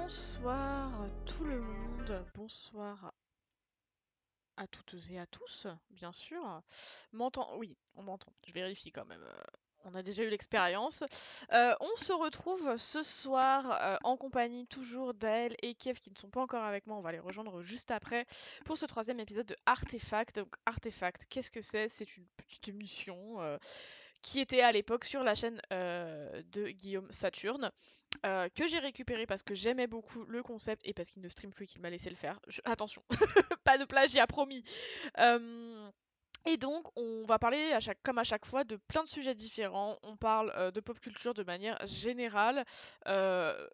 Bonsoir tout le monde, bonsoir à toutes et à tous, bien sûr. M'entend? Oui, on m'entend. Je vérifie quand même. On a déjà eu l'expérience. On se retrouve ce soir en compagnie toujours d'Aël et Kev qui ne sont pas encore avec moi. On va les rejoindre juste après pour ce troisième épisode de Artefact. Donc Artefact, qu'est-ce que c'est? C'est une petite émission qui était à l'époque sur la chaîne de Guillaume Saturne, que j'ai récupéré parce que j'aimais beaucoup le concept et parce qu'il ne stream plus qu'il m'a laissé le faire. Attention, pas de plagiat, promis. Euh, et donc, on va parler comme à chaque fois de plein de sujets différents. On parle de pop culture de manière générale euh,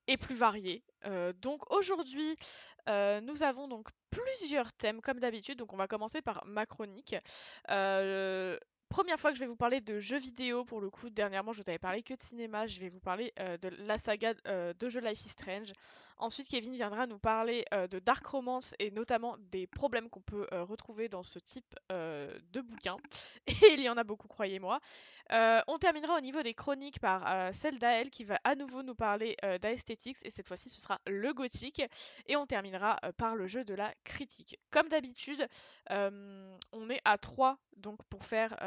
et plus variée. Donc aujourd'hui, nous avons donc plusieurs thèmes comme d'habitude. Donc on va commencer par ma chronique. Euh, Première fois que je vais vous parler de jeux vidéo pour le coup. Dernièrement, je vous avais parlé que de cinéma. Je vais vous parler de la saga de jeux Life is Strange. Ensuite, Kevin viendra nous parler de Dark Romance et notamment des problèmes qu'on peut retrouver dans ce type de bouquin. Et il y en a beaucoup, croyez-moi. On terminera au niveau des chroniques par celle d'Aël qui va à nouveau nous parler d'Aesthetics et cette fois-ci ce sera le gothique et on terminera par le jeu de la critique. Comme d'habitude, on est à 3 donc pour faire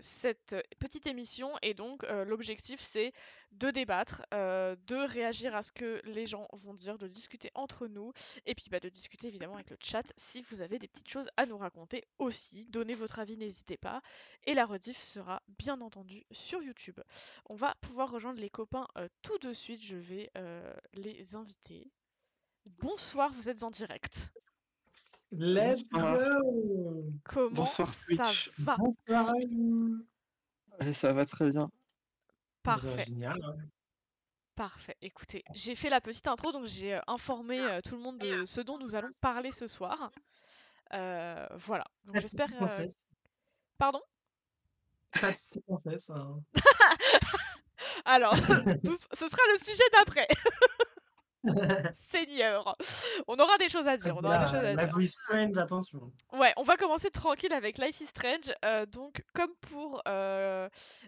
cette petite émission et donc l'objectif c'est de débattre, de réagir à ce que les gens vont dire, de discuter entre nous et puis de discuter évidemment avec le chat si vous avez des petites choses à nous raconter aussi. Donnez votre avis, n'hésitez pas. Et la rediff sera bien entendu sur YouTube. On va pouvoir rejoindre les copains tout de suite. Je vais les inviter. Bonsoir, vous êtes en direct. Let's Bonsoir. go! Comment Bonsoir ça Twitch. va? Bonsoir à vous! Ouais, ça va très bien. Ça va Parfait. génial, hein. Parfait. Écoutez, j'ai fait la petite intro, donc j'ai informé tout le monde de ce dont nous allons parler ce soir. Voilà. Donc Pas de j'espère. soucis, princesse. Pardon? Pas de soucis, princesse, hein. Alors, ce sera le sujet d'après. Seigneur. On aura des choses à Ah, dire. On c'est aura des choses là, à la dire. voice strange, attention. Ouais, on va commencer tranquille avec Life is Strange. Donc, comme pour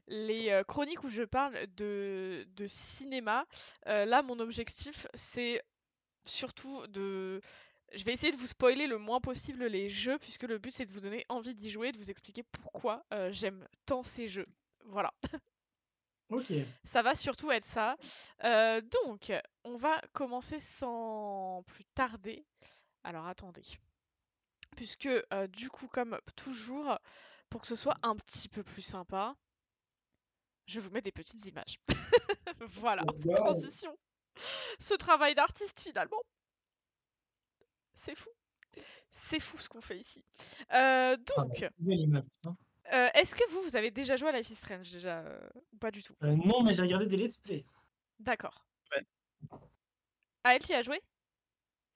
les chroniques où je parle de cinéma, là, mon objectif, c'est surtout de... Je vais essayer de vous spoiler le moins possible les jeux, puisque le but, c'est de vous donner envie d'y jouer, de vous expliquer pourquoi j'aime tant ces jeux. Voilà, Ok. ça va surtout être ça. Donc, on va commencer sans plus tarder. Alors, attendez. Puisque du coup, comme toujours, pour que ce soit un petit peu plus sympa, je vous mets des petites images. Voilà, Let's cette go! transition, ce travail d'artiste finalement, c'est fou. C'est fou ce qu'on fait ici. Ah, bah, Donc, belle image, putain. est-ce que vous avez déjà joué à Life is Strange déjà ou pas du tout? Non, mais j'ai regardé des let's play. D'accord. Ouais. Aël qui a joué?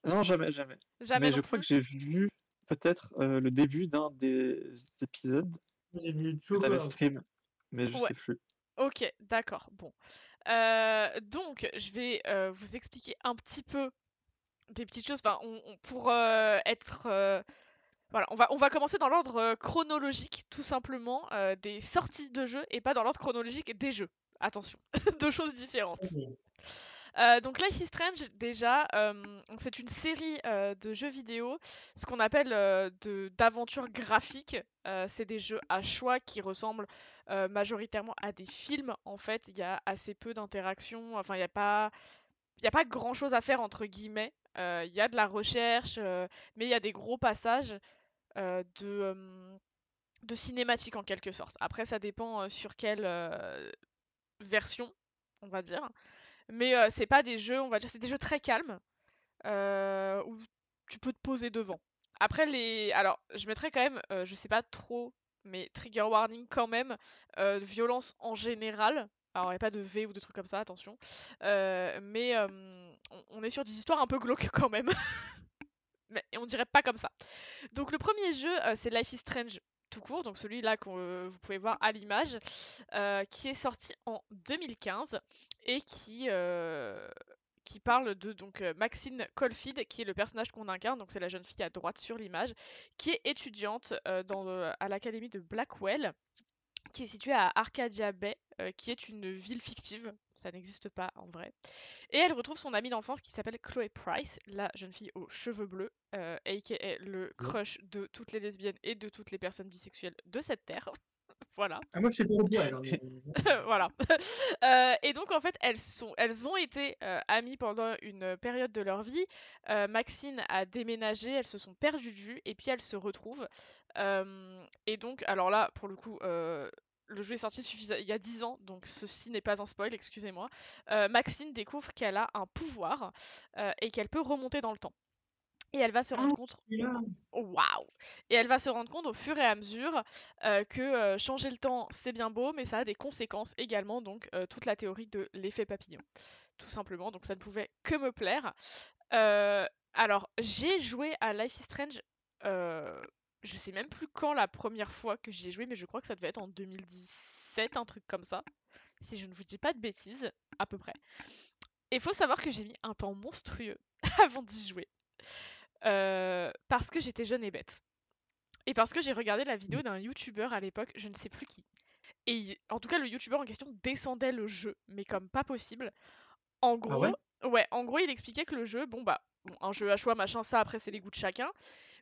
Non, jamais, jamais. Jamais Mais non je crois que plus. j'ai vu peut-être le début d'un des épisodes J'ai vu que tout tu avais quoi. stream, mais je Ouais. sais plus. Ok, d'accord. Bon. Donc, je vais vous expliquer un petit peu des petites choses. Enfin, pour être voilà, on va commencer dans l'ordre chronologique, tout simplement, des sorties de jeux et pas dans l'ordre chronologique des jeux. Attention, deux choses différentes. Ok. Donc Life is Strange, déjà, donc c'est une série de jeux vidéo, ce qu'on appelle d'aventures graphiques. C'est des jeux à choix qui ressemblent majoritairement à des films. En fait, il y a assez peu d'interactions. Enfin, il y a pas grand-chose à faire entre guillemets. Il y a de la recherche, mais il y a des gros passages de cinématique en quelque sorte. Après, ça dépend sur quelle version, on va dire. Mais c'est pas des jeux, on va dire, c'est des jeux très calmes où tu peux te poser devant. Après, alors, je mettrais quand même, je sais pas trop, mais trigger warning quand même, violence en général. Alors, il n'y a pas de V ou de trucs comme ça, attention. Mais on est sur des histoires un peu glauques quand même. Mais on dirait pas comme ça. Donc le premier jeu, c'est Life is Strange tout court, donc celui-là que vous pouvez voir à l'image, qui est sorti en 2015 et qui parle de donc Maxine Caulfield, qui est le personnage qu'on incarne, donc c'est la jeune fille à droite sur l'image, qui est étudiante à l'académie de Blackwell, qui est située à Arcadia Bay. qui est une ville fictive, ça n'existe pas en vrai. Et elle retrouve son amie d'enfance qui s'appelle Chloé Price, la jeune fille aux cheveux bleus, aka le crush de toutes les lesbiennes et de toutes les personnes bisexuelles de cette terre. Voilà. Ah, moi, je sais pas pour elle. Hein, mais... Voilà. Et donc en fait, elles ont été amies pendant une période de leur vie. Maxine a déménagé, elles se sont perdues de vue et puis elles se retrouvent. Et donc, alors là, pour le coup, le jeu est sorti il y a 10 ans, donc ceci n'est pas un spoil, excusez-moi. Maxine découvre qu'elle a un pouvoir et qu'elle peut remonter dans le temps. Et elle va se rendre compte. Waouh! Et elle va se rendre compte au fur et à mesure que changer le temps, c'est bien beau, mais ça a des conséquences également, donc toute la théorie de l'effet papillon, tout simplement. Donc ça ne pouvait que me plaire. Alors, j'ai joué à Life is Strange, je sais même plus quand la première fois que j'y ai joué, mais je crois que ça devait être en 2017, un truc comme ça, si je ne vous dis pas de bêtises, à peu près. Et il faut savoir que j'ai mis un temps monstrueux avant d'y jouer. Parce que j'étais jeune et bête. Et parce que j'ai regardé la vidéo d'un youtubeur à l'époque, je ne sais plus qui. Et en tout cas, le youtubeur en question descendait le jeu, mais comme pas possible. En Ah gros, ouais? ouais, en gros, il expliquait que le jeu, bon, un jeu à choix, machin, ça, après, c'est les goûts de chacun,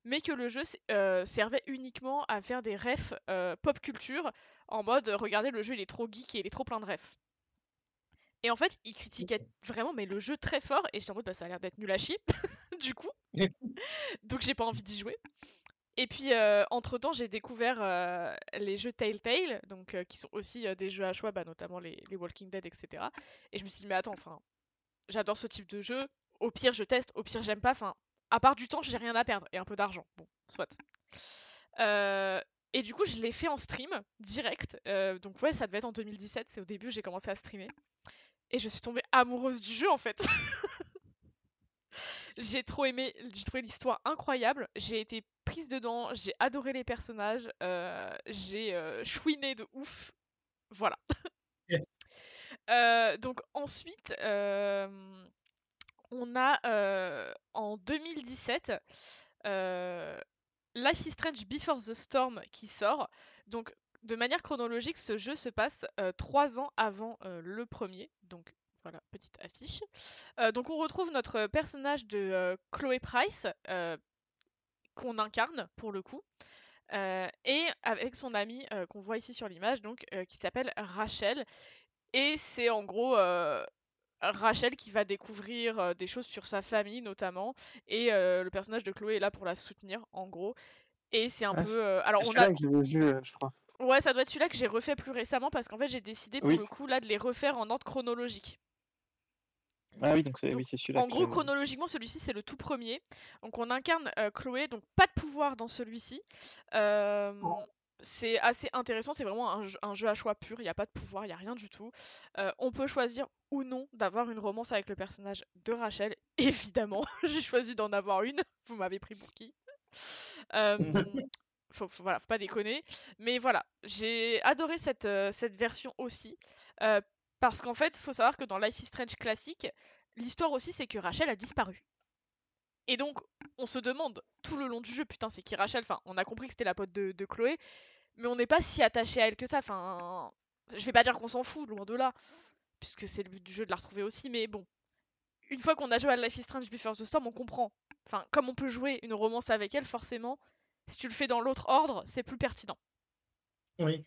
mais que le jeu servait uniquement à faire des refs pop culture, en mode, regardez, le jeu, il est trop geek et il est trop plein de refs. Et en fait, il critiquait vraiment, mais le jeu très fort, et j'étais en mode, ça a l'air d'être nul à chier, du coup, donc j'ai pas envie d'y jouer. Et puis, entre-temps, j'ai découvert les jeux Telltale, donc qui sont aussi des jeux à choix, notamment les Walking Dead, etc. Et je me suis dit, mais attends, enfin, j'adore ce type de jeu. Au pire, je teste, au pire, j'aime pas. Enfin, à part du temps, j'ai rien à perdre et un peu d'argent. Bon, soit. Euh, et du coup, je l'ai fait en stream, direct. Donc, ouais, ça devait être en 2017, c'est au début, j'ai commencé à streamer. Et je suis tombée amoureuse du jeu, en fait. J'ai trop aimé, j'ai trouvé l'histoire incroyable, j'ai été prise dedans, j'ai adoré les personnages, j'ai chouiné de ouf, voilà. Donc ensuite, on a en 2017 Life is Strange Before the Storm qui sort. Donc de manière chronologique, ce jeu se passe 3 ans avant le premier, donc voilà, petite affiche. Donc on retrouve notre personnage de Chloé Price, qu'on incarne pour le coup, et avec son amie qu'on voit ici sur l'image, donc qui s'appelle Rachel. Et c'est en gros Rachel qui va découvrir des choses sur sa famille notamment, et le personnage de Chloé est là pour la soutenir en gros. Et c'est un Ah, peu. c'est Alors on a. celui-là que j'avais vu, je crois. Ouais, ça doit être celui-là que j'ai refait plus récemment parce qu'en fait j'ai décidé pour Oui. le coup là de les refaire en ordre chronologique. Ah oui, donc Donc, oui, c'est celui-là en que gros, j'avais vu. chronologiquement, celui-ci, c'est le tout premier. Donc, on incarne Chloé, donc pas de pouvoir dans celui-ci. Euh, c'est assez intéressant, c'est vraiment un jeu à choix pur, il n'y a pas de pouvoir, il n'y a rien du tout. On peut choisir ou non d'avoir une romance avec le personnage de Rachel. Évidemment, j'ai choisi d'en avoir une. Vous m'avez pris pour qui? Euh, voilà, faut pas déconner. Mais voilà, j'ai adoré cette version aussi. euh, Parce qu'en fait, faut savoir que dans Life is Strange classique, l'histoire aussi, c'est que Rachel a disparu. Et donc, on se demande tout le long du jeu, putain, c'est qui Rachel? Enfin, on a compris que c'était la pote de Chloé, mais on n'est pas si attaché à elle que ça. Enfin, je vais pas dire qu'on s'en fout, loin de là, puisque c'est le but du jeu de la retrouver aussi, mais bon. Une fois qu'on a joué à Life is Strange Before the Storm, on comprend. Enfin, comme on peut jouer une romance avec elle, forcément, si tu le fais dans l'autre ordre, c'est plus pertinent. Oui.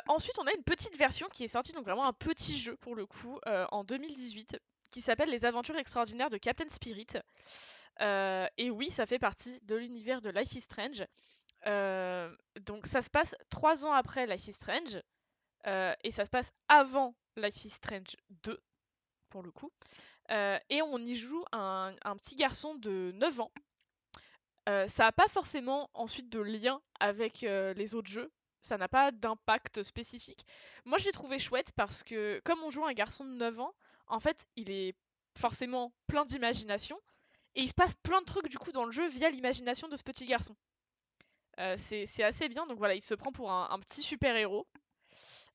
Ensuite, on a une petite version qui est sortie, donc vraiment un petit jeu pour le coup, en 2018, qui s'appelle Les Aventures extraordinaires de Captain Spirit. Et oui, ça fait partie de l'univers de Life is Strange. Donc ça se passe 3 ans après Life is Strange, et ça se passe avant Life is Strange 2, pour le coup. Et on y joue un petit garçon de 9 ans. Ça n'a pas forcément ensuite de lien avec les autres jeux. Ça n'a pas d'impact spécifique. Moi, je l'ai trouvé chouette parce que, comme on joue un garçon de 9 ans, en fait, il est forcément plein d'imagination. Et il se passe plein de trucs du coup dans le jeu via l'imagination de ce petit garçon. C'est assez bien, donc voilà, il se prend pour un petit super-héros.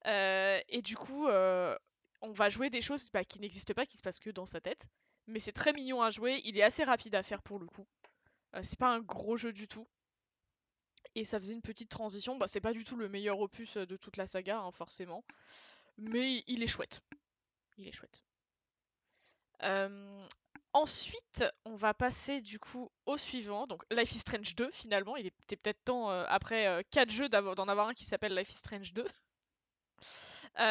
Et du coup, on va jouer des choses qui n'existent pas, qui se passent que dans sa tête. Mais c'est très mignon à jouer, il est assez rapide à faire pour le coup. C'est pas un gros jeu du tout. et ça faisait une petite transition. Bah, c'est pas du tout le meilleur opus de toute la saga, hein, forcément, mais il est chouette. Il est chouette. Ensuite, on va passer du coup au suivant, donc Life is Strange 2 finalement. Il était peut-être temps, après 4 jeux, d'en avoir un qui s'appelle Life is Strange 2.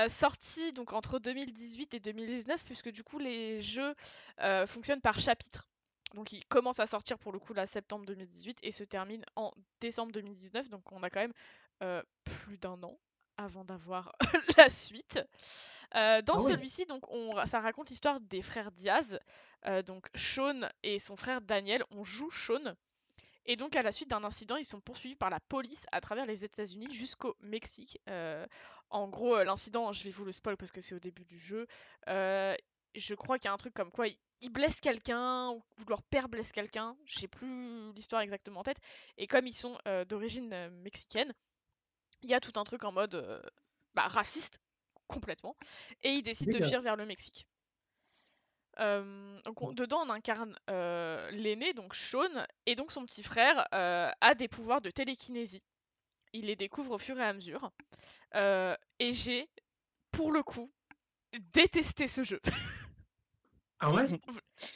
Sorti donc entre 2018 et 2019, puisque du coup les jeux fonctionnent par chapitre. Donc il commence à sortir pour le coup là septembre 2018 et se termine en décembre 2019. Donc on a quand même plus d'un an avant d'avoir la suite. Dans Ah oui. celui-ci, donc ça raconte l'histoire des frères Diaz. Donc Sean et son frère Daniel, on joue Sean. Et donc, à la suite d'un incident, ils sont poursuivis par la police à travers les États-Unis jusqu'au Mexique. En gros, l'incident, je vais vous le spoil parce que c'est au début du jeu. Je crois qu'il y a un truc comme quoi ils blessent quelqu'un ou leur père blesse quelqu'un. Je sais plus l'histoire exactement en tête. Et comme ils sont d'origine mexicaine, il y a tout un truc en mode raciste complètement. Et ils décident de D'accord. fuir vers le Mexique. Dedans, on incarne l'aîné, donc Sean, et donc son petit frère a des pouvoirs de télékinésie. Il les découvre au fur et à mesure. Et j'ai, pour le coup, détesté ce jeu. Ah ouais?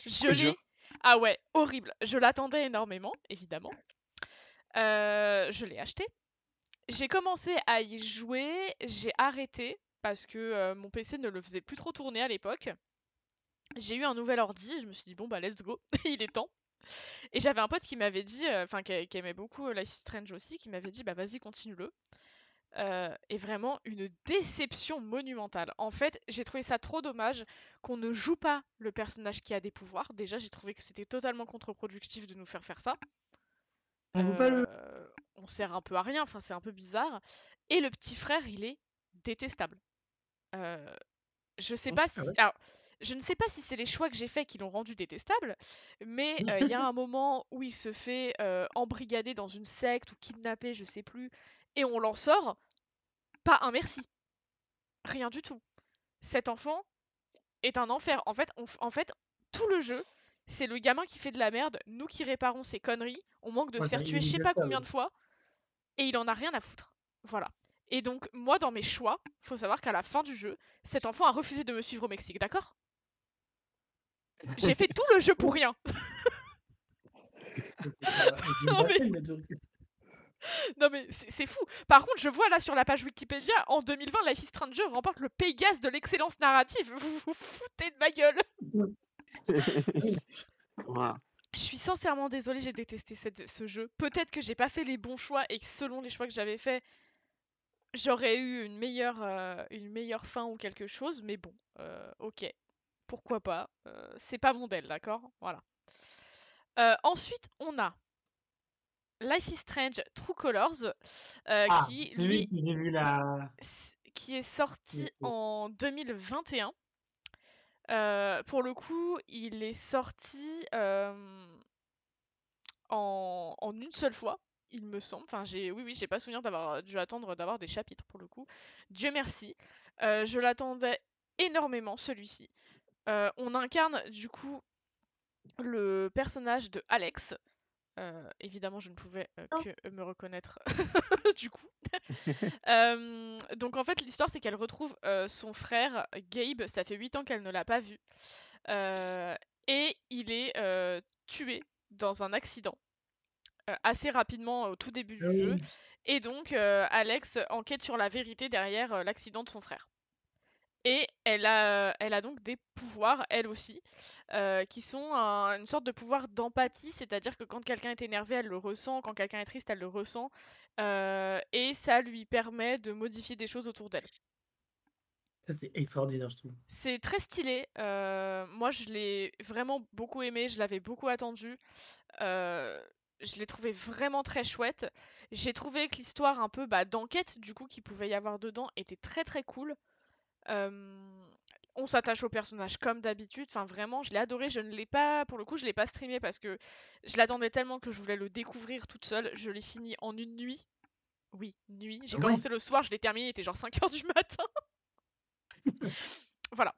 Je Je l'ai. jure. Ah ouais, horrible. Je l'attendais énormément, évidemment. Je l'ai acheté. J'ai commencé à y jouer, j'ai arrêté parce que mon PC ne le faisait plus trop tourner à l'époque. J'ai eu un nouvel ordi, et je me suis dit bon bah let's go, il est temps. Et j'avais un pote qui m'avait dit, enfin qui aimait beaucoup Life is Strange aussi, qui m'avait dit bah vas-y continue-le. Et vraiment une déception monumentale. En fait, j'ai trouvé ça trop dommage qu'on ne joue pas le personnage qui a des pouvoirs. Déjà, j'ai trouvé que c'était totalement contre-productif de nous faire ça. On veut pas le. On sert un peu à rien, enfin c'est un peu bizarre. Et le petit frère, il est détestable. Euh, je sais pas Ah si. ouais? Alors, je ne sais pas si c'est les choix que j'ai faits qui l'ont rendu détestable, mais il y a un moment où il se fait embrigader dans une secte ou kidnapper, je sais plus, et on l'en sort. Pas un merci. Rien du tout. Cet enfant est un enfer. En fait, tout le jeu, c'est le gamin qui fait de la merde, nous qui réparons ses conneries, on manque de Ouais, se faire il tuer est je sais pas combien détestable. de fois, et il en a rien à foutre. Voilà. Et donc, moi, dans mes choix, faut savoir qu'à la fin du jeu, cet enfant a refusé de me suivre au Mexique, d'accord? J'ai fait tout le jeu pour rien. C'est pas. C'est Non pas mais, peine de recul. non mais c'est fou. Par contre, je vois là sur la page Wikipédia, en 2020, Life is Strange remporte le Pégase de l'excellence narrative. Vous vous foutez de ma gueule. Voilà. Je suis sincèrement désolée, j'ai détesté ce jeu. Peut-être que j'ai pas fait les bons choix et que selon les choix que j'avais faits, j'aurais eu une meilleure fin ou quelque chose. Mais bon, ok, pourquoi pas. C'est pas mon del, d'accord? Voilà. Ensuite, on a Life is Strange True Colors, Ah, qui c'est lui lui qui j'ai vu la. qui est sorti en 2021. Pour le coup, il est sorti en une seule fois, il me semble. Enfin, oui, j'ai pas souvenir d'avoir dû attendre d'avoir des chapitres pour le coup. Dieu merci. Je l'attendais énormément celui-ci. On incarne du coup le personnage de Alex. Évidemment, je ne pouvais que me reconnaître du coup. Donc en fait, l'histoire c'est qu'elle retrouve son frère Gabe. Ça fait 8 ans qu'elle ne l'a pas vu. Euh, et il est tué dans un accident assez rapidement au tout début Ah du jeu. oui. Et donc Alex enquête sur la vérité derrière l'accident de son frère. Et elle a donc des pouvoirs, elle aussi, qui sont une sorte de pouvoir d'empathie, c'est-à-dire que quand quelqu'un est énervé, elle le ressent, quand quelqu'un est triste, elle le ressent, et ça lui permet de modifier des choses autour d'elle. Ça, c'est extraordinaire, je trouve. C'est très stylé, moi je l'ai vraiment beaucoup aimé, je l'avais beaucoup attendu, euh, je l'ai trouvé vraiment très chouette. J'ai trouvé que l'histoire un peu d'enquête du coup qu'il pouvait y avoir dedans était très très cool. Euh, on s'attache au personnage comme d'habitude. Enfin, vraiment, je l'ai adoré. Je ne l'ai pas, pour le coup, je l'ai pas streamé parce que je l'attendais tellement que je voulais le découvrir toute seule. Je l'ai fini en une nuit. Oui, nuit. J'ai Ah ouais. commencé le soir, je l'ai terminé, il était genre 5 h du matin. Voilà.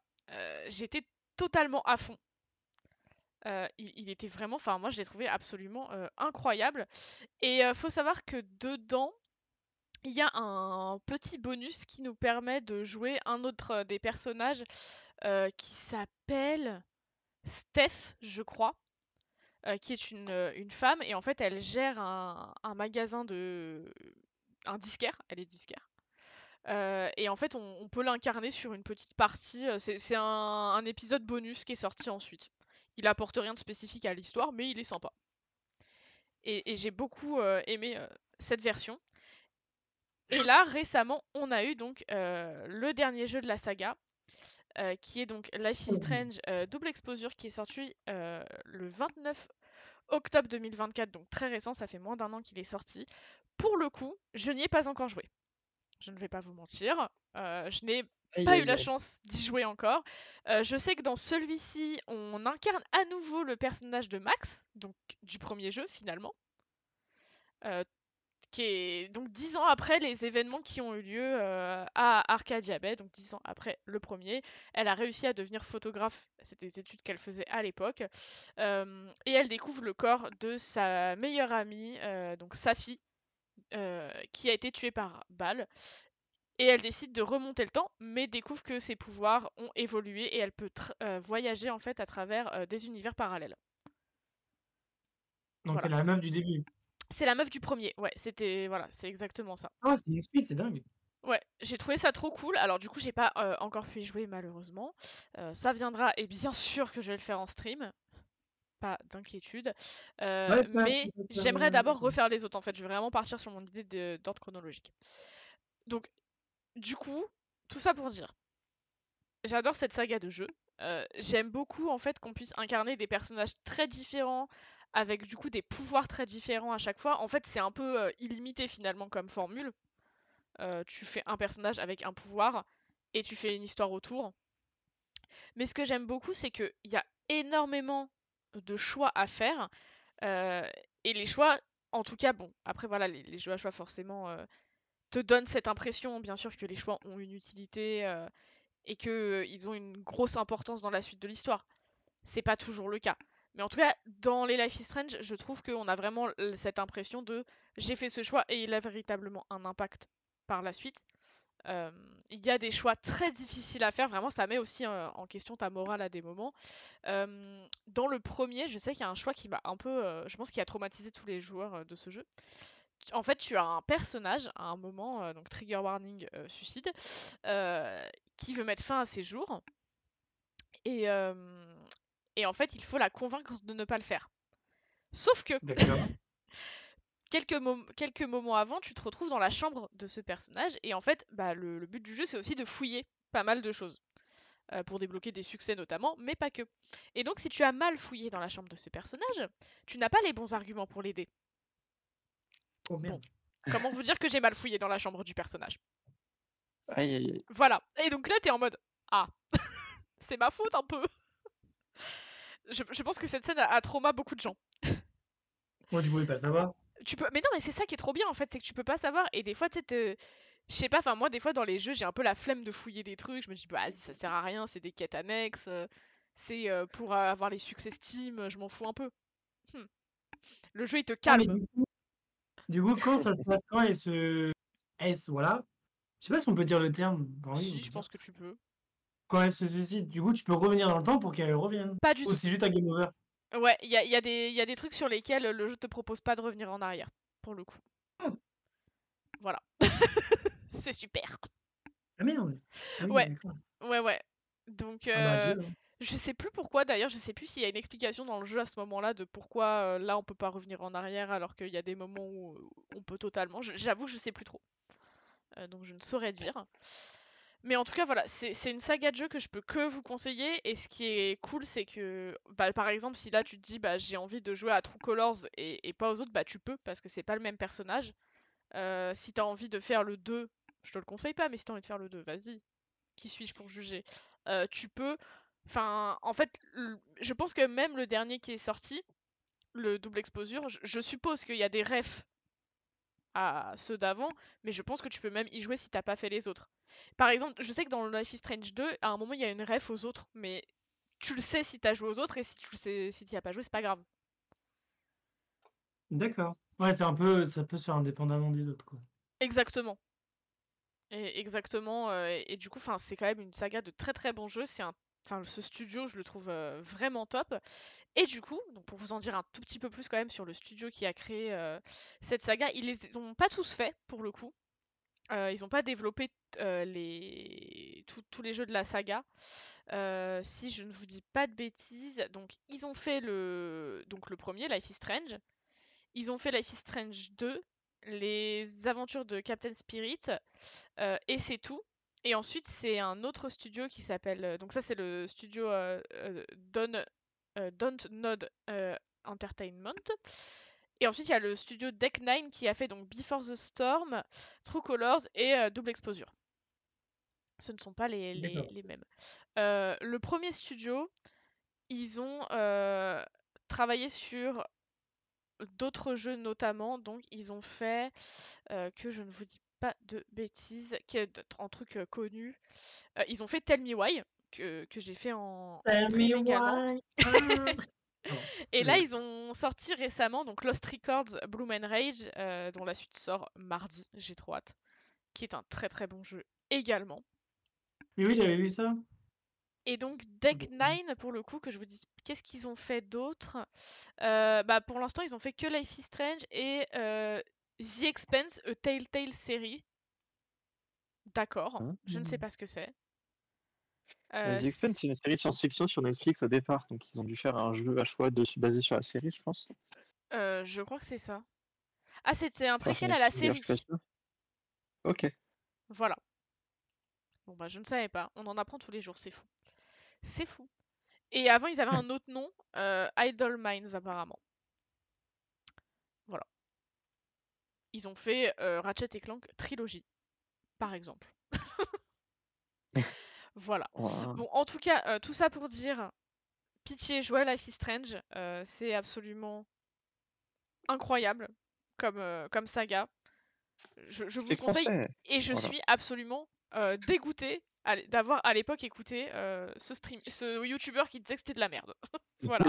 J'étais totalement à fond. Il était vraiment, enfin moi je l'ai trouvé absolument incroyable. Et faut savoir que dedans, il y a un petit bonus qui nous permet de jouer un autre des personnages qui s'appelle Steph, je crois, qui est une femme, et en fait elle gère un magasin un disquaire, elle est disquaire. Et en fait on peut l'incarner sur une petite partie, c'est un épisode bonus qui est sorti ensuite. Il apporte rien de spécifique à l'histoire, mais il est sympa. Et j'ai beaucoup aimé cette version. Et là, récemment, on a eu donc le dernier jeu de la saga, qui est donc Life is Strange Double Exposure, qui est sorti le 29 octobre 2024, donc très récent, ça fait moins d'un an qu'il est sorti. Pour le coup, je n'y ai pas encore joué. Je ne vais pas vous mentir. Je n'ai Aïe, pas eu aïe, la aïe. chance d'y jouer encore. Je sais que dans celui-ci, on incarne à nouveau le personnage de Max, donc du premier jeu finalement. Euh, qui est donc 10 ans après les événements qui ont eu lieu à Arcadia Bay, donc 10 ans après le premier. Elle a réussi à devenir photographe, c'était des études qu'elle faisait à l'époque, et elle découvre le corps de sa meilleure amie, donc Safi, qui a été tuée par balle. Et elle décide de remonter le temps, mais découvre que ses pouvoirs ont évolué et elle peut voyager en fait à travers des univers parallèles. Donc c'est Voilà. la meuf du début. C'est la meuf du premier, ouais, c'était voilà, c'est exactement ça. Ah, c'est une suite, c'est dingue. Ouais, j'ai trouvé ça trop cool. Alors du coup, j'ai pas encore pu y jouer malheureusement. Ça viendra et bien sûr que je vais le faire en stream. Pas d'inquiétude. Ouais, Mais j'aimerais d'abord refaire les autres en fait. Je vais vraiment partir sur mon idée d'ordre chronologique. Donc du coup, tout ça pour dire, j'adore cette saga de jeux. J'aime beaucoup en fait qu'on puisse incarner des personnages très différents avec du coup des pouvoirs très différents à chaque fois. En fait, c'est un peu illimité finalement comme formule. Tu fais un personnage avec un pouvoir et tu fais une histoire autour. Mais ce que j'aime beaucoup, c'est qu'il y a énormément de choix à faire. euh, et les choix, en tout cas, bon, après voilà, les jeux à choix forcément te donnent cette impression, bien sûr, que les choix ont une utilité et qu'ils ont une grosse importance dans la suite de l'histoire. C'est pas toujours le cas. Mais en tout cas, dans les Life is Strange, je trouve qu'on a vraiment cette impression de j'ai fait ce choix et il a véritablement un impact par la suite. Euh, il y a des choix très difficiles à faire, vraiment ça met aussi en question ta morale à des moments. Dans le premier, je sais qu'il y a un choix qui m'a un peu, je pense qui a traumatisé tous les joueurs de ce jeu. En fait, tu as un personnage à un moment, donc trigger warning suicide, qui veut mettre fin à ses jours et, euh, et en fait il faut la convaincre de ne pas le faire. Sauf que D'accord. quelques moments avant, tu te retrouves dans la chambre de ce personnage et en fait, bah, le but du jeu c'est aussi de fouiller pas mal de choses. Pour débloquer des succès notamment, mais pas que. Et donc si tu as mal fouillé dans la chambre de ce personnage, tu n'as pas les bons arguments pour l'aider. Oh Bon, merde. comment vous dire que j'ai mal fouillé dans la chambre du personnage? Aïe, aïe, aïe. Voilà. Et donc là t'es en mode ah, c'est ma faute un peu. Je pense que cette scène a trauma beaucoup de gens. Moi, tu pouvais pas le savoir. Tu peux, mais non, mais c'est ça qui est trop bien en fait, c'est que tu peux pas savoir. Et des fois, tu sais, je sais pas, enfin moi des fois dans les jeux j'ai un peu la flemme de fouiller des trucs, je me dis bah ça sert à rien, c'est des quêtes annexes, c'est pour avoir les succès Steam, je m'en fous un peu. Hmm. Le jeu il te Ah, mais calme. du coup, quand ça se passe, quand voilà. Je sais pas si on peut dire le terme. Bah oui, on Si, peut je dire. pense que tu peux. Quand elle se suicide, du coup, tu peux revenir dans le temps pour qu'elle revienne. Pas du Ou tout. c'est juste un game over. Ouais, il y a des trucs sur lesquels le jeu te propose pas de revenir en arrière, pour le coup. Ah, Voilà. C'est super. ah, merde. Ah oui, Ouais, d'accord. ouais. Donc, Ah bah adieu, hein. je sais plus pourquoi d'ailleurs, je sais plus s'il y a une explication dans le jeu à ce moment-là de pourquoi là on peut pas revenir en arrière alors qu'il y a des moments où on peut totalement. J'avoue que je sais plus trop. Donc je ne saurais dire. Mais en tout cas, voilà, c'est une saga de jeu que je peux que vous conseiller. Et ce qui est cool, c'est que, bah, par exemple, si là tu te dis, bah, j'ai envie de jouer à True Colors et pas aux autres, bah, tu peux, parce que c'est pas le même personnage. Si t'as envie de faire le 2, je te le conseille pas, mais si t'as envie de faire le 2, vas-y. Qui suis-je pour juger? Tu peux. Enfin, en fait, je pense que même le dernier qui est sorti, le double exposure, je suppose qu'il y a des refs à ceux d'avant, mais je pense que tu peux même y jouer si t'as pas fait les autres. Par exemple, je sais que dans Life is Strange 2, à un moment il y a une ref aux autres, mais tu le sais si t'as joué aux autres, et si tu le sais, si t'y as pas joué, c'est pas grave. D'accord. Ouais, c'est un peu, ça peut se faire indépendamment des autres, quoi. Exactement. Exactement. Et du coup, enfin, c'est quand même une saga de très très bons jeux. Enfin, ce studio, je le trouve vraiment top. Et du coup, donc pour vous en dire un tout petit peu plus quand même sur le studio qui a créé cette saga, ils les ont pas tous faits pour le coup. Ils n'ont pas développé tous les jeux de la saga. Si je ne vous dis pas de bêtises, donc ils ont fait le premier, Life is Strange. Ils ont fait Life is Strange 2, les aventures de Captain Spirit, et c'est tout. Et ensuite, c'est un autre studio qui s'appelle. Donc, ça, c'est le studio Don't Nod Entertainment. Et ensuite, il y a le studio Deck Nine qui a fait donc Before the Storm, True Colors et Double Exposure. Ce ne sont pas D'accord. les mêmes. Le premier studio, ils ont travaillé sur d'autres jeux notamment. Donc, ils ont fait, que je ne vous dis pas de bêtises, qui est un truc connu. Ils ont fait Tell Me Why, que j'ai fait en Tell me stream également. why. Pardon, Et là, désolé. ils ont sorti récemment donc Lost Records Bloom and Rage, dont la suite sort mardi, j'ai trop hâte, qui est un très très bon jeu également. Mais oui, j'avais vu ça. Et donc Deck Nine, pour le coup, que je vous dis, qu'est-ce qu'ils ont fait d'autre? Bah, pour l'instant, ils ont fait que Life is Strange et The Expanse, a Telltale série. D'accord, Hein. je ne sais pas ce que c'est. The Expanse, c'est une série de science-fiction sur Netflix au départ, donc ils ont dû faire un jeu à choix basé sur la série, je pense. Je crois que c'est ça. Ah, c'était un Enfin, préquel à la je suis pas série. sûr. Ok. Voilà. Bon bah je ne savais pas. On en apprend tous les jours, c'est fou. C'est fou. Et avant, ils avaient un autre nom, Idle Minds apparemment. Voilà. Ils ont fait Ratchet et Clank Trilogy, par exemple. Voilà. Wow. Bon, en tout cas, tout ça pour dire, pitié, jouez à Life is Strange. C'est absolument incroyable comme saga. Je vous C'est le conseille. français. Et je Voilà. suis absolument dégoûtée d'avoir à l'époque écouté ce youtubeur qui disait que c'était de la merde. Voilà.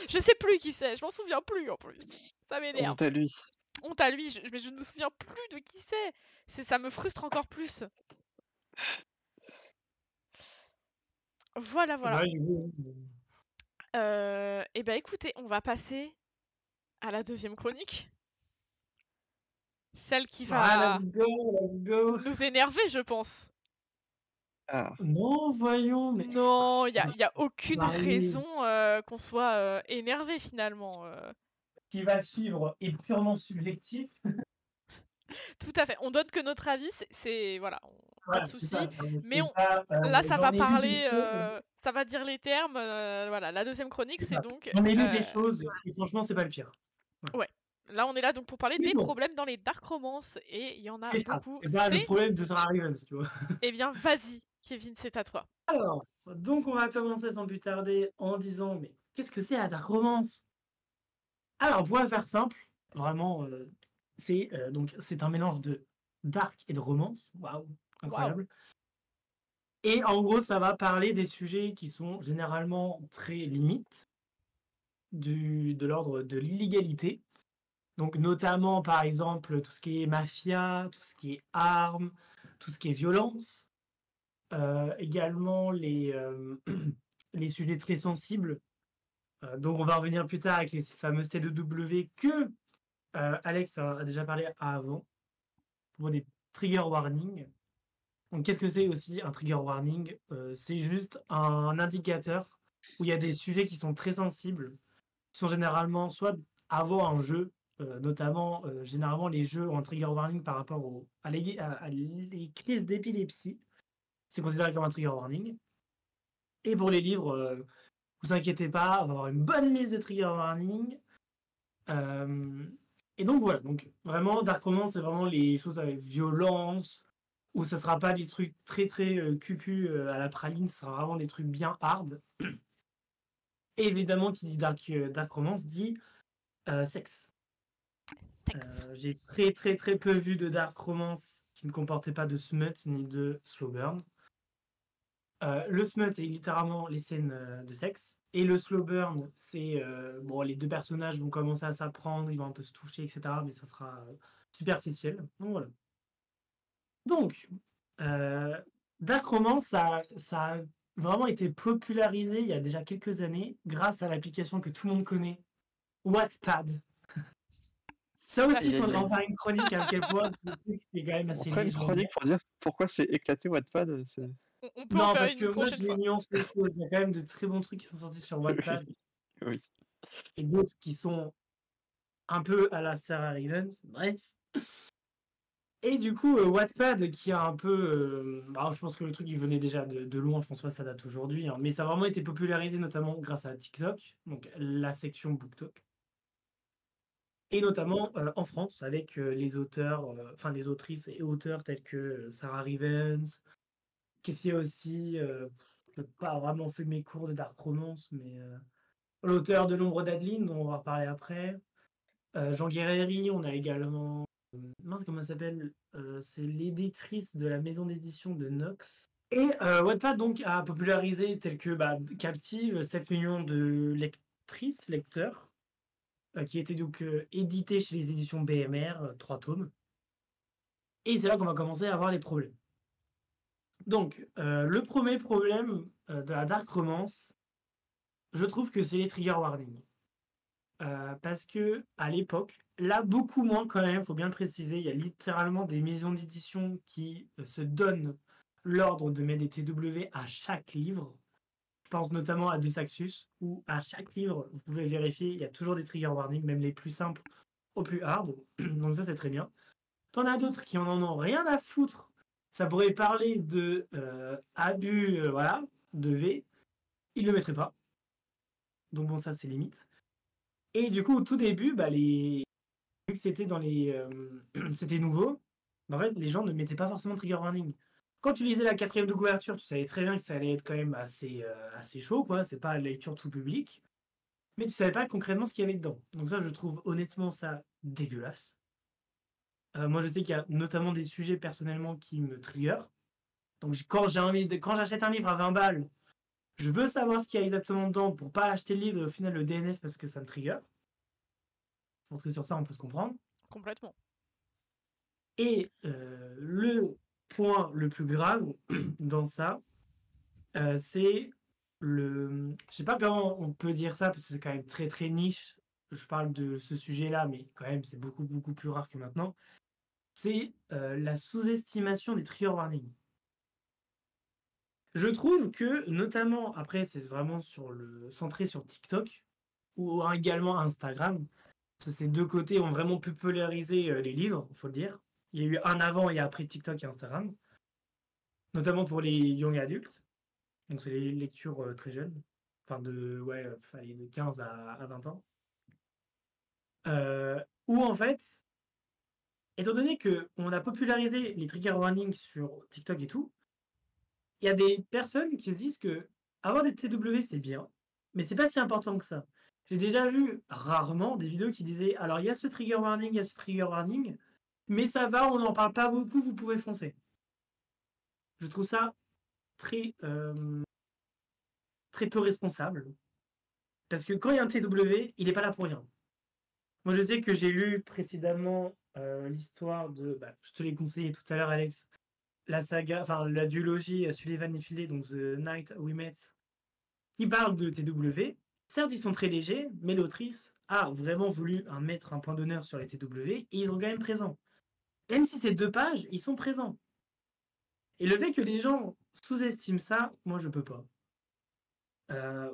Je sais plus qui c'est, je m'en souviens plus en plus. Ça m'énerve. Honte à lui. Honte à lui, mais je ne me souviens plus de qui c'est. Ça me frustre encore plus. Voilà, voilà. Ouais, du coup, Et bah écoutez, on va passer à la deuxième chronique. Celle qui ah, let's va go, let's go. nous énerver, je pense. Ah. Non, voyons, mais Non, il de y a aucune parler raison qu'on soit énervé finalement. qui va suivre est purement subjectif. Tout à fait. On donne que notre avis, voilà, pas de Voilà, c'est souci. ça. Mais C'est pas, là, ça va j'en ai lu des parler, choses. ça va dire les termes. Voilà, la deuxième chronique, C'est c'est ça. donc, J'en ai lu des choses et franchement, c'est pas le pire. Voilà. ouais. Là, on est là donc pour parler Mais des bon, problèmes dans les dark romances et il y en a c'est ça. beaucoup. C'est pas le problème de Sarah Rivers, tu vois. Eh bien, vas-y, Kevin, c'est à toi. Alors, donc on va commencer sans plus tarder en disant, mais qu'est-ce que c'est la dark romance? Alors, pour la faire simple, vraiment, c'est un mélange de dark et de romance. Waouh, Waouh. incroyable. Et en gros, ça va parler des sujets qui sont généralement très limites, de l'ordre de l'illégalité. Donc, notamment, par exemple, tout ce qui est mafia, tout ce qui est armes, tout ce qui est violence. Également, les sujets très sensibles. Donc, on va revenir plus tard avec les fameuses TW que Alex a déjà parlé avant, pour des trigger warnings. Donc, qu'est-ce que c'est aussi un trigger warning? C'est juste un indicateur où il y a des sujets qui sont très sensibles, qui sont généralement soit avant un jeu, notamment, généralement, les jeux ont un trigger warning par rapport à les crises d'épilepsie. C'est considéré comme un trigger warning. Et pour les livres, vous inquiétez pas, on va avoir une bonne liste de trigger warning. Et donc voilà, donc vraiment Dark Romance, c'est vraiment les choses avec violence, où ça sera pas des trucs très très cucu à la praline, ça sera vraiment des trucs bien hard. Et évidemment, qui dit Dark Romance dit sexe. J'ai très très très peu vu de Dark Romance qui ne comportait pas de smut ni de slow burn. Le smut, c'est littéralement les scènes de sexe. Et le slow burn, c'est bon, les deux personnages vont commencer à s'apprendre, ils vont un peu se toucher, etc. Mais ça sera superficiel. Donc voilà. Donc, Dark Romance, ça a vraiment été popularisé il y a déjà quelques années grâce à l'application que tout le monde connaît, Wattpad. Ça aussi, il faudra en faire une chronique à quel point c'est quand même assez On ferait une légendaire. chronique pour dire pourquoi c'est éclaté Wattpad. On peut en Non, faire parce une que moi, prochaine je fois. nuance les choses. Il y a quand même de très bons trucs qui sont sortis sur Wattpad Oui. et d'autres qui sont un peu à la Sarah Rivens. Bref. Et du coup, Wattpad qui a un peu... je pense que le truc, il venait déjà de loin. Je pense pas que ça date aujourd'hui. Mais ça a vraiment été popularisé, notamment grâce à TikTok, donc la section BookTok. Et notamment en France, avec les auteurs, enfin les autrices et auteurs tels que Sarah Rivens. Qu'est-ce qu'il y a aussi je n'ai pas vraiment fait mes cours de Dark Romance, mais l'auteur de L'ombre d'Adeline, dont on va parler après. Jean Guerrieri, on a également... mince, comment elle s'appelle c'est l'éditrice de la maison d'édition de Nox. Et Wattpad donc a popularisé tel que Captive, 7 millions de lectrices, lecteurs, qui était donc édité chez les éditions BMR, 3 tomes. Et c'est là qu'on va commencer à avoir les problèmes. Donc, le premier problème de la Dark Romance, je trouve que c'est les trigger warnings. Parce que à l'époque, là beaucoup moins quand même, faut bien le préciser, il y a littéralement des maisons d'édition qui se donnent l'ordre de mettre des TW à chaque livre. Je pense notamment à De Saxus, où à chaque livre, vous pouvez vérifier, il y a toujours des trigger warnings, même les plus simples aux plus hard. Donc ça, c'est très bien. T'en as d'autres qui en ont rien à foutre. Ça pourrait parler de abus, voilà, de V. Ils le mettraient pas. Donc bon, ça, c'est limite. Et du coup, au tout début, vu que c'était dans les, c'était nouveau, en fait, les gens ne mettaient pas forcément de trigger warning. Quand tu lisais la 4e de couverture, tu savais très bien que ça allait être quand même assez chaud, quoi. C'est pas la lecture tout public. Mais tu savais pas concrètement ce qu'il y avait dedans. Donc ça, je trouve honnêtement ça dégueulasse. Moi, je sais qu'il y a notamment des sujets personnellement qui me triggerent. Donc quand j'achète un livre à 20 balles, je veux savoir ce qu'il y a exactement dedans pour pas acheter le livre et au final le DNF parce que ça me trigger. Je pense que sur ça, on peut se comprendre. Complètement. Et le point le plus grave dans ça, c'est le... Je sais pas comment on peut dire ça, parce que c'est quand même très très niche. Je parle de ce sujet-là, mais quand même, c'est beaucoup beaucoup plus rare que maintenant. C'est la sous-estimation des trigger warnings. Je trouve que, notamment, après, c'est vraiment centré sur TikTok, ou également Instagram, parce que ces deux côtés ont vraiment popularisé les livres, il faut le dire. Il y a eu un avant et après TikTok et Instagram, notamment pour les young adultes. Donc, c'est les lectures très jeunes, enfin de 15 à 20 ans. Où en fait, étant donné qu'on a popularisé les trigger warnings sur TikTok et tout, il y a des personnes qui se disent que avoir des TW c'est bien, mais c'est pas si important que ça. J'ai déjà vu rarement des vidéos qui disaient alors il y a ce trigger warning, il y a ce trigger warning, mais ça va, on n'en parle pas beaucoup, vous pouvez foncer. Je trouve ça très, très peu responsable. Parce que quand il y a un TW, il n'est pas là pour rien. Moi je sais que j'ai lu précédemment l'histoire de. Je te l'ai conseillé tout à l'heure, Alex. La saga, enfin la duologie Sullivan et Filet, donc The Night We Met, qui parle de TW. Certes, ils sont très légers, mais l'autrice a vraiment voulu mettre un point d'honneur sur les TW et ils sont quand même présents. Même si c'est 2 pages, ils sont présents. Et le fait que les gens sous-estiment ça, moi je peux pas.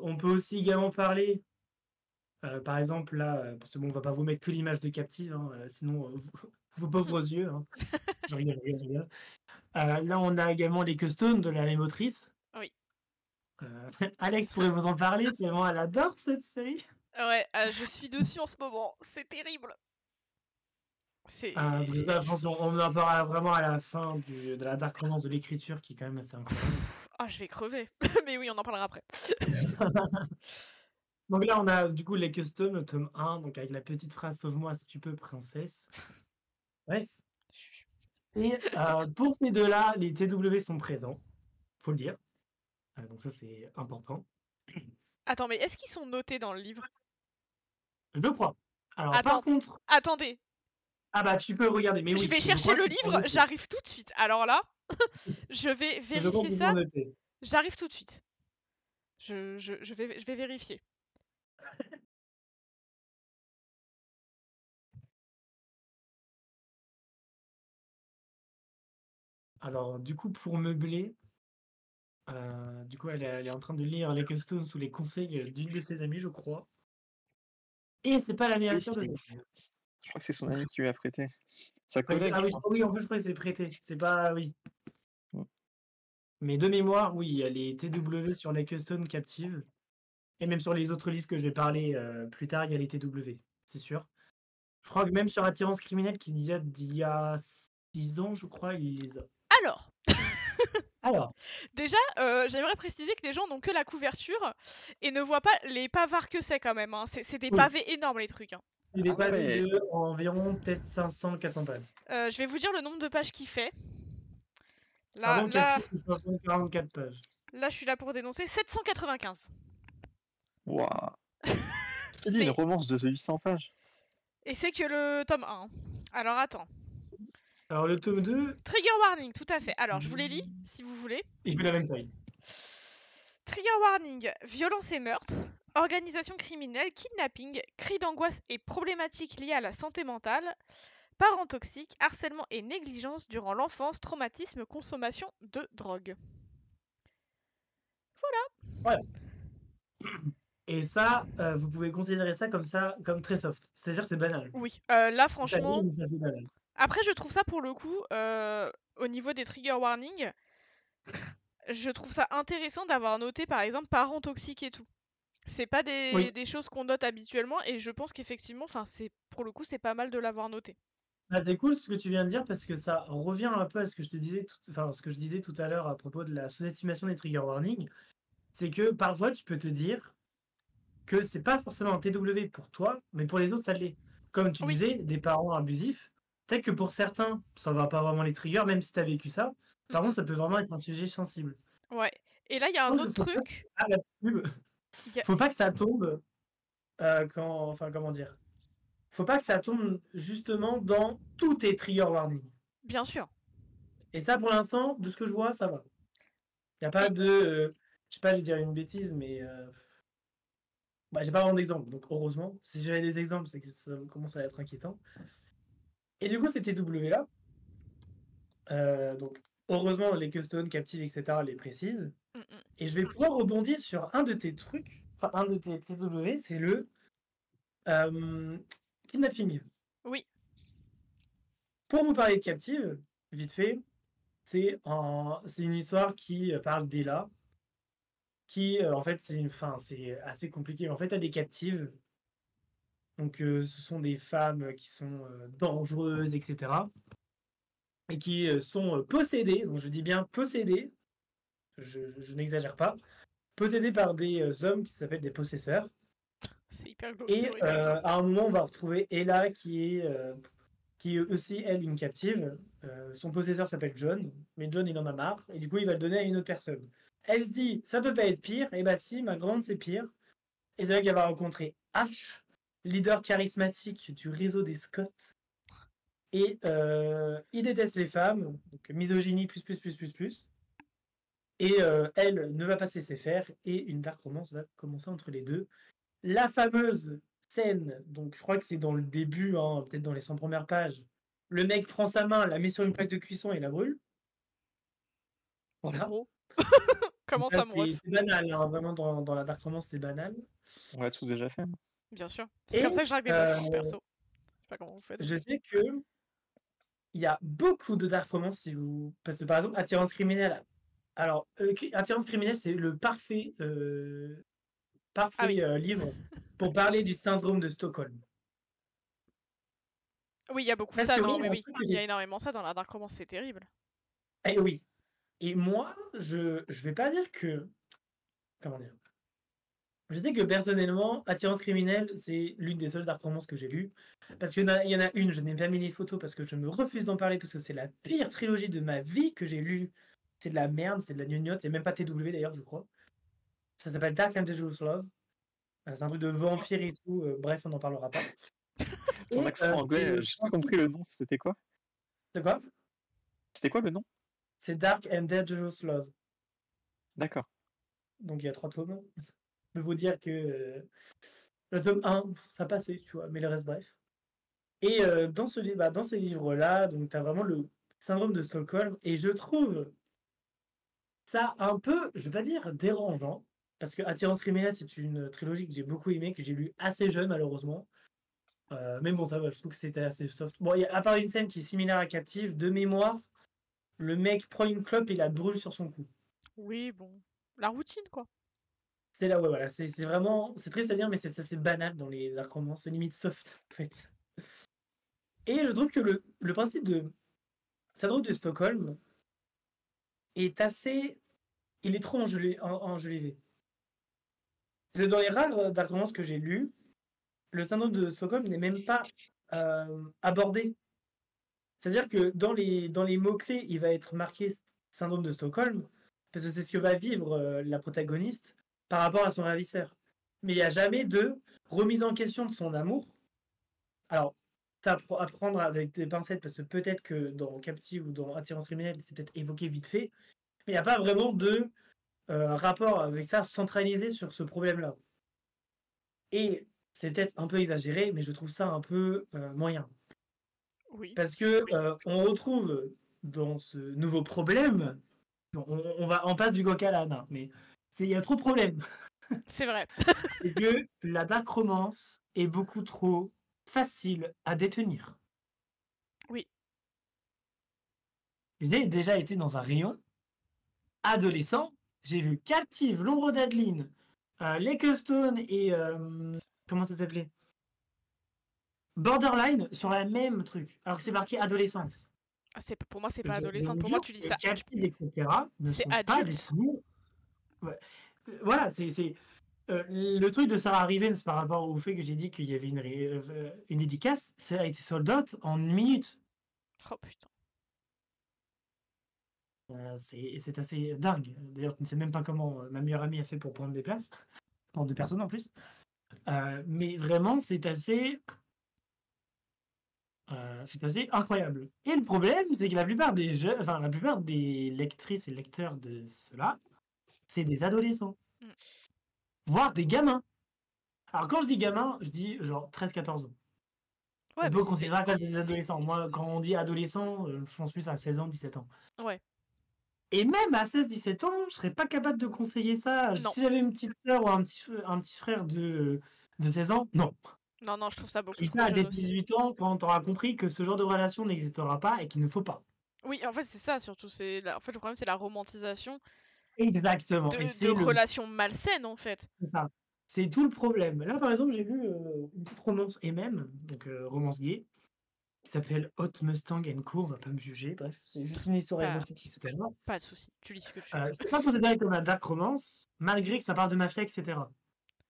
On peut aussi également parler, par exemple là, parce que bon, on va pas vous mettre que l'image de Captive, hein, sinon vos pauvres yeux. Hein. Je rigole, je rigole, je rigole. Là, on a également les customs de la même autrice. Oui. Alex pourrait vous en parler, tellement elle adore cette série. Ouais, je suis dessus en ce moment. C'est terrible. C'est Parce que ça, je pense qu'on en parlera vraiment à la fin de la dark romance de l'écriture qui est quand même assez incroyable. Ah, je vais crever. Mais oui, on en parlera après. Donc là, on a du coup les customs, tome 1, donc avec la petite phrase sauve-moi si tu peux, princesse. Bref. Et pour ces deux-là, les TW sont présents, faut le dire. Donc ça, c'est important. Attends, mais est-ce qu'ils sont notés dans le livre? Je crois. Alors, par contre... Attendez. Ah bah, tu peux regarder, mais oui. Je vais chercher le livre, j'arrive tout de suite. Alors là, je vais vérifier ça. J'arrive tout de suite. Je vais vérifier. Alors, du coup, pour meubler, du coup, elle est en train de lire les Customs sous les conseils d'une de ses amies, je crois. Et c'est pas la meilleure lecture de sa vie. Je crois que c'est son ami qui lui a prêté. Sa collègue. Ah oui, en plus, je crois que c'est prêté. C'est pas... Oui. Mais de mémoire, oui, il y a les TW sur les Customs captives. Et même sur les autres livres que je vais parler plus tard, il y a les TW, c'est sûr. Je crois que même sur Attirance criminelle, d'il y a 6 ans, je crois, il les a. Alors. Déjà, j'aimerais préciser que les gens n'ont que la couverture et ne voient pas les pavards que c'est quand même. Hein. C'est des pavés énormes, les trucs. Hein. C'est des pavés de environ peut-être 500-400 pages. Je vais vous dire le nombre de pages qu'il fait. Avant captif, c'est 544 pages. Là, je suis là pour dénoncer 795. Waouh. Qui dit une romance de 800 pages? Et c'est que le tome 1. Alors, attends. Alors, le tome 2... Trigger warning, tout à fait. Alors, je vous les lis, si vous voulez. Il fait la même taille. Trigger warning, violence et meurtre, organisation criminelle, kidnapping, cris d'angoisse et problématiques liées à la santé mentale, parents toxiques, harcèlement et négligence durant l'enfance, traumatisme, consommation de drogue. Voilà. Et ça, vous pouvez considérer ça comme très soft. C'est-à-dire que c'est banal. Oui, là franchement... Ça, c'est banal. Après, je trouve ça pour le coup, au niveau des trigger warnings, je trouve ça intéressant d'avoir noté par exemple parents toxiques et tout. C'est pas des choses qu'on note habituellement et je pense qu'effectivement, pour le coup, c'est pas mal de l'avoir noté. Ah, c'est cool ce que tu viens de dire parce que ça revient un peu à ce que je disais tout à l'heure à propos de la sous-estimation des trigger warnings. C'est que parfois tu peux te dire que c'est pas forcément un TW pour toi, mais pour les autres ça l'est. Comme tu disais, des parents abusifs, peut-être que pour certains ça va pas vraiment les trigger, même si tu as vécu ça. Par contre, ça peut vraiment être un sujet sensible. Ouais. Et là, il y a un autre truc. Faut pas que ça tombe comment dire. Faut pas que ça tombe justement dans tous tes trigger warnings. Bien sûr. Et ça, pour l'instant, de ce que je vois, ça va. Il n'y a pas de... je sais pas, je vais dire une bêtise, mais... j'ai pas vraiment d'exemple, donc heureusement. Si j'avais des exemples, c'est que ça commence à être inquiétant. Et du coup, ces TW-là, donc heureusement, les Customs, Captive, etc. les précisent. Et je vais pouvoir rebondir sur un de tes trucs, enfin un de tes TW, c'est le kidnapping. Oui. Pour vous parler de Captive, vite fait, c'est une histoire qui parle d'Ella, qui en fait c'est assez compliqué. En fait, tu as des captives. Donc ce sont des femmes qui sont dangereuses, etc. Et qui sont possédées, donc je dis bien possédées, je n'exagère pas, possédées par des hommes qui s'appellent des possesseurs. C'est hyper glauque. Et à un moment, on va retrouver Ella qui est aussi, elle, une captive. Son possesseur s'appelle John, mais John, il en a marre, et du coup, il va le donner à une autre personne. Elle se dit, ça peut pas être pire, et bah si, ma grande, c'est pire. Et c'est vrai qu'elle va rencontrer H, leader charismatique du réseau des Scots. Et il déteste les femmes, donc misogynie plus. Et elle ne va pas se laisser faire, et une dark romance va commencer entre les deux. La fameuse scène, donc je crois que c'est dans le début, hein, peut-être dans les 100 premières pages, le mec prend sa main, la met sur une plaque de cuisson et la brûle. Voilà. Comment ça, mon ref ? C'est banal, hein, vraiment dans la dark romance, c'est banal. On l'a tous déjà fait. Bien sûr. C'est comme ça que je règle des meufs, perso. Je sais pas comment vous faites. Je sais que il y a beaucoup de dark romance parce que par exemple, Attirance criminelle. Alors, Attirance criminelle, c'est le parfait livre pour parler du syndrome de Stockholm. Oui, il y a beaucoup ça. Non, mais oui, il y a énormément ça dans la dark romance, c'est terrible. Et oui. Et moi, je vais pas dire que... Comment dire ? Je sais que personnellement, Attirance criminelle, c'est l'une des seules dark romances que j'ai lues. Parce qu'il y en a une, je n'ai pas mis les photos parce que je me refuse d'en parler parce que c'est la pire trilogie de ma vie que j'ai lue. c'est de la merde, c'est de la gnognotte, c'est même pas TW d'ailleurs, je crois. Ça s'appelle Dark and Dangerous Love. C'est un truc de vampire et tout. Bref, on n'en parlera pas. Ton accent anglais, j'ai pas compris le nom, c'était quoi? De quoi? C'était quoi le nom? C'est Dark and Dangerous Love. D'accord. Donc il y a 3 tomes. Je peux vous dire que le tome 1, ça passait, tu vois, mais le reste, bref. Et dans ces livres-là, donc tu as vraiment le syndrome de Stockholm. Et je trouve ça un peu, je vais pas dire dérangeant, parce que Attirance criminelle, c'est une trilogie que j'ai beaucoup aimée, que j'ai lu assez jeune, malheureusement. Mais bon, ça va, je trouve que c'était assez soft. Bon, à part une scène qui est similaire à Captive, de mémoire, le mec prend une clope et la brûle sur son cou. Oui, bon. La routine, quoi. C'est là, ouais, voilà. C'est vraiment. C'est triste à dire, mais c'est assez banal dans les dark romances. C'est limite soft, en fait. Et je trouve que le principe de syndrome de Stockholm est assez. Il est trop enjolivé. C'est dans les rares dark romances que j'ai lus, le syndrome de Stockholm n'est même pas abordé. C'est-à-dire que dans les mots-clés, il va être marqué syndrome de Stockholm, parce que c'est ce que va vivre la protagoniste par rapport à son ravisseur. Mais il n'y a jamais de remise en question de son amour. Alors, ça à prendre avec des pincettes, parce que peut-être que dans Captive ou dans Attirance criminelle, c'est peut-être évoqué vite fait, mais il n'y a pas vraiment de rapport avec ça centralisé sur ce problème-là. Et c'est peut-être un peu exagéré, mais je trouve ça un peu moyen. Oui. Parce que on retrouve dans ce nouveau problème, on passe du coq à l'âne, hein, mais il y a trop de problèmes. C'est vrai. C'est que la dark romance est beaucoup trop facile à détenir. Oui. J'ai déjà été dans un rayon adolescent, j'ai vu Captive, L'ombre d'Adeline, Lake Stone et comment ça s'appelait, Borderline sur la même truc, alors que c'est marqué adolescence. Ah, pour moi, c'est pas Je adolescente. vous Pour moi, jure tu dis que ça. Captive, etc. ne C'est sont pas des adulte. souvenirs. Ouais. Voilà, c'est le truc de Sarah Rivens par rapport au fait que j'ai dit qu'il y avait une dédicace, ça a été sold out en 1 minute. Oh putain. C'est assez dingue. D'ailleurs, je ne sais même pas comment ma meilleure amie a fait pour prendre des places, pour 2 personnes en plus. Mais vraiment, c'est assez incroyable. Et le problème, c'est que la plupart des la plupart des lectrices et lecteurs de cela, c'est des adolescents, voire des gamins. Alors quand je dis gamins, je dis genre 13-14 ans. Ouais, On mais peut considérer ça comme des adolescents. Moi, quand on dit adolescent, je pense plus à 16 ans, 17 ans. Ouais. Et même à 16-17 ans, je serais pas capable de conseiller ça. Non. Si j'avais une petite sœur ou un petit frère de 16 ans, non. Non, je trouve ça beaucoup Je dis trop ça à des jeune aussi. 18 ans quand tu auras compris que ce genre de relation n'existera pas et qu'il ne faut pas. Oui, en fait, c'est ça surtout. En fait, le problème, c'est la romantisation Exactement. Et de relations malsaines, en fait. C'est ça. C'est tout le problème. Là, par exemple, j'ai lu une petite romance et même, donc romance gay, qui s'appelle Hot Mustang Co. On va pas me juger, bref, c'est juste une histoire érotique, etc. Pas de souci, tu lis ce que tu veux. C'est pas considéré comme un dark romance, malgré que ça parle de mafia, etc.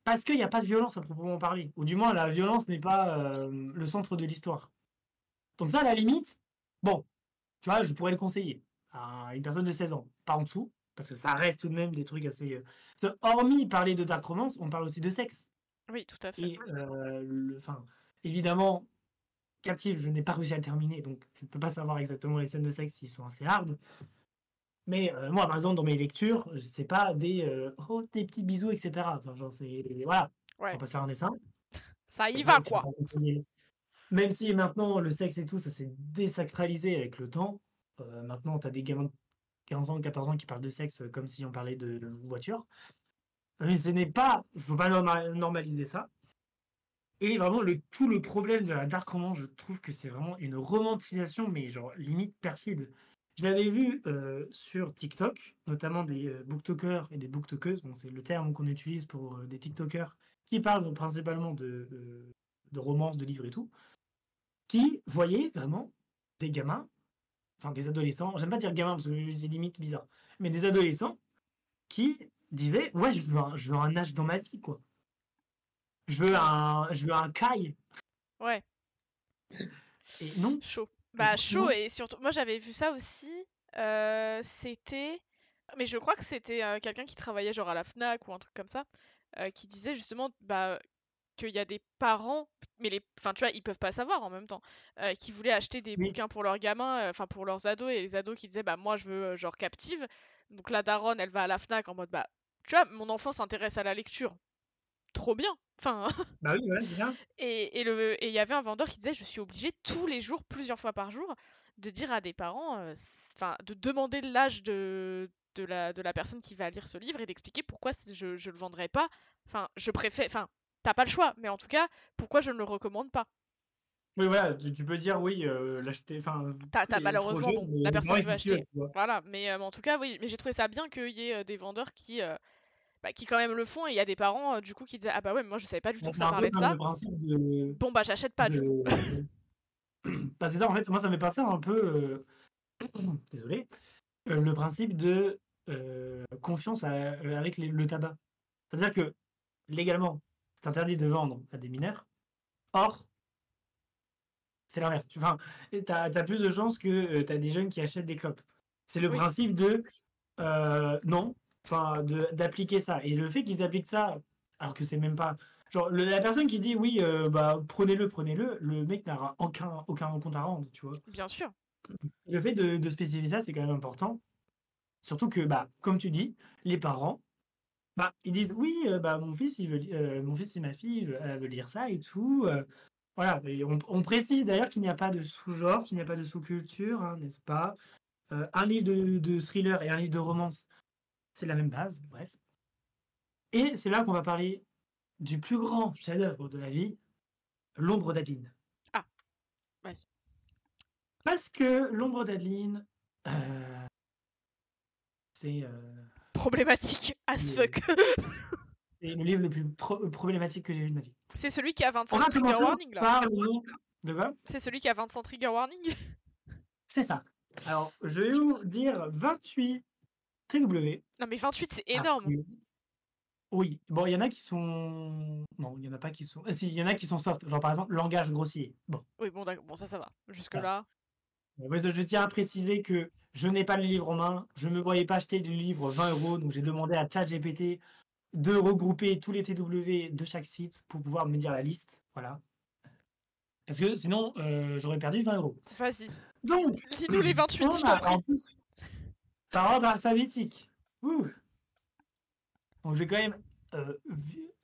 Parce qu'il n'y a pas de violence à proprement parler. Ou du moins, la violence n'est pas le centre de l'histoire. Donc ça, à la limite, bon, tu vois, je pourrais le conseiller à une personne de 16 ans, pas en dessous, parce que ça reste tout de même des trucs assez... Hormis parler de dark romance, on parle aussi de sexe. Oui, tout à fait. Et évidemment, Captive, je n'ai pas réussi à le terminer, donc je ne peux pas savoir exactement les scènes de sexe s'ils sont assez hard. Mais moi, par exemple, dans mes lectures, c'est pas des petits bisous, etc. Enfin, genre, c'est. Voilà. Ouais. On va pas se faire un dessin. Ça y va, quoi. Même si maintenant, le sexe et tout, ça s'est désacralisé avec le temps. Maintenant, tu as des gamins de 15 ans, 14 ans qui parlent de sexe comme si on parlait de voiture. Mais ce n'est pas. Il ne faut pas normaliser ça. Et vraiment, tout le problème de la dark romance, je trouve que c'est vraiment une romantisation, mais genre limite perfide. Je l'avais vu sur TikTok, notamment des booktokers et des booktokeuses, donc c'est le terme qu'on utilise pour des TikTokers qui parlent principalement de romances, de livres et tout, qui voyaient vraiment des gamins, enfin des adolescents, j'aime pas dire gamins parce que c'est limite bizarre, mais des adolescents qui disaient ouais, je veux un âge dans ma vie, quoi. Je veux un Kai. Ouais. Et non. Chaud. Bah, chaud, et surtout, moi j'avais vu ça aussi. C'était... Mais je crois que c'était quelqu'un qui travaillait genre à la Fnac ou un truc comme ça, qui disait justement qu'il y a des parents, mais enfin tu vois, ils peuvent pas savoir en même temps, qui voulaient acheter des Oui, bouquins pour leurs gamins, enfin pour leurs ados, et les ados qui disaient bah moi je veux genre Captive. Donc la daronne elle va à la Fnac en mode bah tu vois, mon enfant s'intéresse à la lecture, trop bien. Enfin, bah oui, c'est ça. et il y avait un vendeur qui disait je suis obligé tous les jours, plusieurs fois par jour, de dire à des parents, enfin de demander l'âge de la personne qui va lire ce livre et d'expliquer pourquoi je le vendrais pas. Enfin, je préfère, enfin, t'as pas le choix, mais en tout cas, pourquoi je ne le recommande pas. Oui, voilà, tu peux dire oui, l'acheter, enfin, T'as il est trop malheureusement, jeune, bon, mais la les parents personne ils veut sont sûrs, acheter. tu vois. Voilà, mais en tout cas, oui, mais j'ai trouvé ça bien qu'il y ait des vendeurs qui quand même le font, et il y a des parents du coup qui disaient ah bah ouais, mais moi je savais pas du tout Bon, que c'est ça un peu parlait de comme ça. le principe Bon bah j'achète pas du coup. de... Bah, c'est ça, en fait, moi ça m'est passé un peu, désolé, le principe de confiance avec le tabac. C'est-à-dire que légalement, c'est interdit de vendre à des mineurs. Or, c'est l'inverse. Enfin, t'as plus de chances que t'as des jeunes qui achètent des clopes. C'est le Oui, principe de non, enfin, d'appliquer ça. Et le fait qu'ils appliquent ça, alors que c'est même pas. Genre, la personne qui dit oui, bah prenez-le, le mec n'aura aucun compte à rendre, tu vois. bien sûr. Le fait de spécifier ça, c'est quand même important. Surtout que, bah, comme tu dis, les parents, bah, ils disent oui, bah, mon fils, mon fils et ma fille veulent lire ça et tout. Voilà, et on précise d'ailleurs qu'il n'y a pas de sous-genre, qu'il n'y a pas de sous-culture, hein, n'est-ce pas? Un livre de thriller et un livre de romance, c'est la même base, bref. Et c'est là qu'on va parler du plus grand chef-d'œuvre de la vie, L'ombre d'Adeline. Ah, vas-y. Parce que L'ombre d'Adeline, euh, c'est Problématique as le fuck. c'est le livre le plus problématique que j'ai vu de ma vie. C'est celui qui a On 25 va trigger commencer warning là. par le nom de quoi? C'est celui qui a 25 trigger warning. C'est ça. Alors, je vais vous dire 28 TW. Non mais 28 c'est Parce énorme. que, oui, bon, il y en a qui sont. Non, il y en a pas qui sont. Si, il y en a qui sont soft. Genre, par exemple, langage grossier. Bon, Oui bon d'accord, bon ça va. Jusque voilà. là. Mais je tiens à préciser que je n'ai pas le livre en main. Je ne me voyais pas acheter le livre 20 euros. Donc, j'ai demandé à ChatGPT de regrouper tous les TW de chaque site pour pouvoir me dire la liste. Voilà. Parce que sinon, j'aurais perdu 20 euros. Vas-y. Donc, Lis-nous les 28, on je t'en a prie. en plus par ordre alphabétique. Ouh. Donc, je vais quand même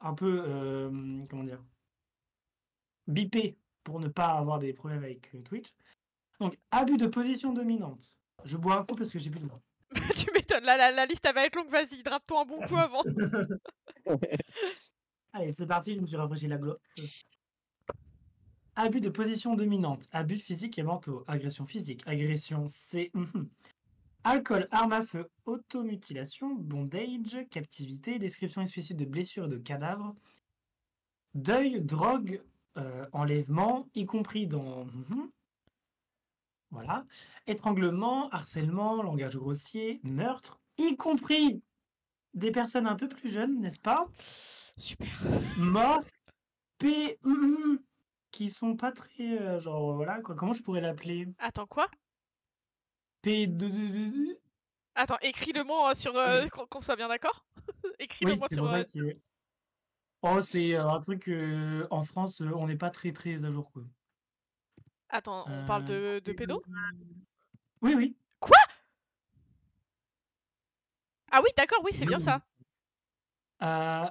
un peu, comment dire, biper pour ne pas avoir des problèmes avec Twitch. Donc, abus de position dominante. Je bois un coup parce que j'ai plus de temps. Tu m'étonnes, la liste elle va être longue, vas-y, hydrate-toi un bon coup avant. Allez, c'est parti, je me suis rafraîchi la glotte. Abus de position dominante, abus physiques et mentaux, agression physique, agression C. Alcool, arme à feu, automutilation, bondage, captivité, description explicite de blessures et de cadavres, deuil, drogue, enlèvement, y compris dans... Voilà. Étranglement, harcèlement, langage grossier, meurtre, y compris des personnes un peu plus jeunes, n'est-ce pas? Super. Mort, P... qui sont pas très... genre, voilà, quoi. Comment je pourrais l'appeler? Attends, quoi? P... Attends, écris-le-moi sur... qu'on soit bien d'accord. Oui, Écris-le-moi c'est sur... pour ça que... Oh, c'est un truc en France, on n'est pas très très à jour, quoi. Attends, on parle de pédo? Oui, oui. Quoi? Ah oui, d'accord, oui, c'est bien Oui. ça. Un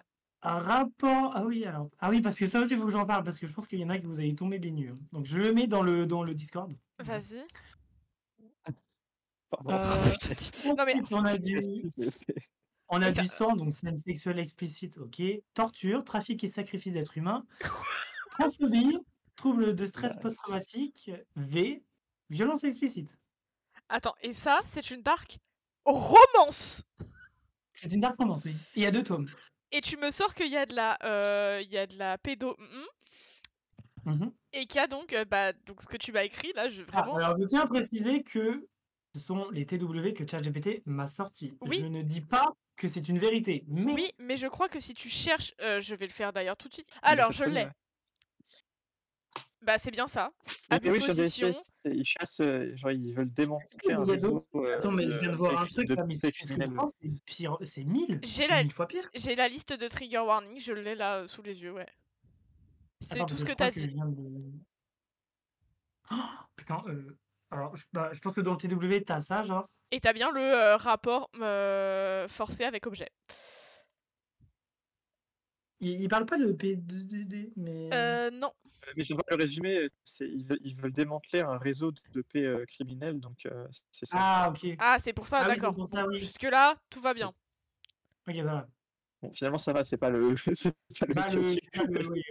rapport. Ah oui, alors. Ah oui, parce que ça aussi, il faut que j'en parle, parce que je pense qu'il y en a qui vous avez tombé des nues. Hein. Donc je le mets dans le Discord. Voilà. Vas-y. Je te dis. Non mais... Ensuite, on a mais ça... du sang, donc scène sexuelle explicite, ok. Torture, trafic et sacrifice d'êtres humains. Transphobie, trouble de stress post-traumatique. V, violence explicite. Attends, et ça, c'est une dark romance. C'est une dark romance, oui. Il y a 2 tomes. Et tu me sors qu'il y a de la pédo... Et qu'il y a donc, donc ce que tu m'as écrit, là, vraiment... alors, je tiens à préciser que ce sont les TW que ChatGPT m'a sorti. Oui. Je ne dis pas que c'est une vérité, mais... Oui, mais je crois que si tu cherches... je vais le faire d'ailleurs tout de suite. Alors, je l'ai. Bah, c'est bien ça. Mais Abus de oui, sur position. DSS, ils chassent, genre ils veulent démanteler un Il y a d'autres- réseau Attends, mais je viens de voir un truc de là, mais c'est ce que je criminels. pense, c'est pire, c'est 1000, J'ai c'est la... 1000 fois pire. J'ai la liste de trigger warning, je l'ai là sous les yeux, ouais. C'est Attends, tout parce ce que que je crois t'as que dit. je viens de. Oh, putain, alors je pense que dans le TW, t'as ça, genre. Et t'as bien le rapport forcé avec objet. Il parle pas de P2D, mais. Non. Mais je vois le résumé, ils veulent démanteler un réseau de paix criminels, donc c'est ça. Ah, ok. Ah, c'est pour ça, Ah oui, c'est d'accord. pour ça, oui. Jusque-là, tout va bien. Ok, ça va. Bon, finalement, ça va, c'est pas le, c'est pas le Bah, choqué. oui, ouais.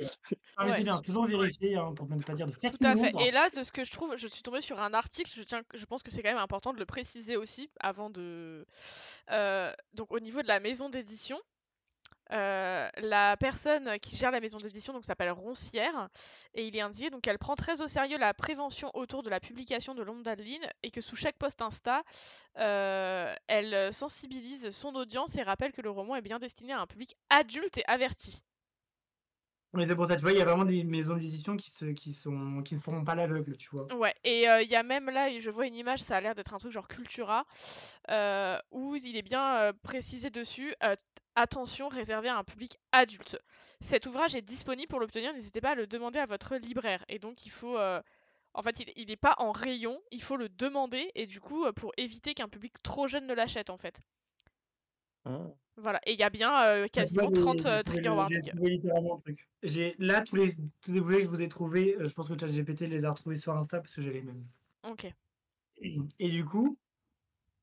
Ah, mais Ouais. c'est bien, toujours vérifier, hein, pour ne pas dire de fake Tout à news. fait. Et là, de ce que je trouve, je suis tombée sur un article, je pense que c'est quand même important de le préciser aussi, avant de... donc au niveau de la maison d'édition, la personne qui gère la maison d'édition donc s'appelle Roncière, et il est indiqué donc qu'elle prend très au sérieux la prévention autour de la publication de l'ombre d'Adeline, et que sous chaque post Insta, elle sensibilise son audience et rappelle que le roman est bien destiné à un public adulte et averti. Mais c'est pour ça, tu vois, il y a vraiment des maisons d'édition qui ne feront pas l'aveugle, tu vois. Ouais, et il y a même là, je vois une image, ça a l'air d'être un truc genre Cultura, où il est bien précisé dessus, attention réservé à un public adulte. Cet ouvrage est disponible pour l'obtenir, n'hésitez pas à le demander à votre libraire. Et donc il faut... en fait, il n'est pas en rayon, il faut le demander, et du coup, pour éviter qu'un public trop jeune ne l'achète, en fait. Ah. Voilà, et il y a bien Bah, tu vois, quasiment 30 trigger j'ai warnings. trouvé littéralement le truc. Là, tous les que je vous ai trouvés, je pense que ChatGPT les a retrouvés sur Insta parce que j'ai les mêmes. Ok. Et du coup,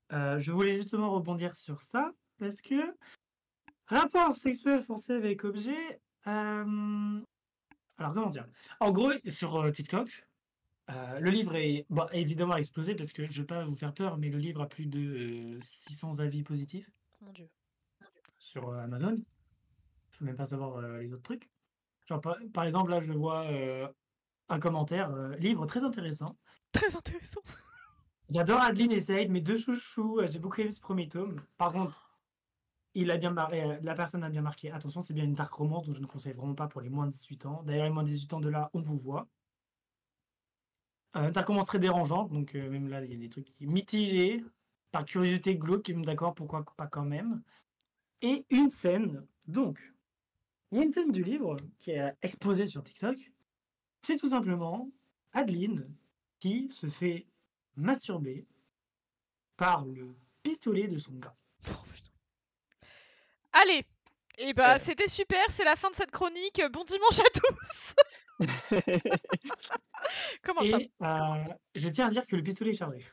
je voulais justement rebondir sur ça parce que rapport sexuel forcé avec objet. Alors, comment dire? En gros, sur TikTok, le livre est évidemment explosé parce que je ne vais pas vous faire peur, mais le livre a plus de 600 avis positifs Mon dieu. sur Amazon. Je ne veux même pas savoir les autres trucs. Genre, par exemple, là, je vois un commentaire, livre très intéressant. Très intéressant. J'adore Adeline et Saïd, mes deux chouchous. J'ai beaucoup aimé ce premier tome. Par contre, la personne a bien marqué. Attention, c'est bien une dark romance, donc je ne conseille vraiment pas pour les moins de 18 ans. D'ailleurs, les moins de 18 ans de là, on vous voit. Dark romance très dérangeante, donc même là, il y a des trucs mitigés. Par curiosité glauque, d'accord, pourquoi pas quand même. Et une scène, donc, il y a une scène du livre qui a explosé sur TikTok. C'est tout simplement Adeline qui se fait masturber par le pistolet de son gars. Oh, putain. Allez, et bah c'était super, c'est la fin de cette chronique. Bon dimanche à tous. Comment ça? Et je tiens à dire que le pistolet est chargé.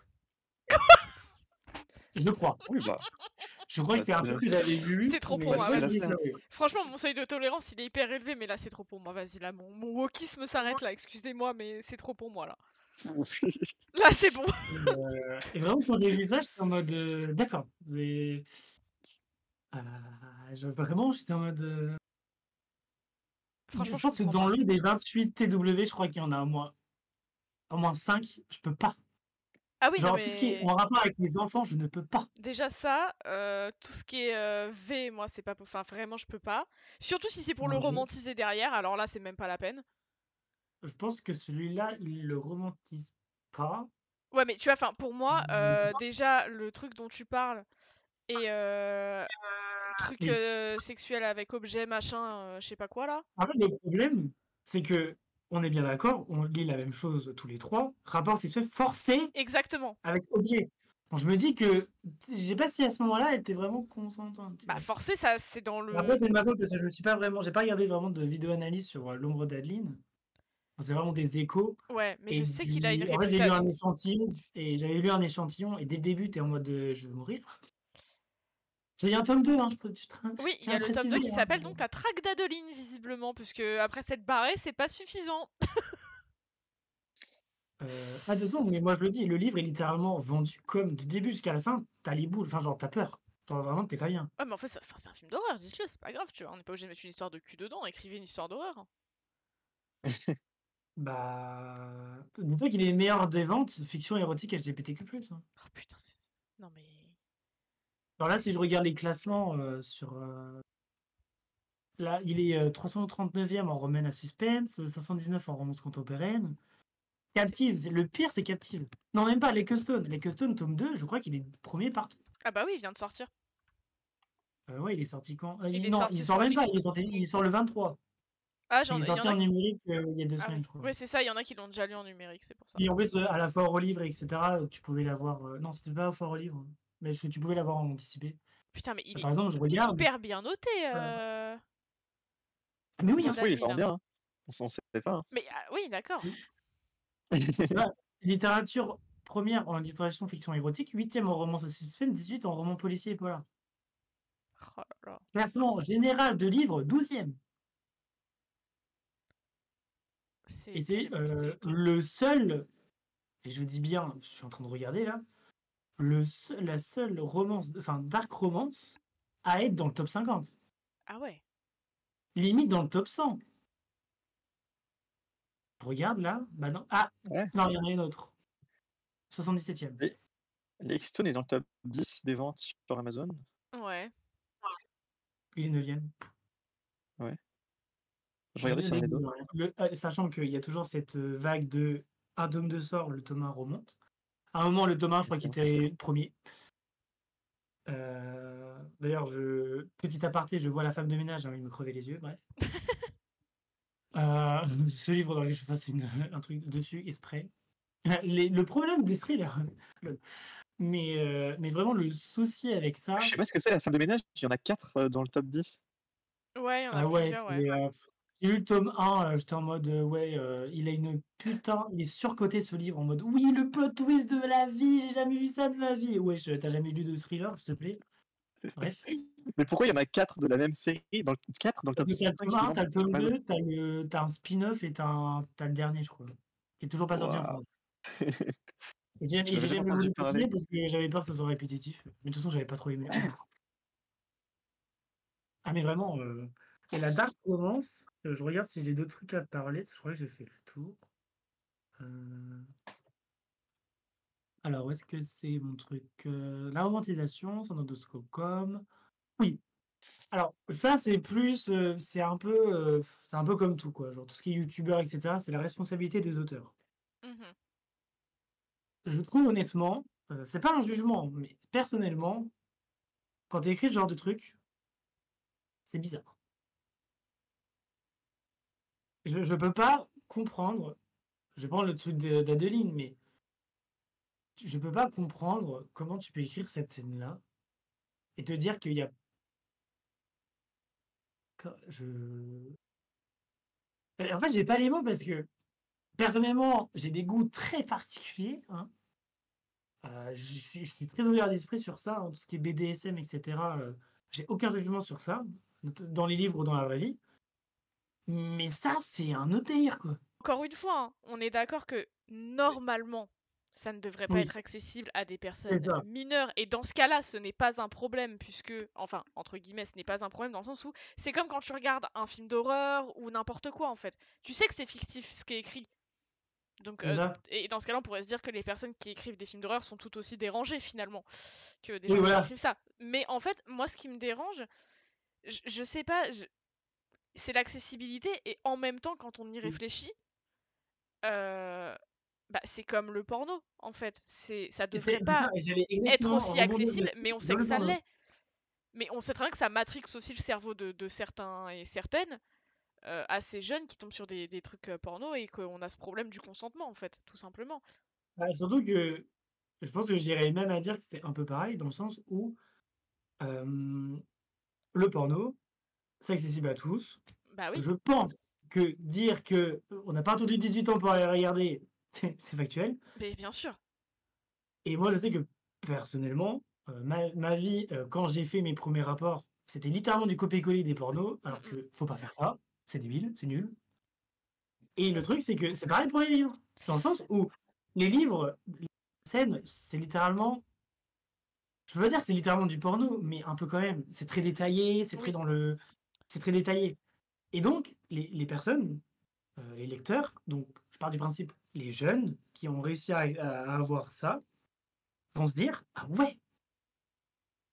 Je crois. Oui, bah. Je crois que c'est un truc que j'avais vu. C'est trop mais pour moi, je sais pas vas-y. si c'est vrai. Franchement, mon seuil de tolérance, il est hyper élevé, mais là, c'est trop pour moi. Vas-y, là, mon wokisme s'arrête là. Excusez-moi, mais c'est trop pour moi, là. Là, c'est bon. Et vraiment, quand j'ai vu ça, j'étais en mode d'accord. Vraiment, j'étais en mode. Franchement, Je je pense que comprends dans pas. le des 28 TW, je crois qu'il y en a au moins 5. Je peux pas. Ah oui, non, Genre, tout ce qui est mais en rapport avec les enfants, je ne peux pas. déjà ça, tout ce qui est V, moi, c'est pas... Enfin, vraiment, je peux pas. Surtout si c'est pour le Non, romantiser derrière, alors là, c'est même pas la peine. je pense que celui-là, il le romantise pas. Ouais, mais tu vois, enfin, pour moi, Mais c'est pas. déjà, le truc dont tu parles, et truc Oui. sexuel avec objet, machin, je sais pas quoi, là. En fait, le problème, c'est que on est bien d'accord, on lit la même chose tous les trois. Rapport sexuel forcé Exactement. avec objet. Bon, je me dis que je sais pas si à ce moment-là, elle était vraiment consentante. Tu Bah, vois. forcé, ça, c'est dans Après, le... c'est de ma faute parce que je me suis pas vraiment, j'ai pas regardé vraiment de vidéo analyse sur l'ombre d'Adeline. C'est vraiment des échos. Ouais, mais je Et sais qu'il a une en fait, j'ai lu un réputation... échantillon et j'avais lu un échantillon et dès le début, t'es en mode je vais mourir. J'ai un tome 2, hein, je Oui, il y tiens a à le tome 2 préciser. qui Hein. s'appelle donc La traque d'Adeline, visiblement, puisque après cette barrée, c'est pas suffisant. De toute façon, mais moi je le dis, le livre est littéralement vendu comme du début jusqu'à la fin, t'as les boules, enfin genre t'as peur. Genre vraiment t'es pas bien. Ouais, mais en fait, c'est un film d'horreur, dites-le, c'est pas grave, tu vois. On n'est pas obligé de mettre une histoire de cul dedans, écrivez une histoire d'horreur. Bah. Dis-toi qu'il est meilleur des ventes, fiction érotique LGBTQ+. Hein. Oh putain, c'est... Non mais... Alors là, si je regarde les classements là, il est 339e en roman à suspense, 519 en romance contemporaine. Captive, le pire, c'est Captive. Non, même pas, les Custone. Les Custone, tome 2, je crois qu'il est premier partout. Ah bah oui, il vient de sortir. Ouais, il est sorti quand Il est Non, sorti il ce sort même pas, mois-ci. il sort le 23. Ah, Il est il y en sorti a. en numérique il y a 2 Ah semaines, oui. je crois. Ouais, c'est ça, il y en a qui l'ont déjà lu en numérique, c'est pour ça. Et en plus, à la foire au livre, etc., tu pouvais l'avoir. Non, c'était pas à la foire au livre, mais tu pouvais l'avoir en anticipé. Putain, mais il Par est exemple, je regarde. super bien noté, Ah, mais oui, Ça hein. se trouve, il est David, fort hein. bien. Hein. On s'en sait pas. Hein. Mais oui, d'accord. Tu vois, littérature première en littérature fiction érotique, 8e en romance à suspense, 18 en roman policier et polar. Oh là là. Classement général de livres, 12e. C'est Et c'est terrible. le seul, et je dis bien, je suis en train de regarder là, la seule romance, enfin dark romance, à être dans le top 50. Ah ouais. Limite dans le top 100. Je regarde là, bah non. Ah, Ouais. non, il y en a une autre. 77e. Les Stone est dans le top 10 des ventes sur Amazon. Ouais. Il est 9e. Ouais. Je regardais s'il y en avait d'autres. Sachant qu'il y a toujours cette vague de un tome de sort, le tome 1 remonte. À un moment, le tome 1, je crois qu'il était premier. D'ailleurs, petit aparté, je vois la femme de ménage, j'ai envie de me crever les yeux, bref. Ce livre, faudrait que je fasse un truc dessus exprès. Le problème des thrillers, mais vraiment le souci avec ça. Je sais pas ce que c'est la femme de ménage, il y en a 4 dans le top 10. Ouais, il y en a Ah ouais, plusieurs, ouais. j'ai lu le tome 1, j'étais en mode ouais, il a une putain, il est surcoté ce livre en mode oui, le plot twist de la vie, j'ai jamais vu ça de ma vie. Ouais, t'as jamais lu de thriller, s'il te plaît? Bref. Mais pourquoi il y en a 4 de la même série dans le 4 dans le top T'as le 5 tome des 1, ventes t'as le sur tome Amazon? 2, t'as un spin-off et t'as le dernier, je crois, qui est toujours pas sorti en Waouh. France. Et j'ai Je n'avais jamais jamais entendu voulu parler. continuer parce que j'avais peur que ça soit répétitif. Mais de toute façon, j'avais pas trop aimé. Ah, mais vraiment. Et la dark romance, je regarde si j'ai d'autres trucs à te parler, parce que je crois que j'ai fait le tour. Alors, où est-ce que c'est mon truc? La romantisation, c'est dans Dostocom. Oui. Alors, ça, c'est plus. C'est un peu comme tout, quoi. Genre, tout ce qui est youtubeur, etc., c'est la responsabilité des auteurs. Mhm. Je trouve honnêtement, c'est pas un jugement, mais personnellement, quand tu écris ce genre de truc, c'est bizarre. Je peux pas comprendre, je prends le truc d'Adeline, mais je peux pas comprendre comment tu peux écrire cette scène-là et te dire qu'il y a. Je... En fait, j'ai pas les mots parce que personnellement, j'ai des goûts très particuliers. Hein. Je suis très ouvert d'esprit sur ça, hein, tout ce qui est BDSM, etc. J'ai aucun jugement sur ça, dans les livres ou dans la vraie vie. Mais ça, c'est un autre délire, quoi. Encore une fois, hein, on est d'accord que normalement, ça ne devrait pas Oui, être accessible à des c'est personnes ça. mineures. Et dans ce cas-là, ce n'est pas un problème, puisque, enfin, entre guillemets, ce n'est pas un problème dans le sens où c'est comme quand tu regardes un film d'horreur ou n'importe quoi, en fait. Tu sais que c'est fictif ce qui est écrit. Donc, C'est ça. et dans ce cas-là, on pourrait se dire que les personnes qui écrivent des films d'horreur sont tout aussi dérangées, finalement, que des Oui, gens qui voilà. écrivent ça. Mais en fait, moi, ce qui me dérange, je sais pas, c'est l'accessibilité, et en même temps, quand on y réfléchit, bah, c'est comme le porno, en fait. Ça Et devrait c'est pas ça, et j'allais être exactement aussi rebondir accessible, dessus, mais on dans sait que le ça porno. l'est. Mais on sait très bien que ça matrixe aussi le cerveau de certains et certaines assez jeunes qui tombent sur des trucs porno et qu'on a ce problème du consentement, en fait, tout simplement. Surtout que je pense que j'irais même à dire que c'est un peu pareil, dans le sens où le porno, c'est accessible à tous. Bah oui, Je pense que dire que on n'a pas attendu 18 ans pour aller regarder, c'est factuel. mais bien sûr. Et moi, je sais que personnellement, ma vie, quand j'ai fait mes premiers rapports, c'était littéralement du copier-coller des pornos, Mm, alors mm. que faut pas faire ça, c'est débile, c'est nul. Et le truc, c'est que c'est pareil pour les livres, dans le sens où les livres, les scènes, c'est littéralement, je peux pas dire que c'est littéralement du porno, mais un peu quand même. C'est très détaillé, Oui. c'est très détaillé. Et donc, les personnes, les lecteurs, donc je pars du principe, les jeunes qui ont réussi à avoir ça, vont se dire, ah ouais,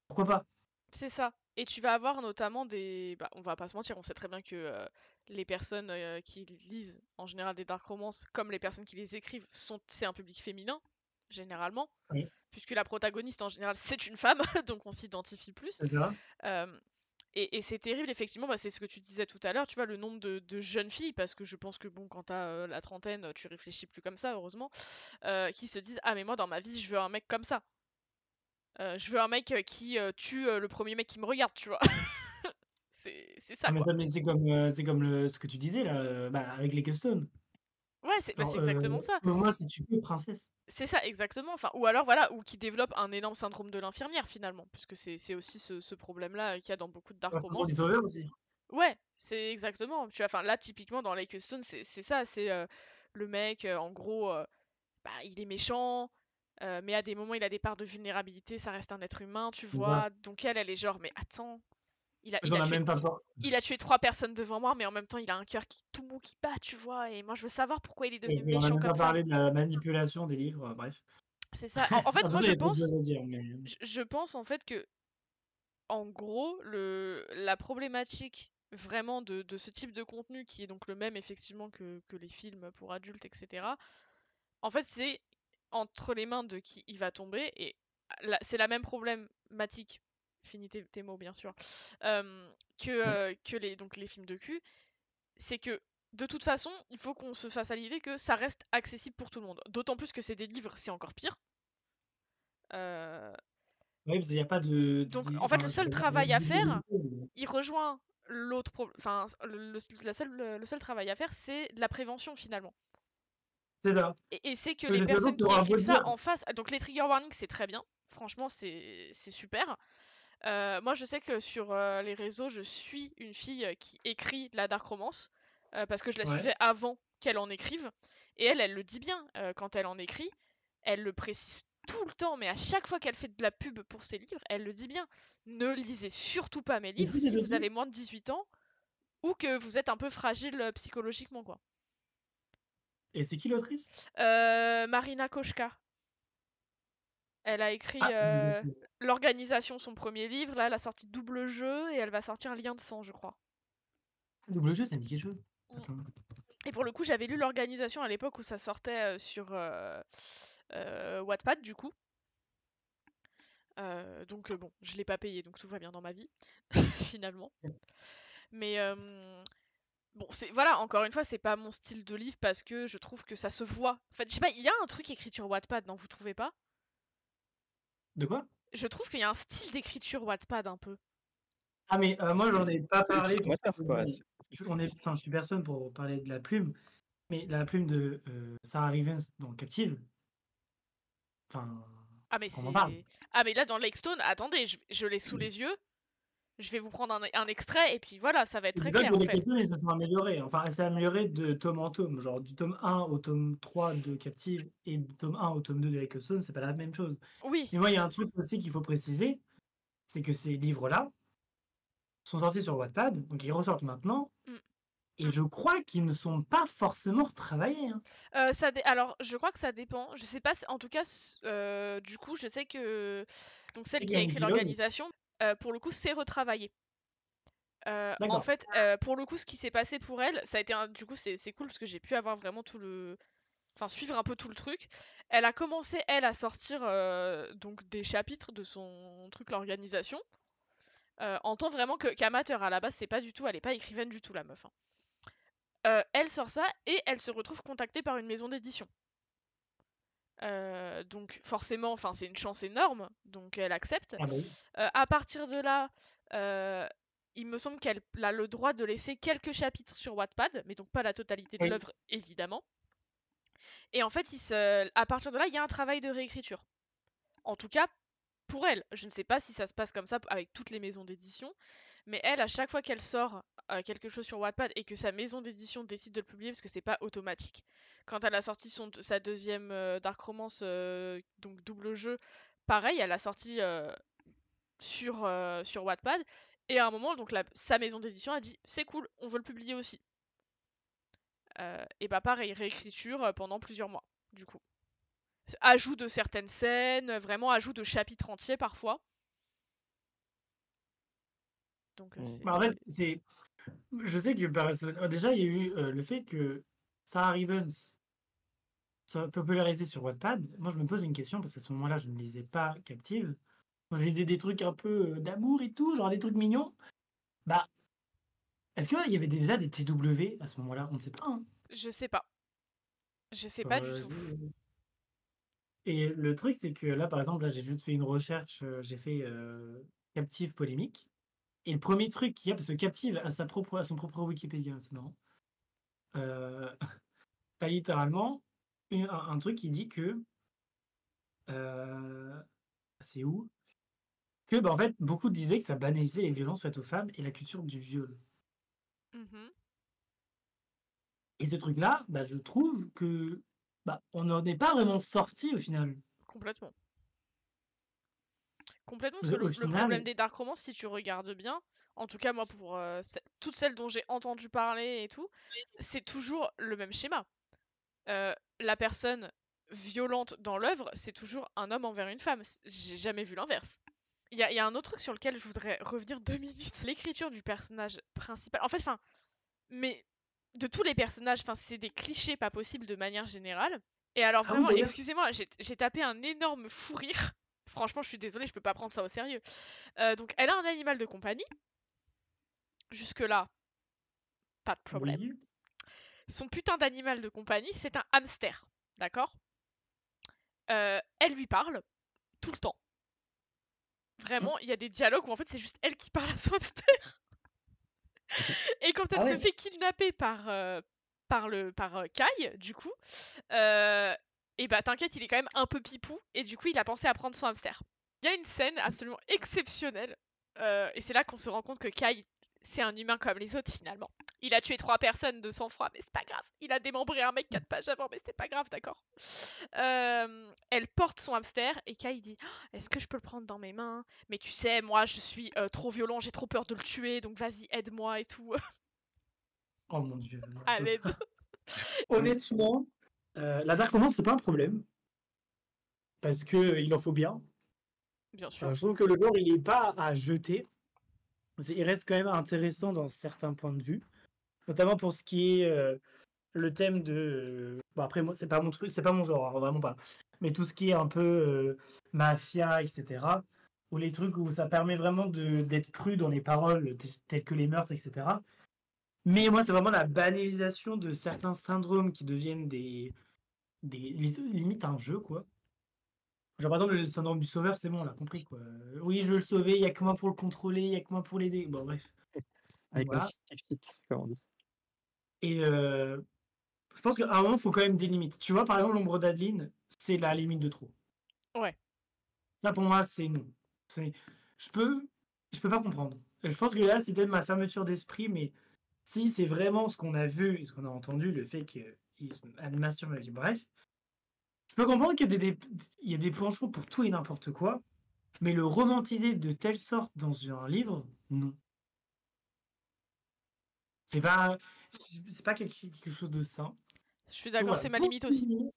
pourquoi pas? C'est ça. Et tu vas avoir notamment des... Bah, on va pas se mentir, on sait très bien que les personnes qui lisent en général des dark romances, comme les personnes qui les écrivent, c'est un public féminin, généralement, Oui, puisque la protagoniste en général c'est une femme, donc on s'identifie plus. c'est ça. Euh, et c'est terrible, effectivement, bah, c'est ce que tu disais tout à l'heure, tu vois, le nombre de jeunes filles, parce que je pense que bon, quand t'as la trentaine, tu réfléchis plus comme ça, heureusement, qui se disent, ah mais moi dans ma vie, je veux un mec comme ça. Je veux un mec qui tue le premier mec qui me regarde, tu vois. C'est ça, Ah, quoi. mais c'est comme ce que tu disais là, bah, avec les Custone. Ouais, c'est bah, Genre, c'est exactement ça. moi si tu peux, princesse. C'est ça, exactement. Enfin, ou alors, voilà, ou qui développe un énorme syndrome de l'infirmière, finalement, puisque c'est aussi ce problème-là qu'il y a dans beaucoup de dark Ouais, Syndrome romances. du Sauveur aussi. Ouais, c'est exactement. Tu vois, enfin, là, typiquement, dans Lake Stone, c'est ça. C'est le mec, en gros, bah, il est méchant, mais à des moments, il a des parts de vulnérabilité, ça reste un être humain, tu C'est ça. vois. Donc elle est genre, mais attends, En fait, on a même pas peur. il a tué 3 personnes devant moi, mais en même temps, il a un cœur qui tout mou qui bat, tu vois. Et moi, je veux savoir pourquoi il est devenu Et on a méchant même comme pas ça. parlé de la manipulation des livres, bref. C'est ça. En fait, moi, Après, il y a trop de choses à dire, mais je pense en fait que, en gros, la problématique vraiment de ce type de contenu, qui est donc le même effectivement que les films pour adultes, etc. En fait, c'est entre les mains de qui il va tomber, et c'est la même problématique, finis tes mots bien sûr, que donc les films de cul. C'est que de toute façon, il faut qu'on se fasse à l'idée que ça reste accessible pour tout le monde. D'autant plus que c'est des livres, c'est encore pire. Euh, oui, parce qu'il n'y a pas donc en fait, le enfin, c'est seul pas travail à faire, d'illégalité, mais il rejoint l'autre enfin le seul travail à faire, c'est de la prévention finalement. c'est ça. Et c'est que Mais les de toute façon, personnes tu qui auras beau écrivent ça dire. en face, donc les trigger warnings c'est très bien, franchement c'est super. Moi je sais que sur les réseaux je suis une fille qui écrit de la dark romance, parce que je la Ouais. suivais avant qu'elle en écrive, et elle le dit bien quand elle en écrit, elle le précise tout le temps, mais à chaque fois qu'elle fait de la pub pour ses livres, elle le dit bien. Ne lisez surtout pas mes Et livres puis, c'est si vous avez d'autres. moins de 18 ans ou que vous êtes un peu fragile psychologiquement, quoi. Et c'est qui l'autrice? Marina Koshka. Elle a écrit Ah, L'Organisation, son premier livre. Là, elle a sorti Double Jeu et elle va sortir Un lien de sang, je crois. double jeu, ça me dit quelque chose. Mm. Attends. Et pour le coup, j'avais lu L'Organisation à l'époque où ça sortait sur Wattpad, du coup. Donc bon, je l'ai pas payé, donc tout va bien dans ma vie, finalement. Mais bon, voilà, encore une fois, c'est pas mon style de livre parce que je trouve que ça se voit. En fait, je sais pas, il y a un truc écrit sur Wattpad, non, vous trouvez pas? De quoi? Je trouve qu'il y a un style d'écriture Wattpad un peu. Ah, mais moi, j'en ai pas C'est parlé très parce amateur, que quoi. bon, enfin, je suis personne pour parler de la plume, mais la plume de Sarah Rivens dans Captive, enfin, Ah mais faut qu'on en parle. c'est... Ah mais là dans Lake Stone, attendez, je l'ai sous les yeux. Je vais vous prendre un extrait et puis voilà, ça va être Et très déjà clair que en les fait. questions, elles se sont améliorées. Enfin, elles s'est améliorée de tome en tome. Genre, du tome 1 au tome 3 de Captive et du tome 1 au tome 2 de Lake Stone, c'est pas la même chose. Oui. Mais moi, il y a un truc aussi qu'il faut préciser, c'est que ces livres-là sont sortis sur Wattpad, donc ils ressortent maintenant, Mm. et je crois qu'ils ne sont pas forcément retravaillés, hein. Alors, je crois que ça dépend. Je sais pas, en tout cas, du coup, je sais que donc Et celle qu'il y qui a a un écrit épilogue. l'organisation, pour le coup, c'est retravaillé. En D'accord. fait, pour le coup, ce qui s'est passé pour elle, ça a été du coup, c'est cool parce que j'ai pu avoir vraiment enfin, suivre un peu tout le truc. Elle a commencé, elle, à sortir donc des chapitres de son truc, l'organisation, en tant vraiment qu'amateur. À la base, c'est pas du tout, elle est pas écrivaine du tout, la meuf, hein. Elle sort ça et elle se retrouve contactée par une maison d'édition. Donc forcément, enfin c'est une chance énorme, donc elle accepte. Ah bon. À partir de là, euh, il me semble qu'elle a le droit de laisser quelques chapitres sur Wattpad, mais donc pas la totalité de Oui. l'œuvre évidemment. Et en fait, à partir de là, il y a un travail de réécriture. En tout cas, pour elle. Je ne sais pas si ça se passe comme ça avec toutes les maisons d'édition, mais elle, à chaque fois qu'elle sort quelque chose sur Wattpad et que sa maison d'édition décide de le publier, parce que c'est pas automatique. Quand elle a sorti sa deuxième Dark Romance, donc Double Jeu, pareil, elle a sorti sur Wattpad, et à un moment, donc sa maison d'édition a dit c'est cool, on veut le publier aussi. Et bah pareil, réécriture pendant plusieurs mois, du coup. Ajout de certaines scènes, vraiment ajout de chapitres entiers parfois. Donc En fait, je sais que déjà, il y a eu le fait que Sarah Rivens soit popularisée sur Wattpad. Moi, je me pose une question parce qu'à ce moment-là, je ne lisais pas Captive. Je lisais des trucs un peu d'amour et tout, genre des trucs mignons. Bah, est-ce qu'il y avait déjà des TW à ce moment-là? On ne sait pas. Hein. je sais pas. Je sais pas du Euh, tout. Et le truc, c'est que là, par exemple, là, j'ai juste fait une recherche, j'ai fait Captive polémique. Et le premier truc qu'il y a, parce que Captive a son propre Wikipédia, c'est marrant. Euh, T'as littéralement un truc qui dit que euh, c'est où? Que bah, en fait, beaucoup disaient que ça banalisait les violences faites aux femmes et la culture du viol. Mhm. Et ce truc-là, bah, je trouve que bah, on n'en est pas vraiment sorti au final. Complètement. Complètement, parce Parce que qu'au le problème final, des dark romance, si tu regardes bien, en tout cas moi pour toutes celles dont j'ai entendu parler et tout, c'est toujours le même schéma. La personne violente dans l'œuvre, c'est toujours un homme envers une femme. J'ai jamais vu l'inverse. Il y a un autre truc sur lequel je voudrais revenir 2 minutes. L'écriture du personnage principal. En fait, enfin, mais de tous les personnages, enfin, c'est des clichés pas possibles de manière générale. Et alors ah oui vraiment, d'ailleurs, excusez-moi, j'ai tapé un énorme fou rire. Franchement, je suis désolée, je peux pas prendre ça au sérieux. Donc, elle a un animal de compagnie. Jusque-là, pas de problème. oui. Son putain d'animal de compagnie, c'est un hamster. D'accord. Elle lui parle tout le temps. Vraiment, il y a des dialogues où en fait c'est juste elle qui parle à son hamster. Et quand elle Ah se ouais. fait kidnapper par Kai, du coup, et bah t'inquiète, il est quand même un peu pipou, et du coup il a pensé à prendre son hamster. Il y a une scène absolument exceptionnelle, et c'est là qu'on se rend compte que Kai, c'est un humain comme les autres finalement. Il a tué 3 personnes de sang-froid, mais c'est pas grave. Il a démembré un mec 4 pages avant, mais c'est pas grave, d'accord. Elle porte son hamster, et Kai dit est-ce que je peux le prendre dans mes mains? Mais tu sais, moi je suis trop violent, j'ai trop peur de le tuer, donc vas-y, aide-moi et tout. Oh mon dieu. À l'aide. Honnêtement, la dark romance, c'est pas un problème. Parce que il en faut bien. Bien sûr. Je trouve que le genre, il est pas à jeter. Il reste quand même intéressant dans certains points de vue. Notamment pour ce qui est le thème de. Bon, après, moi, c'est pas mon truc, c'est pas mon genre, hein, vraiment pas. Mais tout ce qui est un peu mafia, etc. Ou les trucs où ça permet vraiment d'être cru dans les paroles, telles que les meurtres, etc. Mais moi, c'est vraiment la banalisation de certains syndromes qui deviennent limite un jeu, quoi. Genre, par exemple, le syndrome du sauveur, c'est bon, on l'a compris, quoi. Oui, je veux le sauver, il y a que moi pour le contrôler, il y a que moi pour l'aider. Bon, bref. Avec ma Voilà. petite, comme on dit. Et je pense qu'à un moment, il faut quand même des limites. Tu vois, par exemple, l'ombre d'Adeline, c'est la limite de trop. Ouais. Là, pour moi, c'est non. C'est, je peux, je peux pas comprendre. Et je pense que là, c'est peut-être ma fermeture d'esprit, mais si c'est vraiment ce qu'on a vu et ce qu'on a entendu, le fait qu'elle masturbe, bref, je peux comprendre qu'il y a des penchants pour tout et n'importe quoi, mais le romantiser de telle sorte dans un livre, non. C'est pas, c'est pas quelque chose de sain. Je suis Donc d'accord, voilà, c'est ma pour limite aussi. finir,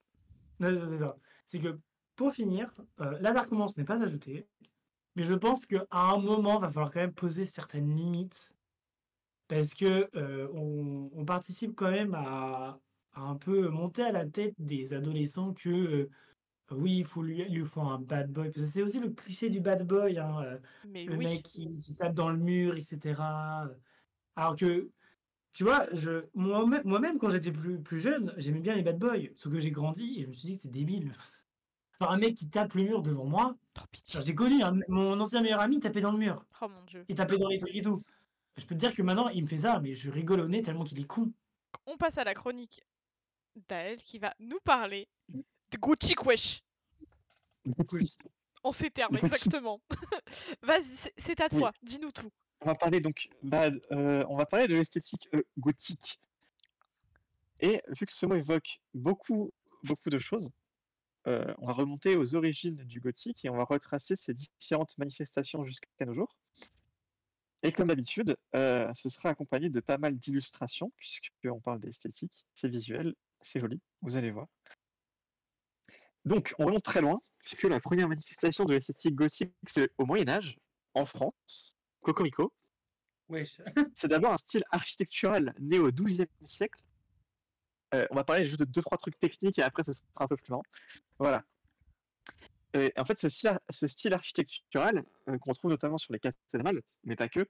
non, c'est ça. C'est que pour finir, la dark romance n'est pas ajoutée, mais je pense qu'à un moment, il va falloir quand même poser certaines limites parce que on participe quand même à un peu monter à la tête des adolescents que oui, il faut lui faut un bad boy. Parce que c'est aussi le cliché du bad boy, hein, Mais le oui. mec qui tape dans le mur, etc. Alors que, tu vois, moi-même, quand j'étais plus jeune, j'aimais bien les bad boys. Sauf que j'ai grandi et je me suis dit que c'est débile. Genre, un mec qui tape le mur devant moi. Trop Genre, pitié. j'ai connu mon ancien meilleur ami tapait dans le mur. Oh mon dieu. Il tapait dans les trucs et tout. Je peux te dire que maintenant, il me fait ça, mais je rigole au nez tellement qu'il est con. On passe à la chronique d'Aël qui va nous parler de Gothic Wesh. En ces termes, exactement. Vas-y, c'est à Oui, toi. Dis-nous tout. on va parler donc on va parler de l'esthétique gothique. Et vu que ce mot évoque beaucoup de choses, on va remonter aux origines du gothique et on va retracer ses différentes manifestations jusqu'à nos jours. Et comme d'habitude, ce sera accompagné de pas mal d'illustrations, puisqu'on parle d'esthétique, c'est visuel, c'est joli, vous allez voir. Donc, on remonte très loin, puisque la première manifestation de l'esthétique gothique, c'est au Moyen-Âge, en France, Cocorico. Wesh. C'est d'abord un style architectural né au XIIe siècle. On va parler juste de 2-3 trucs techniques et après ce sera un peu plus marrant. Voilà. En fait, ce style architectural, qu'on retrouve notamment sur les cathédrales, mais pas que,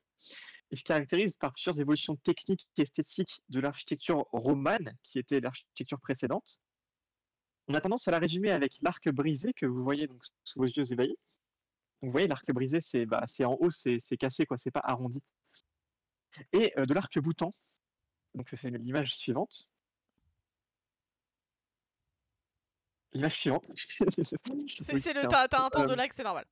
il se caractérise par plusieurs évolutions techniques et esthétiques de l'architecture romane, qui était l'architecture précédente. On a tendance à la résumer avec l'arc brisé que vous voyez donc sous vos yeux ébahis. Donc vous voyez, l'arc brisé, c'est en haut, c'est cassé, quoi, c'est pas arrondi. Et de l'arc boutant, donc c'est l'image suivante. L'image suivante. Oui, C'est le. c'était T'as un peu, temps de lag, c'est normal.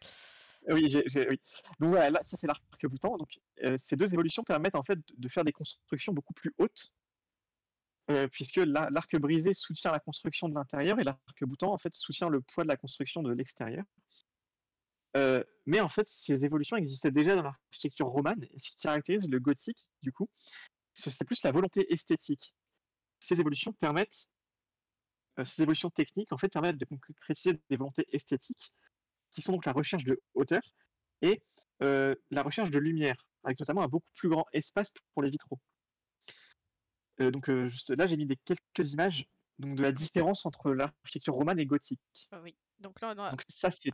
oui, oui. Donc voilà, là, ça c'est l'arc boutant. Donc ces deux évolutions permettent en fait de faire des constructions beaucoup plus hautes, puisque l'arc brisé soutient la construction de l'intérieur et l'arc boutant en fait soutient le poids de la construction de l'extérieur. Mais en fait, ces évolutions existaient déjà dans l'architecture romane, et ce qui caractérise le gothique, du coup, c'est plus la volonté esthétique. Ces évolutions techniques, en fait, permettent de concrétiser des volontés esthétiques, qui sont donc la recherche de hauteur et la recherche de lumière, avec notamment un beaucoup plus grand espace pour les vitraux. Donc juste là, j'ai mis quelques images donc, de la différence entre l'architecture romane et gothique. Oui. Donc là, on a. Donc ça, c'est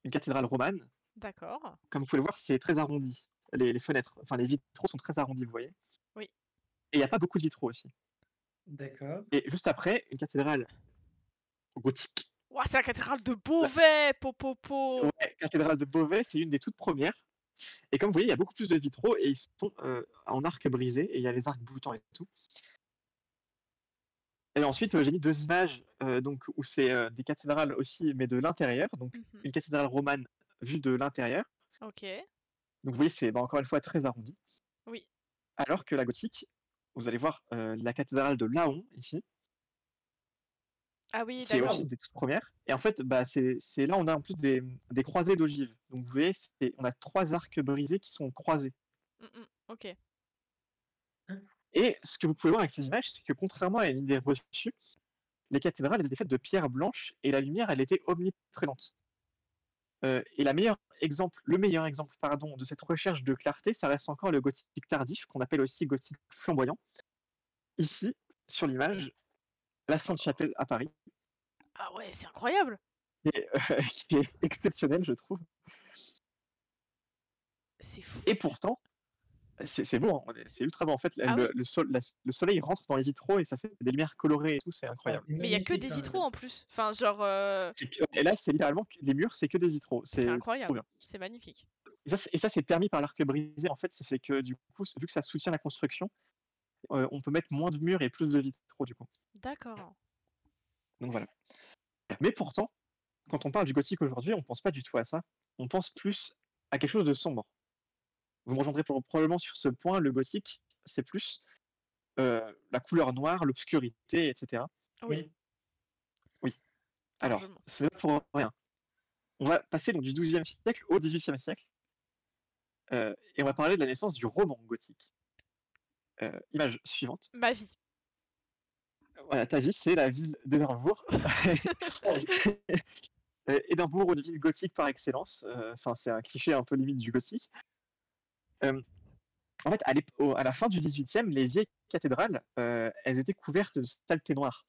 une cathédrale romane. D'accord. Comme vous pouvez le voir, c'est très arrondi. Les fenêtres, enfin les vitraux sont très arrondis, vous voyez. Oui. Et il n'y a pas beaucoup de vitraux aussi. D'accord. Et juste après, une cathédrale gothique. Ouah, c'est la cathédrale de Beauvais, popopo. Ouais, cathédrale de Beauvais, c'est une des toutes premières. Et comme vous voyez, il y a beaucoup plus de vitraux et ils sont en arc brisé et il y a les arcs boutants et tout. Et ensuite, j'ai mis deux images donc, où c'est des cathédrales aussi, mais de l'intérieur. Donc, une cathédrale romane vue de l'intérieur. Ok. Donc, vous voyez, c'est encore une fois très arrondi. Oui. Alors que la gothique, vous allez voir la cathédrale de Laon ici. Ah oui, Qui est d'accord. aussi des toutes premières. Et en fait, c'est là on a en plus des croisées d'ogives. Donc vous voyez, on a 3 arcs brisés qui sont croisés. Ok. Et ce que vous pouvez voir avec ces images, c'est que contrairement à une idée reçue, les cathédrales étaient faites de pierre blanche et la lumière, elle était omniprésente. Et le meilleur exemple, de cette recherche de clarté, ça reste encore le gothique tardif, qu'on appelle aussi gothique flamboyant. Ici, sur l'image, la Sainte-Chapelle à Paris. Ah ouais, c'est incroyable. Qui est exceptionnel, je trouve. C'est fou. Et pourtant, c'est beau, hein, c'est ultra beau. En fait, le soleil rentre dans les vitraux et ça fait des lumières colorées et tout, c'est incroyable. Mais il n'y a que des vitraux en plus. Enfin, genre. Et là, c'est littéralement les murs, c'est que des vitraux. C'est incroyable. C'est magnifique. Et ça, c'est permis par l'arc brisé. En fait, ça fait que du coup, vu que ça soutient la construction, on peut mettre moins de murs et plus de vitraux du coup. D'accord. Donc voilà. Mais pourtant, quand on parle du gothique aujourd'hui, on pense pas du tout à ça. On pense plus à quelque chose de sombre. Vous me rejoindrez probablement sur ce point, le gothique, c'est plus la couleur noire, l'obscurité, etc. Oui. Oui. Alors, c'est pas pour rien. On va passer donc du XIIe siècle au XVIIIe siècle. Et on va parler de la naissance du roman gothique. Image suivante. Ma vie. Voilà, ta vie, c'est la ville d'Édimbourg. Édimbourg, une ville gothique par excellence. Enfin, c'est un cliché un peu limite du gothique. En fait, à la fin du XVIIIe, les vieilles cathédrales, elles étaient couvertes de saleté noire.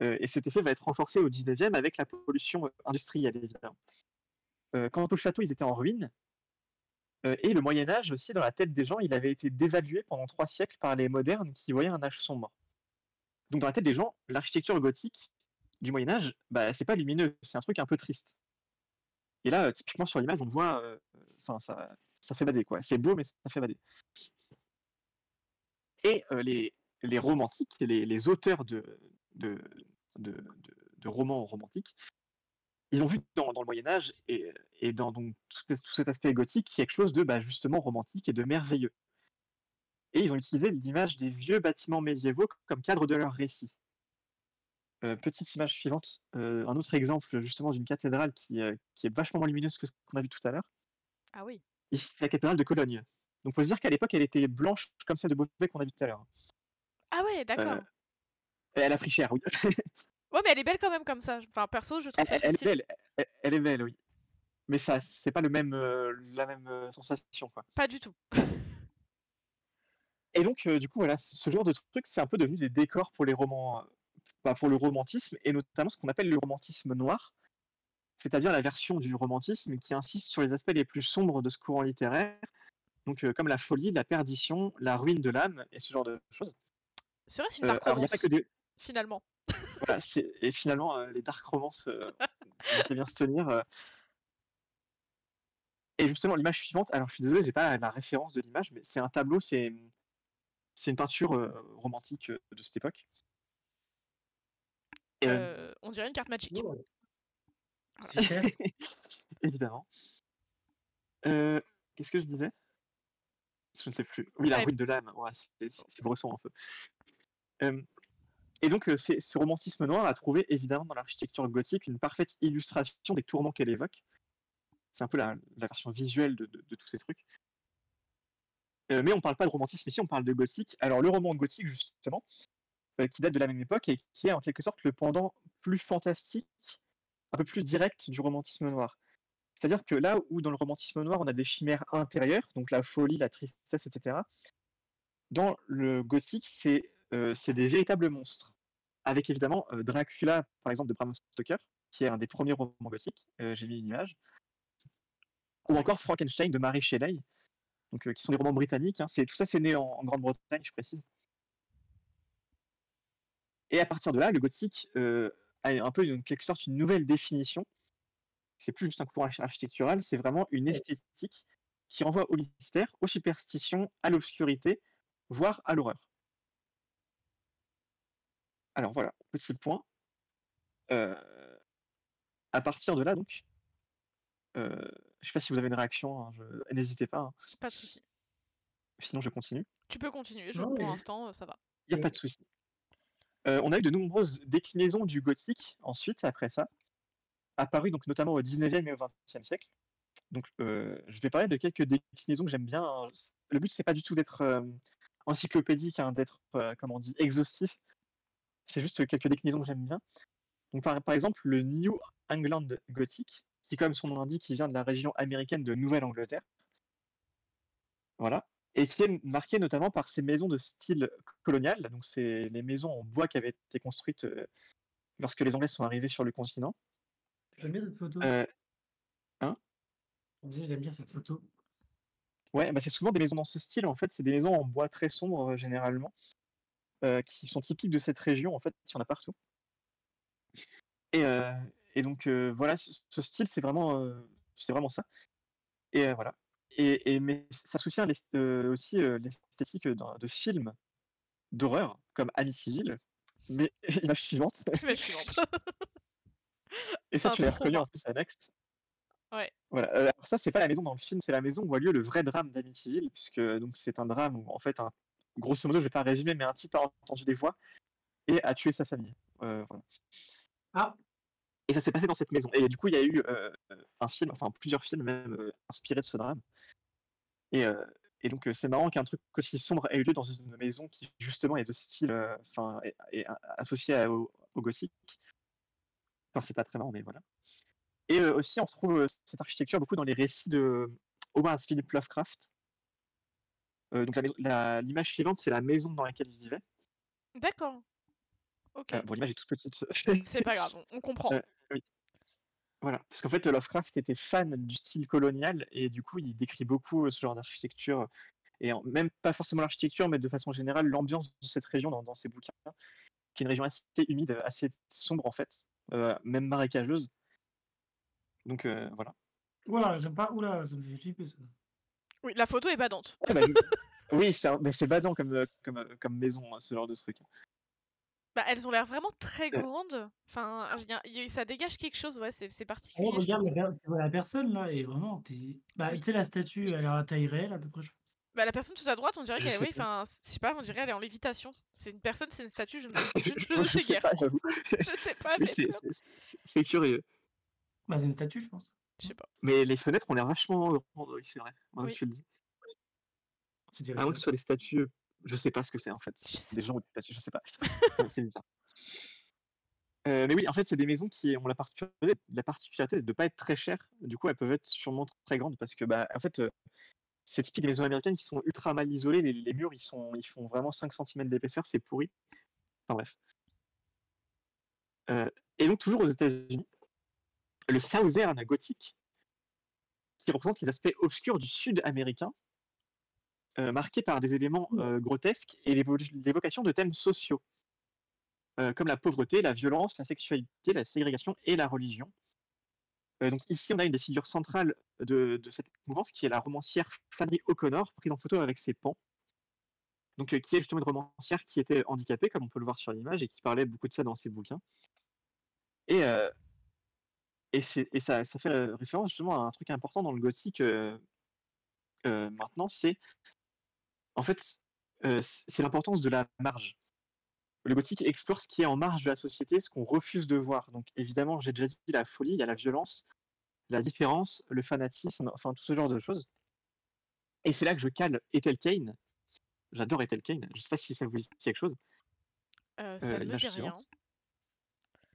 Et cet effet va être renforcé au XIXe avec la pollution industrielle, évidemment. Quant aux châteaux, ils étaient en ruine. Et le Moyen-Âge aussi, dans la tête des gens, il avait été dévalué pendant 3 siècles par les modernes qui voyaient un âge sombre. Donc dans la tête des gens, l'architecture gothique du Moyen-Âge, c'est pas lumineux, c'est un truc un peu triste. Et là, typiquement sur l'image, on le voit, ça fait bader, quoi. C'est beau, mais ça fait bader. Et les romantiques, les auteurs de romans romantiques, ils ont vu dans le Moyen-Âge et dans donc, tout cet aspect gothique quelque chose de justement romantique et de merveilleux. Et ils ont utilisé l'image des vieux bâtiments médiévaux comme cadre de leur récit. Petite image suivante, un autre exemple justement d'une cathédrale qui est vachement moins lumineuse que ce qu'on a vu tout à l'heure. Ah oui. Ici, la cathédrale de Cologne. Donc, il faut se dire qu'à l'époque, elle était blanche comme celle de Beauvais qu'on a vu tout à l'heure. Ah ouais, d'accord. Elle a pris cher, oui. Ouais, mais elle est belle quand même comme ça. Enfin, perso, je trouve ça elle est belle. Elle est belle, oui. Mais ça, c'est pas la même sensation, quoi. Pas du tout. Et donc, du coup, voilà, ce genre de truc, c'est un peu devenu des décors pour les romans, pour le romantisme, et notamment ce qu'on appelle le romantisme noir, c'est-à-dire la version du romantisme qui insiste sur les aspects les plus sombres de ce courant littéraire, donc comme la folie, la perdition, la ruine de l'âme, et ce genre de choses. Serait-ce une dark Alors, il n'y a pas que romance, des... finalement? Voilà, et finalement, les dark romances vont bien se tenir. Et justement, l'image suivante, alors je suis désolé, j'ai pas la référence de l'image, mais c'est un tableau, c'est une peinture romantique de cette époque. Et, On dirait une carte Magic. Oh, Voilà. c'est cher. évidemment. Qu'est-ce que je disais? Je ne sais plus. Oui, la Ouais. ruine de l'âme, ouais, c'est Bresson un peu. Et donc, ce romantisme noir a trouvé évidemment dans l'architecture gothique une parfaite illustration des tourments qu'elle évoque. C'est un peu la version visuelle de tous ces trucs. Mais on ne parle pas de romantisme ici, on parle de gothique. Alors, le roman gothique, justement, qui date de la même époque et qui est en quelque sorte le pendant plus fantastique, un peu plus direct du romantisme noir. C'est-à-dire que là où dans le romantisme noir, on a des chimères intérieures, donc la folie, la tristesse, etc., dans le gothique, c'est des véritables monstres. Avec évidemment Dracula, par exemple, de Bram Stoker, qui est un des premiers romans gothiques, j'ai mis une image, ou encore Frankenstein de Mary Shelley, donc, qui sont des romans britanniques. Hein. Tout ça, c'est né en Grande-Bretagne, je précise. Et à partir de là, le gothique a un peu, en quelque sorte, une nouvelle définition. C'est plus juste un courant architectural, c'est vraiment une esthétique qui renvoie au mystère, aux superstitions, à l'obscurité, voire à l'horreur. Alors voilà, petit point. À partir de là, donc, je ne sais pas si vous avez une réaction, hein, n'hésitez pas, hein. Pas de souci. Sinon je continue. Tu peux continuer, Non, pour mais- l'instant, ça va. Il n'y a pas de souci. On a eu de nombreuses déclinaisons du gothique ensuite, après ça, apparues donc notamment au 19e et au 20e siècle. Donc, je vais parler de quelques déclinaisons que j'aime bien. Hein. Le but, c'est pas du tout d'être encyclopédique, hein, d'être, comment on dit, exhaustif. C'est juste quelques déclinaisons que j'aime bien. Donc, par exemple, le New England Gothic, qui, comme son nom l'indique, qui vient de la région américaine de Nouvelle-Angleterre. Voilà. Et qui est marqué notamment par ses maisons de style colonial. Donc, c'est les maisons en bois qui avaient été construites lorsque les Anglais sont arrivés sur le continent. J'aime bien cette photo. Hein On disait, j'aime bien cette photo. Ouais, bah c'est souvent des maisons dans ce style. En fait, c'est des maisons en bois très sombre généralement, qui sont typiques de cette région. En fait, il y en a partout. Et donc voilà, ce style, c'est vraiment ça. Et voilà. Mais ça soutient aussi l'esthétique de films d'horreur comme Amityville. Mais image suivante. Image suivante. Et ça, Un tu l'as reconnu trauma. en plus à Next. Ouais. Voilà. Alors ça, c'est pas la maison dans le film, c'est la maison où a lieu le vrai drame d'Amityville, puisque donc c'est un drame où en fait, grosso modo, je vais pas résumer, mais un type a entendu des voix et a tué sa famille. Voilà. Ah, Et ça s'est passé dans cette maison. Et du coup, il y a eu un film, enfin plusieurs films même inspirés de ce drame. Et, et donc, c'est marrant qu'un truc aussi sombre ait eu lieu dans une maison qui justement est de style, enfin, est associé au gothique. Enfin, c'est pas très marrant, mais voilà. Et aussi, on retrouve cette architecture beaucoup dans les récits de Howard Philip Lovecraft. Donc l'image suivante, c'est la maison dans laquelle il vivait. D'accord. Ok. Bon, l'image est toute petite. C'est pas grave, on comprend. Oui. Voilà, parce qu'en fait, Lovecraft était fan du style colonial et du coup, il décrit beaucoup ce genre d'architecture et même pas forcément l'architecture, mais de façon générale l'ambiance de cette région dans ses bouquins, qui est une région assez humide, assez sombre en fait, même marécageuse. Donc voilà. voilà, j'aime pas. Oula, ça me fait flipper ça. Oui, la photo est badante. Ouais, bah, oui, c'est badant comme maison, hein, ce genre de truc. Bah, elles ont l'air vraiment très Euh, grandes. Enfin, ça dégage quelque chose, ouais, c'est Oh, particulier, je regarde, trouve. tu vois la personne là, et vraiment, bah, Oui. tu sais, la statue, elle a la taille réelle à peu près. Bah, la personne tout à droite, on dirait je qu'elle, sais oui, pas. enfin, je sais pas, on dirait qu'elle est en lévitation. C'est une personne, c'est une statue, je Moi, ne je sais sais guère. pas, j'avoue. Je sais pas, Oui, faites-le. c'est curieux. Bah, c'est une statue, je pense. Je sais pas. Mais les fenêtres ont l'air vachement grandes, oui, c'est vrai. Maintenant que Oui, tu le dis. C'est dirait À moins que que ce soit des statues, je sais pas ce que c'est en fait. je sais Des pas. gens ou des statues, je sais pas. C'est bizarre. Mais oui, en fait, c'est des maisons qui ont la particularité de ne pas être très chères. Du coup, elles peuvent être sûrement très grandes parce que, bah, en fait, c'est typique des maisons américaines qui sont ultra mal isolées. Les murs, ils font vraiment 5 cm d'épaisseur, c'est pourri. Enfin bref. Et donc, toujours aux États-Unis, le Southern Gothic, qui représente les aspects obscurs du Sud américain, marqués par des éléments grotesques et l'évocation de thèmes sociaux, comme la pauvreté, la violence, la sexualité, la ségrégation et la religion. Donc ici, on a une des figures centrales de cette mouvance, qui est la romancière Flannery O'Connor, prise en photo avec ses pans. Donc, qui est justement une romancière qui était handicapée, comme on peut le voir sur l'image, et qui parlait beaucoup de ça dans ses bouquins. Et ça fait référence justement à un truc important dans le gothique maintenant, c'est en fait c'est l'importance de la marge. Le gothique explore ce qui est en marge de la société, ce qu'on refuse de voir. Donc évidemment, j'ai déjà dit la folie, il y a la violence, la différence, le fanatisme, enfin tout ce genre de choses. Et c'est là que je cale Ethel Cain. J'adore Ethel Cain. Je ne sais pas si ça vous dit quelque chose. Ça ne me L'image dit rien. suivante.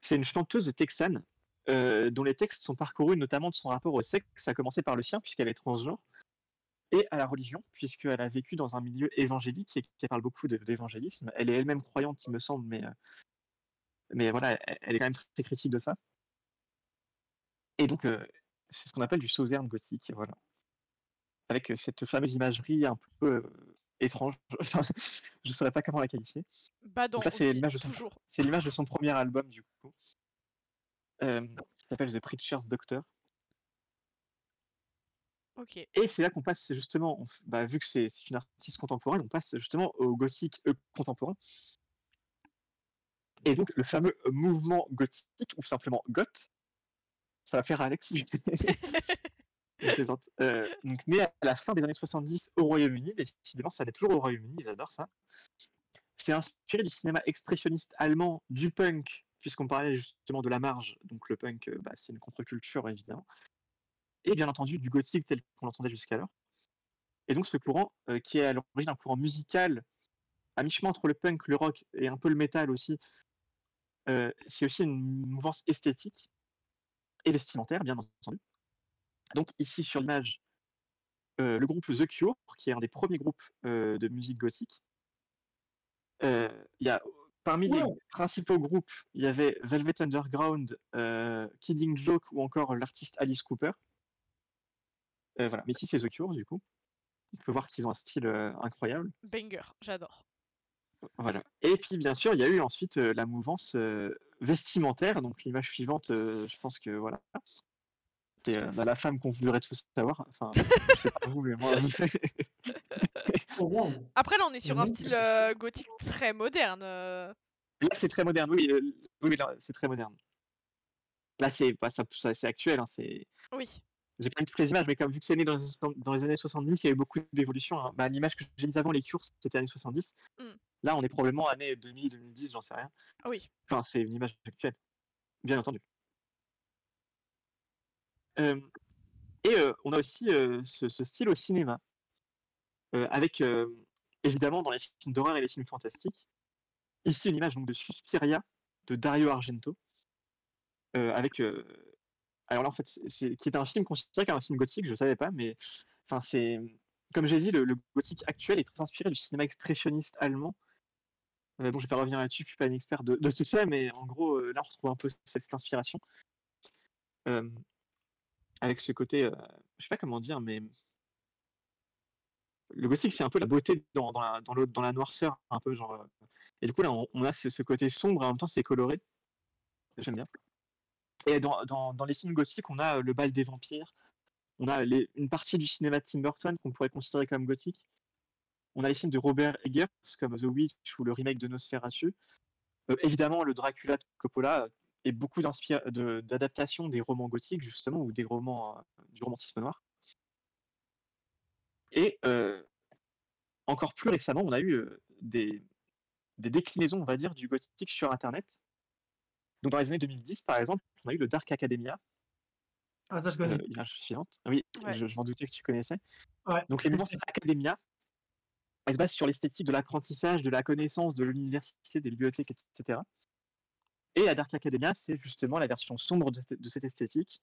C'est une chanteuse texane dont les textes sont parcourus notamment de son rapport au sexe, à commencer par le sien, puisqu'elle est transgenre, et à la religion, puisqu'elle a vécu dans un milieu évangélique et qui parle beaucoup d'évangélisme. Elle est elle-même croyante, il me semble, mais voilà, elle est quand même très critique de ça. Et donc, c'est ce qu'on appelle du Southern Gothic, voilà. Avec cette fameuse imagerie un peu étrange, je ne saurais pas comment la qualifier. Badant Donc là, c'est aussi, toujours. l'image de son premier album, du coup, qui s'appelle The Preacher's Doctor. Ok. Et c'est là qu'on passe justement, vu que c'est une artiste contemporaine, on passe justement au gothique contemporain. Et donc le fameux mouvement gothique, ou simplement goth, ça va faire Alex. Je plaisante. Donc né à la fin des années 70 au Royaume-Uni, décidément ça naît toujours au Royaume-Uni, ils adorent ça. C'est inspiré du cinéma expressionniste allemand, du punk, puisqu'on parlait justement de la marge, donc le punk c'est une contre-culture évidemment, et bien entendu du gothique tel qu'on l'entendait jusqu'alors. Et donc ce courant, qui est à l'origine un courant musical, à mi-chemin entre le punk, le rock et un peu le métal aussi, c'est aussi une mouvance esthétique et vestimentaire, bien entendu. Donc ici sur l'image, le groupe The Cure, qui est un des premiers groupes de musique gothique. Il y a, parmi les principaux groupes, il y avait Velvet Underground, Killing Joke ou encore l'artiste Alice Cooper. Voilà. Mais ici c'est The Cure du coup. On peut voir qu'ils ont un style incroyable. Banger, j'adore. Voilà. Et puis bien sûr, il y a eu ensuite la mouvance vestimentaire. Donc l'image suivante, je pense que voilà. C'est la femme qu'on voudrait tous savoir. Enfin, je sais pas vous, mais moi. Après là, on est sur un style gothique très moderne. Là, c'est très moderne. Oui, oui, là, c'est très moderne. Là, c'est actuel. Hein, Oui. J'ai pas mis toutes les images, mais comme vu que c'est né dans les années 70, il y a eu beaucoup d'évolutions. Hein. L'image que j'ai mise avant, les Cures, c'était années 70. Là, on est probablement années 2000, 2010, j'en sais rien. Oui. Enfin, c'est une image actuelle, bien entendu. Et on a aussi ce style au cinéma, avec évidemment dans les films d'horreur et les films fantastiques. Ici, une image donc, de Suspiria de Dario Argento, avec alors là, en fait, qui est un film considéré comme un film gothique, je ne savais pas, mais enfin, comme j'ai dit, le gothique actuel est très inspiré du cinéma expressionniste allemand. Bon, je ne vais pas revenir là-dessus, je ne suis pas un expert de tout ça, mais en gros, là, on retrouve un peu cette inspiration. Avec ce côté, je ne sais pas comment dire, mais le gothique, c'est un peu la beauté dans la noirceur, un peu genre. Et du coup, là, on a ce côté sombre et en même temps, c'est coloré. J'aime bien. Et dans les films gothiques, on a le bal des vampires, on a une partie du cinéma de Tim Burton qu'on pourrait considérer comme gothique. On a les films de Robert Eggers comme The Witch ou le remake de Nosferatu. Évidemment, le Dracula de Coppola et beaucoup d'adaptations des romans gothiques justement ou des romans du romantisme noir. Et encore plus récemment, on a eu des déclinaisons, on va dire, du gothique sur Internet. Donc dans les années 2010, par exemple, on a eu le Dark Academia. Ah, ça je connais. L'image suivante. Oui, ouais. je m'en doutais que tu connaissais. Ouais. Donc les mouvances Academia, elles se basent sur l'esthétique de l'apprentissage, de la connaissance, de l'université, des bibliothèques, etc. Et la Dark Academia, c'est justement la version sombre de cette esthétique,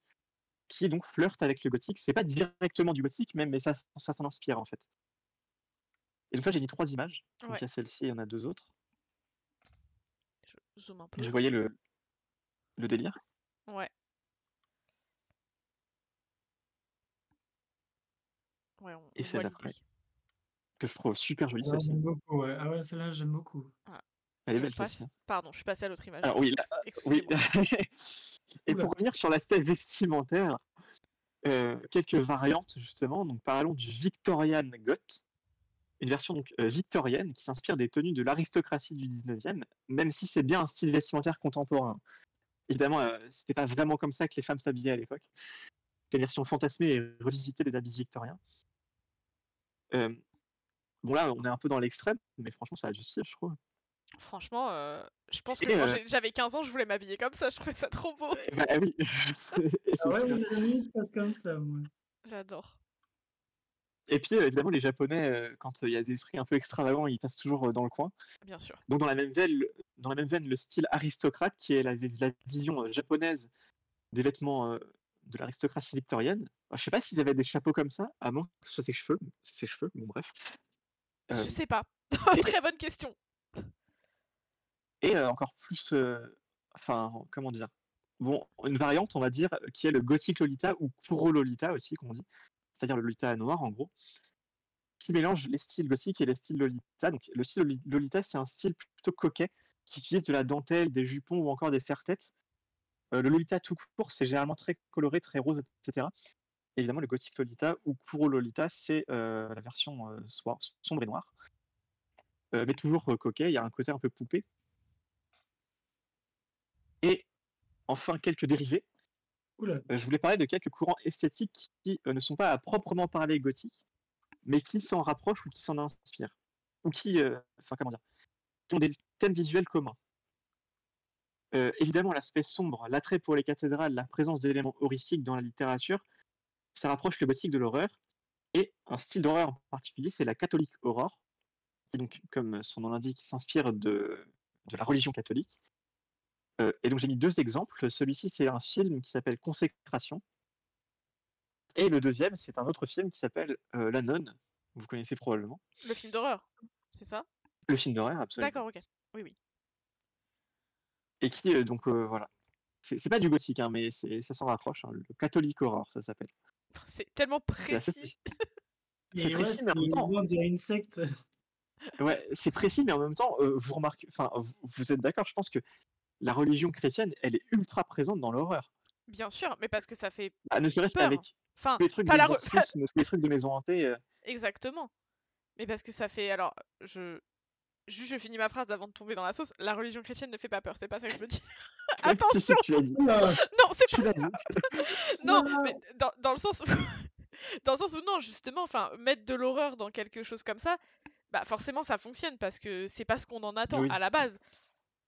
qui donc flirte avec le gothique. C'est pas directement du gothique même, mais ça s'en inspire en fait. Et donc là, j'ai mis 3 images. Donc Ouais. il y a celle-ci et il y en a 2 autres. Je zoome un peu. Vous voyez le délire? Ouais. Ouais, on Et voit celle l'idée. d'après, que je trouve super jolie Ouais, celle-ci. j'aime beaucoup, ouais. Ah ouais, celle-là, j'aime beaucoup. Elle est Et on belle celle-ci. passe. Pardon, je suis passée à l'autre image. Alors oui, oui. Excusez-moi. Et Oula. pour revenir sur l'aspect vestimentaire, quelques variantes justement. Donc parlons du Victorian Goth, une version donc victorienne qui s'inspire des tenues de l'aristocratie du 19e, même si c'est bien un style vestimentaire contemporain. Évidemment, c'était pas vraiment comme ça que les femmes s'habillaient à l'époque. C'était une version fantasmée et revisitée des habits victoriens. Bon là, on est un peu dans l'extrême, mais franchement, ça a du style, je trouve. Franchement, je pense que Et quand j'avais 15 ans, je voulais m'habiller comme ça. Je trouvais ça trop beau. bah oui, et Ah c'est ouais, sûr. mon ami, il passe comme ça, moi. J'adore. Et puis évidemment, les Japonais, quand il y a des trucs un peu extravagants, ils passent toujours dans le coin. Bien sûr. Donc dans la même veine, le style aristocrate, qui est la vision japonaise des vêtements de l'aristocratie victorienne. Alors, je sais pas s'ils avaient des chapeaux comme ça, à moins que ce soit ses cheveux, bon bref. Je Euh, sais pas. et- Très bonne question. Et encore plus, enfin, comment dire? Bon, une variante, on va dire, qui est le Gothic Lolita ou Kuro Lolita aussi, qu'on dit, c'est-à-dire le Lolita noir en gros, qui mélange les styles gothiques et les styles Lolita. Donc le style Lolita, c'est un style plutôt coquet qui utilise de la dentelle, des jupons ou encore des serre-têtes. Le Lolita tout court, c'est généralement très coloré, très rose, etc. Évidemment, le Gothic Lolita ou Kuro Lolita, c'est la version sombre et noire, mais toujours coquet. Il y a un côté un peu poupée. Et enfin, quelques dérivés. Oula. Je voulais parler de quelques courants esthétiques qui ne sont pas à proprement parler gothiques, mais qui s'en rapprochent ou qui s'en inspirent, ou qui, enfin comment dire, qui ont des thèmes visuels communs. Évidemment, l'aspect sombre, l'attrait pour les cathédrales, la présence d'éléments horrifiques dans la littérature, ça rapproche le gothique de l'horreur, et un style d'horreur en particulier, c'est la catholic horror, qui donc, comme son nom l'indique, s'inspire de la religion catholique. Et donc j'ai mis 2 exemples. Celui-ci, c'est un film qui s'appelle Consécration. Et le deuxième, c'est un autre film qui s'appelle La Nonne. Vous connaissez probablement. Le film d'horreur, c'est ça? Le film d'horreur, absolument. D'accord, ok. Oui, oui. Et qui, donc, voilà. C'est pas du gothique, hein, mais ça s'en rapproche. Hein. Le Catholic Horror, ça s'appelle. C'est tellement C'est assez précis. c'est Et ouais, précis, mais en même c'est temps, loin de dire une secte. ouais, c'est précis, mais en même temps, vous remarquez, enfin, vous êtes d'accord, je pense que la religion chrétienne, elle est ultra présente dans l'horreur. Bien sûr, mais parce que ça fait Ah, ne serait-ce peur. qu'avec Enfin, tous les trucs pas la d'exorcisme, tous les trucs de maison hantée. Exactement. Mais parce que ça fait. Alors, je finis ma phrase avant de tomber dans la sauce. La religion chrétienne ne fait pas peur, c'est pas ça que je veux dire. Si, si, Attention! tu l'as dit. Oula. Non, c'est Tu pas l'as ça! dit. Non, Oula. mais dans le sens où. Dans le sens où non, justement, enfin, mettre de l'horreur dans quelque chose comme ça, bah forcément ça fonctionne parce que c'est pas ce qu'on en attend Oui. à la base.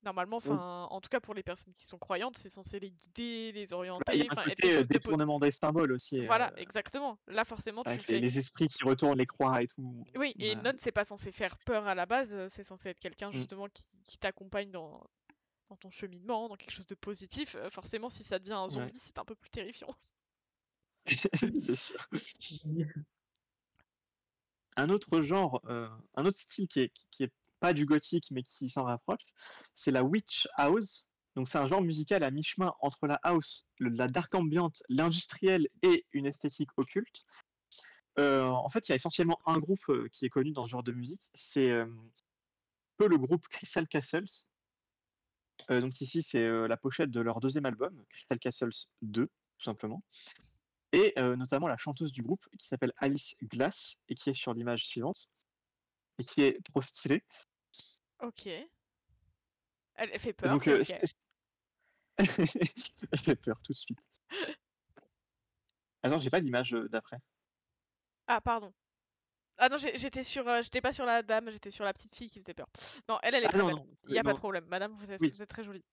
Normalement, Oui. enfin, en tout cas pour les personnes qui sont croyantes, c'est censé les guider, les Bah, il orienter, y a un enfin être quelque côté chose de détournement des symboles aussi, Voilà, exactement. Là, forcément, tu avec fais. les esprits qui retournent les croix et tout. Oui, et une Bah, nonne, c'est pas censé faire peur à la base, c'est censé être quelqu'un mm. justement qui t'accompagne dans ton cheminement, dans quelque chose de positif. Forcément, si ça devient un Ouais. zombie, c'est un peu plus terrifiant. C'est sûr. Un autre genre, un autre style qui est pas du gothique mais qui s'en rapproche, c'est la witch house. Donc c'est un genre musical à mi-chemin entre la house, la dark ambiante, l'industriel et une esthétique occulte. En fait, il y a essentiellement un groupe qui est connu dans ce genre de musique, c'est peu le groupe Crystal Castles. Donc ici, c'est la pochette de leur deuxième album, Crystal Castles 2, tout simplement. Et notamment la chanteuse du groupe qui s'appelle Alice Glass et qui est sur l'image suivante et qui est trop stylée. Ok. Elle fait peur, Donc, mais ok. elle fait peur tout de suite. Attends, j'ai pas l'image d'après. Ah, pardon. Ah non, j'étais pas sur la dame, j'étais sur la petite fille qui faisait peur. Non, elle est Ah très non, belle. non, Il y a pas non, de problème. Madame, vous oui, êtes très jolie.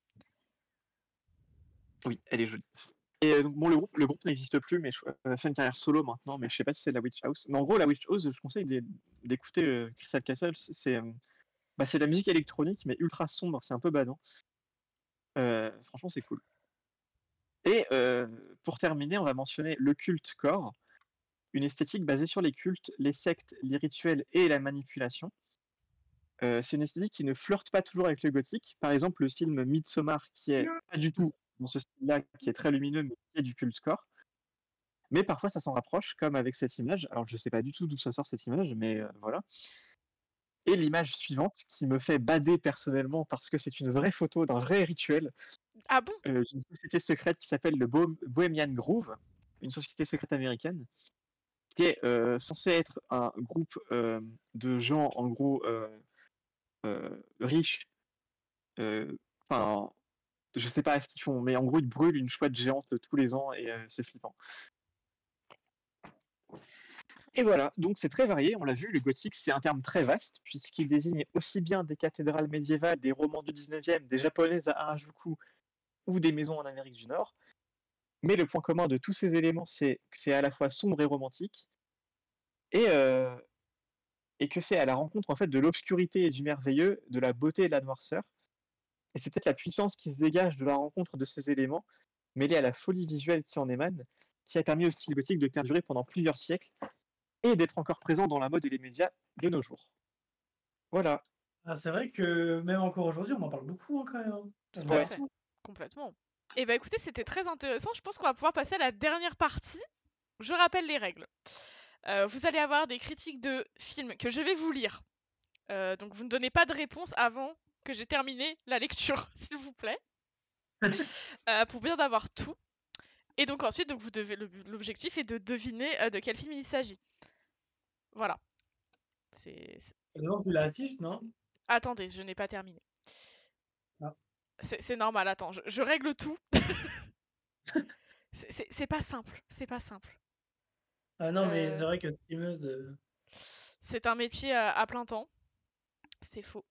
oui, elle est jolie. Et donc, bon, le groupe n'existe plus, mais elle fait une carrière solo maintenant, mais je sais pas si c'est de la Witch House. Mais en gros, la Witch House, je conseille d'écouter Crystal Castles. C'est de la musique électronique, mais ultra sombre, c'est un peu badant. Franchement, c'est cool. Et Et pour terminer, on va mentionner le culte core, une esthétique basée sur les cultes, les sectes, les rituels et la manipulation. C'est une esthétique qui ne flirte pas toujours avec le gothique. Par exemple, le film Midsommar, qui est pas du tout dans ce style-là, qui est très lumineux, mais qui est du culte core. Mais parfois, ça s'en rapproche, comme avec cette image. Alors, je sais pas du tout d'où ça sort cette image, mais voilà. Et l'image suivante, qui me fait bader personnellement, parce que c'est une vraie photo d'un vrai rituel, Ah bon? d'une société secrète qui s'appelle le Bohemian Grove, une société secrète américaine, qui est censée être un groupe de gens, en gros, riches. Enfin, je sais pas ce qu'ils font, mais en gros, ils brûlent une chouette géante tous les ans et c'est flippant. Et voilà, donc c'est très varié, on l'a vu, le gothique c'est un terme très vaste, puisqu'il désigne aussi bien des cathédrales médiévales, des romans du 19e, des japonaises à Harajuku ou des maisons en Amérique du Nord. Mais le point commun de tous ces éléments, c'est que c'est à la fois sombre et romantique, et, et que c'est à la rencontre en fait de l'obscurité et du merveilleux, de la beauté et de la noirceur. Et c'est peut-être la puissance qui se dégage de la rencontre de ces éléments, mêlée à la folie visuelle qui en émane, qui a permis au style gothique de perdurer pendant plusieurs siècles et d'être encore présent dans la mode et les médias de nos jours. Voilà. Ah, c'est vrai que même encore aujourd'hui, on en parle beaucoup quand même. Tout On à voit fait. tout. Complètement. Et bah écoutez, c'était très intéressant. Je pense qu'on va pouvoir passer à la dernière partie. Je rappelle les règles. Vous allez avoir des critiques de films que je vais vous lire. Donc vous ne donnez pas de réponse avant que j'ai terminé la lecture, s'il vous plaît. Pour bien avoir tout. Et donc ensuite, donc l'objectif est de deviner de quel film il s'agit. Voilà. C'est... Par exemple, tu l'affiches, non? Attendez, je n'ai pas terminé. Ah. C'est normal, attends, je règle tout. C'est pas simple, c'est pas simple. Ah non, mais c'est vrai que streameuse. C'est un métier à plein temps. C'est faux.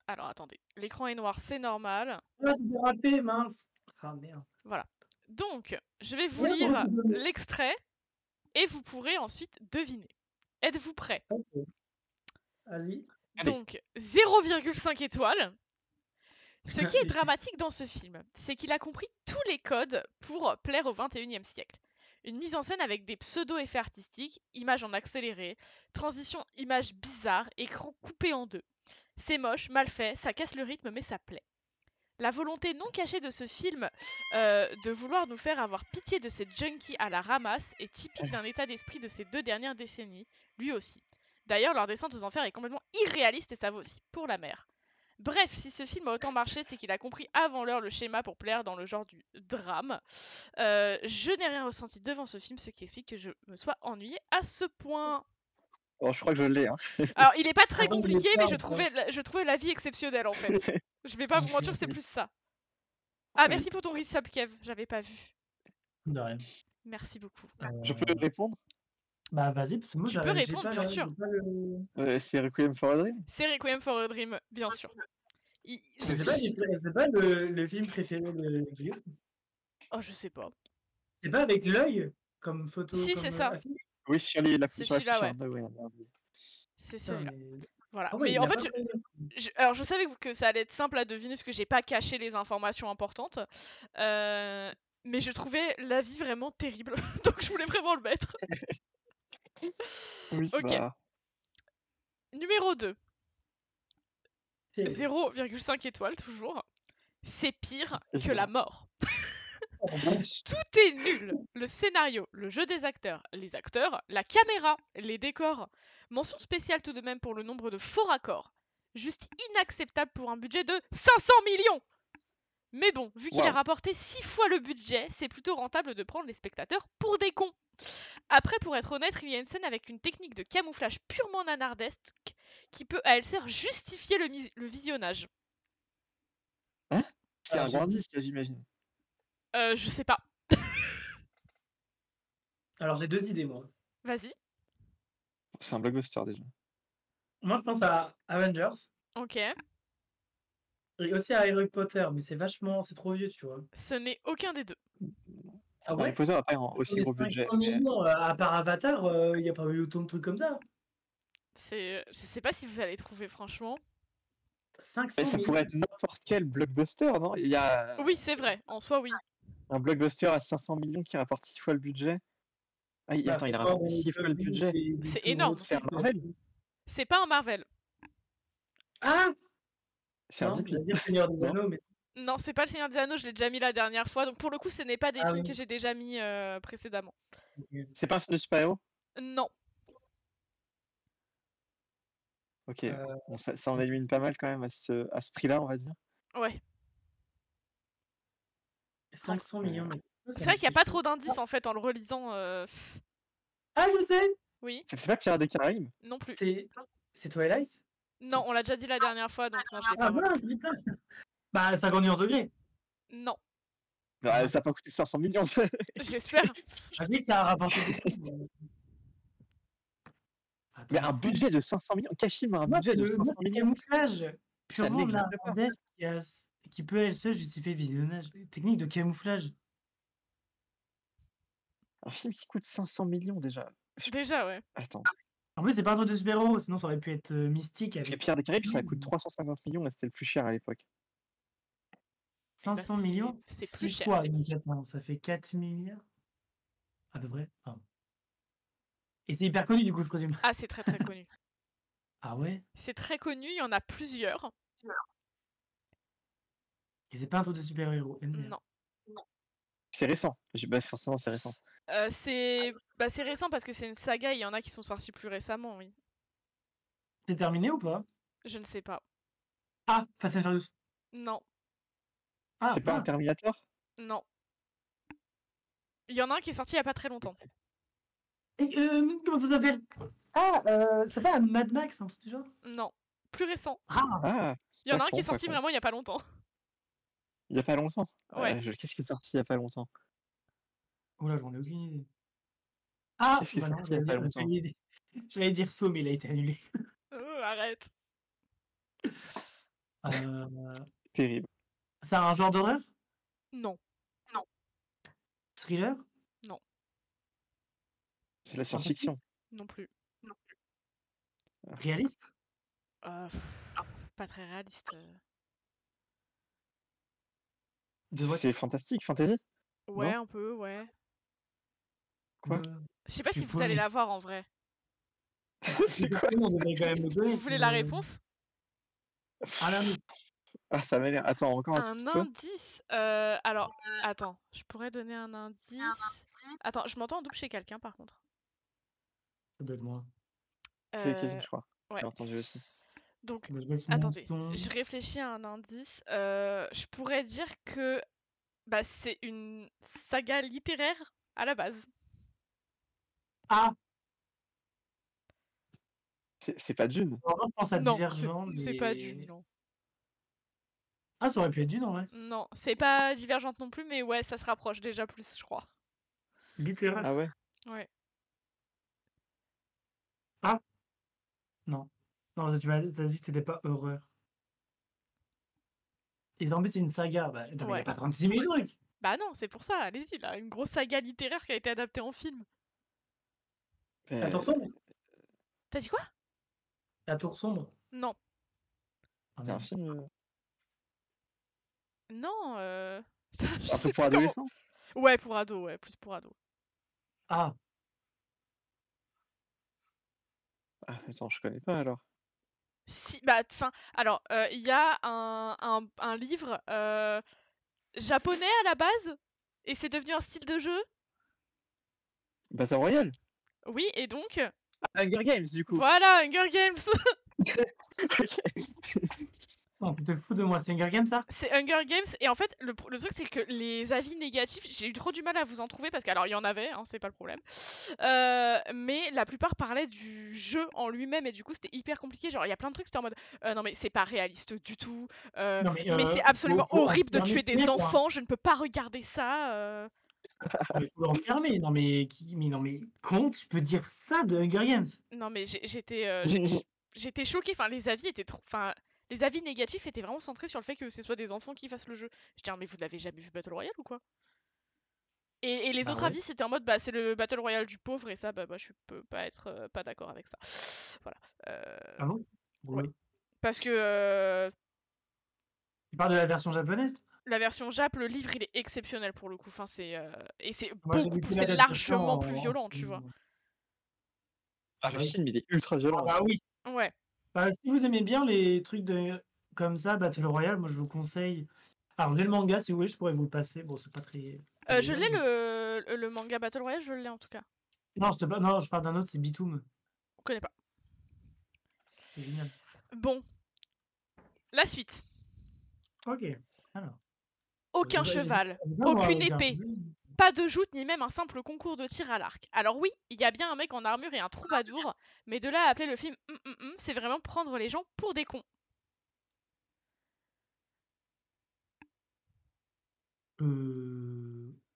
Alors attendez, l'écran est noir, c'est normal. Ah, j'ai dérapé, mince. Ah merde. Voilà. Donc, je vais vous Ouais, moi, lire je donne- l'extrait et vous pourrez ensuite deviner. Êtes-vous prêts? Ok. Allez. Allez. Donc, 0,5 étoiles. Ce qui est Allez. dramatique dans ce film, c'est qu'il a compris tous les codes pour plaire au 21e siècle. Une mise en scène avec des pseudo-effets artistiques, images en accéléré, transition images bizarres, écran coupé en deux. C'est moche, mal fait, ça casse le rythme mais ça plaît. La volonté non cachée de ce film de vouloir nous faire avoir pitié de ces junkies à la ramasse est typique d'un état d'esprit de ces 2 dernières décennies, lui aussi. D'ailleurs, leur descente aux enfers est complètement irréaliste et ça vaut aussi pour la mer. Bref, si ce film a autant marché, c'est qu'il a compris avant l'heure le schéma pour plaire dans le genre du drame. Je n'ai rien ressenti devant ce film, ce qui explique que je me sois ennuyée à ce point. Alors, je crois que je l'ai. Hein. Alors, il est pas très Attends, compliqué, il est mais tard, je trouvais la vie exceptionnelle en fait. Je vais pas vous mentir, c'est plus ça. Ah, merci pour ton resub, Kev, j'avais pas vu. De rien. Merci beaucoup. Je peux répondre? Bah vas-y, parce que moi Tu peux j'ai répondre, pas bien le- sûr. j'ai pas le- C'est Requiem for a Dream? C'est Requiem for a Dream, bien sûr. C'est pas le film préféré de Guillaume. Oh, je sais pas. C'est pas avec l'œil comme photo, Si, comme c'est ça. affiche. Oui, sur la C'est sur celui-là, l'affiche, ouais. hein. Ouais, C'est Putain, celui-là. mais- Voilà. Ah ouais, Mais il en a fait, pas pris- alors je savais que ça allait être simple à deviner parce que j'ai pas caché les informations importantes. Mais je trouvais la vie vraiment terrible. Donc je voulais vraiment le mettre. Oui, Ok. bah. Numéro 2. C'est- 0,5 étoiles toujours. C'est pire que Évidemment. la mort. Oh, vache. Tout est nul. Le scénario, le jeu des acteurs, les acteurs, la caméra, les décors. Mention spéciale tout de même pour le nombre de faux raccords. Juste inacceptable pour un budget de 500 millions. Mais bon, vu qu'il a Waouh. rapporté 6 fois le budget, c'est plutôt rentable de prendre les spectateurs pour des cons. Après, pour être honnête, il y a une scène avec une technique de camouflage purement nanardesque qui peut à elle seule justifier le visionnage. Hein? C'est Ah, un j'ai- grand indice, j'imagine. Je sais pas. Alors j'ai deux idées, moi. Vas-y. C'est un blockbuster déjà. Moi, je pense à Avengers Ok. et aussi à Harry Potter, mais c'est trop vieux, tu vois. Ce n'est aucun des deux. Ah Harry ouais? Potter n'a pas un aussi Les gros 500 budget. millions, à part Avatar, il n'y a pas eu autant de trucs comme ça. Je sais pas si vous allez trouver franchement. 500 Mais ça millions. pourrait être n'importe quel blockbuster, non? Il y a. Oui, c'est vrai. En soi, oui. Un blockbuster à 500 millions qui rapporte 6 fois le budget. Ah, Bah, attends, il c'est a pas rapporté dans le 6 fois top le 10 budget. des C'est plus gros énorme. C'est un trucs. Marvel. C'est pas un Marvel. Ah C'est un non, Disney. j'allais dire Seigneur des Non. Anneaux, mais Non, c'est pas le Seigneur des Anneaux, je l'ai déjà mis la dernière fois. Donc pour le coup, ce n'est pas des ah films oui. que j'ai déjà mis précédemment. Ok. C'est pas un film de super-héros? Non. Ok. Euh, Bon, ça en élimine pas mal quand même à ce prix-là, on va dire. Ouais. 500 millions. Mais ça C'est me vrai qu'il n'y a dit pas quelque trop chose. d'indices en fait en le relisant. Ah, je sais. Oui, C'est pas Pirates des Caraïbes? non plus. C'est Twilight. Non, on l'a déjà dit la dernière fois, donc non, je l'ai Ah pas relu. mince, putain. Bah 50 nuances degrés. Non, Ah, ça a pas coûté 500 millions. j'espère. Ah si, ça a rapporté beaucoup. Mais Mais attends, un budget de 500 millions? Quel film a un budget de moi 500 c'est millions? camouflage Ça purement n'existe pas. narandesque qui peut elle seule justifier le visionnage. Technique de camouflage. Un film qui coûte 500 millions déjà. Déjà, ouais. Attends. En plus, c'est pas un truc de super-héros, sinon ça aurait pu être mystique Parce que avec Pirates des Caraïbes, ça coûte 350 millions et c'était le plus cher à l'époque. 500 c'est- millions. c'est plus 6 cher, fois, effectivement. donc attends, ça fait 4 milliards à peu près. Ah. Et c'est hyper connu du coup, je présume. Ah, c'est très très connu. Ah ouais. C'est très connu, il y en a plusieurs. Et c'est pas un truc de super-héros. Non. C'est récent. Bah, forcément, c'est récent. C'est récent parce que c'est une saga, il y en a qui sont sortis plus récemment, oui. C'est terminé ou pas? Je ne sais pas. Ah, Fast and Furious. Non, Ah, C'est pas un mince. Terminator? non. Il y en a un qui est sorti il y a pas très longtemps. Et, comment ça s'appelle? Ah, c'est pas un Mad Max, un truc du genre? Non, plus récent. Ah, Ah, Il y en a pas un qui est con, pas sorti con. vraiment il y a pas longtemps. Il y a pas longtemps. Ouais. Qu'est-ce qui est sorti il y a pas longtemps? oula, j'en ai aucune idée. Ah, Qu'est-ce qui est bah non, sorti il y a pas longtemps? j'allais dire Saw, mais il a été annulé. Arrête. Terrible. C'est un genre d'horreur? Non, Thriller? non, C'est de la Fantastique? science-fiction. non plus. Réaliste? Pas très réaliste. De voiture? C'est fantastique, fantasy? Ouais, Non? un peu, ouais. Quoi? Je sais pas Je si suis vous allez paumé. la voir en vrai. C'est quoi? On devrait quand même le Vous connaître. voulez la réponse? Un indice. Ah, ça m'énerve. Attends, encore un tout petit Un peu. indice Alors, attends, je pourrais donner un indice. Attends, je m'entends en double chez quelqu'un par contre. Ça doit être moi. C'est Kevin, je crois. Ouais. J'ai entendu aussi. Donc, Je baisse mon attendez, son. je réfléchis à un indice. Je pourrais dire que c'est une saga littéraire à la base. Ah, C'est pas Dune. alors, je pense à Non, Divergent, c'est pas mais... Dune, non. Ah, ça aurait pu être Dune, en vrai. Non, c'est pas Divergente non plus, mais ouais, ça se rapproche déjà plus, je crois. Littéral. Ah ouais? Ouais. Ah, non. Non, tu m'as dit que c'était pas horreur. Et en plus, c'est une saga. Bah, il n'y Ouais. a pas 36 000 trucs. Bah non, c'est pour ça, allez-y, là. Une grosse saga littéraire qui a été adaptée en film. La Tour Sombre? T'as dit quoi? La Tour Sombre? Non. Ah, C'est un merde. film Non, ça, je un sais peu pour plus comment- adolescents? Ouais, pour ado, ouais, plus pour ado. Ah, Ah, attends, je connais pas alors. Si, bah, enfin, alors, il y a un livre japonais à la base, et c'est devenu un style de jeu. Battle Royale? Oui, et donc, Hunger Games, du coup. voilà, Hunger Games. Ok. non, tu te fous de moi. C'est Hunger Games, ça? C'est Hunger Games, et en fait, le truc, c'est que les avis négatifs, j'ai eu trop du mal à vous en trouver, parce qu'alors, il y en avait, hein, c'est pas le problème. Mais la plupart parlaient du jeu en lui-même, et du coup, c'était hyper compliqué. Genre, il y a plein de trucs, c'était en mode, non, mais c'est pas réaliste du tout. Non, mais Mais c'est absolument faut horrible de enfermer tuer ce des mec, quoi. enfants, je ne peux pas regarder ça. Mais faut l'enfermer. Non, mais non, mais comment tu peux dire ça de Hunger Games? Non, mais j'étais choquée. Enfin, les avis étaient trop. Enfin, les avis négatifs étaient vraiment centrés sur le fait que ce soit des enfants qui fassent le jeu. Je dis, ah, mais vous n'avez jamais vu Battle Royale ou quoi? Et les Bah autres ouais. avis, c'était en mode, bah, c'est le Battle Royale du pauvre, et ça, bah, je peux pas être pas d'accord avec ça. Voilà. Ah bon? Ouais. Ouais. Parce que. Tu parles de la version japonaise, toi? La version Jap, le livre, il est exceptionnel pour le coup. Enfin, et c'est Moi, j'ai beaucoup vu plus, que c'est l'adaptation largement plus en violent, tu vois. film. Ah, Ah le bah oui. film, il est ultra Ah violent bah aussi. oui. Ouais. Bah, si vous aimez bien les trucs comme ça, Battle Royale, moi je vous conseille. Alors, j'ai le manga, si vous voulez, je pourrais vous le passer. Bon, c'est pas très Je agréable, l'ai mais- le manga Battle Royale, je l'ai en tout cas. Non, non, je parle d'un autre, c'est Bitoum. On connaît pas. C'est génial. Bon, la suite. Ok. Alors. Aucun cheval, Moi, aucune épée, pas de joute ni même un simple concours de tir à l'arc. Alors oui, il y a bien un mec en armure et un troubadour, mais de là à appeler le film c'est vraiment prendre les gens pour des cons.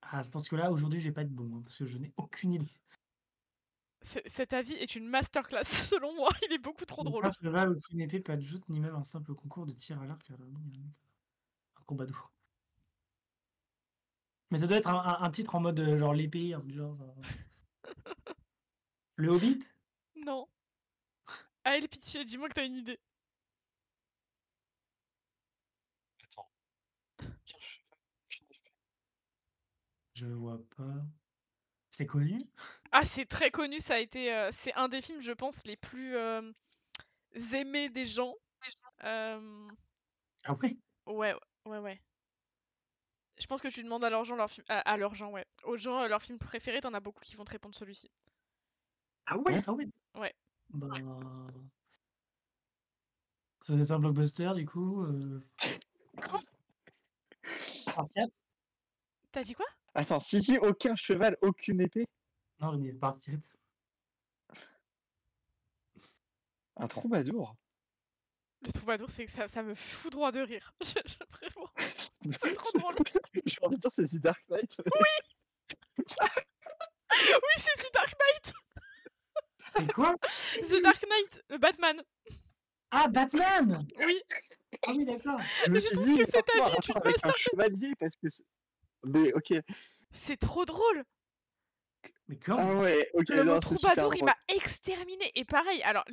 Ah, je pense que là, aujourd'hui, je vais pas être bon, hein, parce que je n'ai aucune idée. Cet avis est une masterclass selon moi, il est beaucoup trop drôle. Un cheval, aucune épée, pas de joute, ni même un simple concours de tir à l'arc. Alors, oui, un troubadour. Mais ça doit être un titre en mode genre l'épée, un truc genre. Le Hobbit? Non. Allez, pitié, dis-moi que t'as une idée. Attends. Aucun cheval, aucune épée. Je vois pas. C'est connu? Ah, c'est très connu, ça a été. C'est un des films, je pense, les plus aimés des gens. Euh, Ah ouais? Ouais, ouais. Je pense que tu demandes à leurs gens leur film. À leurs gens, ouais. Aux gens, leur film préféré, t'en as beaucoup qui vont te répondre celui-ci. Ah ouais? Ouais. Ah ouais? Ouais. Ben. Ça doit être un blockbuster, du coup. Spartiate? T'as dit quoi? Attends, si, aucun cheval, aucune épée. Non, j'ai dit Spartiate. Un troubadour. Le troubadour, c'est que ça me fout droit de rire. Vraiment, c'est trop drôle. J'ai envie de dire c'est The Dark Knight. Oui, c'est The Dark Knight. C'est quoi? The Dark Knight, le Batman. Ah, Batman! Oui, Ah oui, d'accord. Je me je suis trouve dit, que cet forcément, un avis est une rapport avec un masterclass. chevalier, parce que Mais ok. C'est trop drôle. Mais comment? Ah ouais, ok, Le mot non, c'est super troubadour, il drôle. m'a exterminé. Et pareil, alors,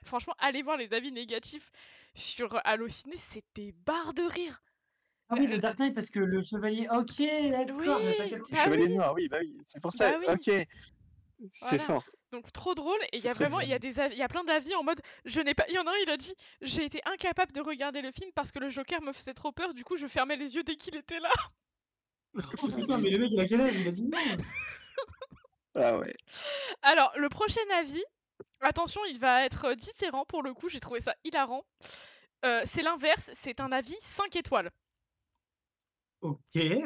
franchement, allez voir les avis négatifs sur Allociné, c'est des barres de rire. Ah oui, le Dark Knight, parce que le chevalier. Ok, d'accord, j'avais pas Oui, capté. bah oui, Chevalier noir, oui, bah oui. C'est pour ça, bah oui. ok. C'est Voilà. fort. Donc trop drôle, et il y C'est a très vraiment, bien. il y a plein d'avis en mode, je n'ai pas, il y en a un, il a dit, j'ai été incapable de regarder le film parce que le Joker me faisait trop peur, du coup je fermais les yeux dès qu'il était là. Oh putain, mais le mec, il a quel âge? Il a 10 ans. Ah ouais. Alors le prochain avis, attention, il va être différent pour le coup, j'ai trouvé ça hilarant. C'est l'inverse, c'est un avis 5 étoiles. Ok,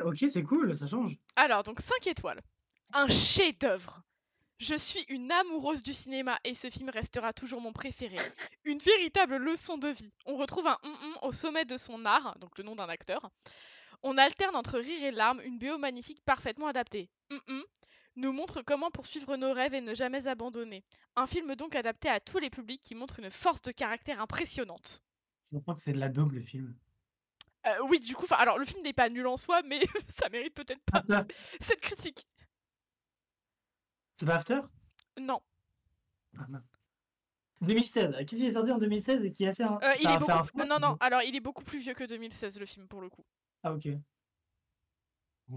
ok, c'est cool, ça change. Alors donc 5 étoiles, un chef-d'œuvre. Je suis une amoureuse du cinéma et ce film restera toujours mon préféré. Une véritable leçon de vie. On retrouve un au sommet de son art, donc le nom d'un acteur. On alterne entre rire et larmes, une BO magnifique parfaitement adaptée. Nous montre comment poursuivre nos rêves et ne jamais abandonner. Un film donc adapté à tous les publics qui montre une force de caractère impressionnante. Je crois que c'est de la daube, le film. Oui, du coup, alors le film n'est pas nul en soi, mais ça mérite peut-être pas After. cette critique. C'est pas After? Non. Ah mince. 2016. Qu'est-ce qui est sorti en 2016 et qui a fait un. Il Ça est a fait beaucoup... un flop? Non, alors il est beaucoup plus vieux que 2016, le film, pour le coup. Ah, ok.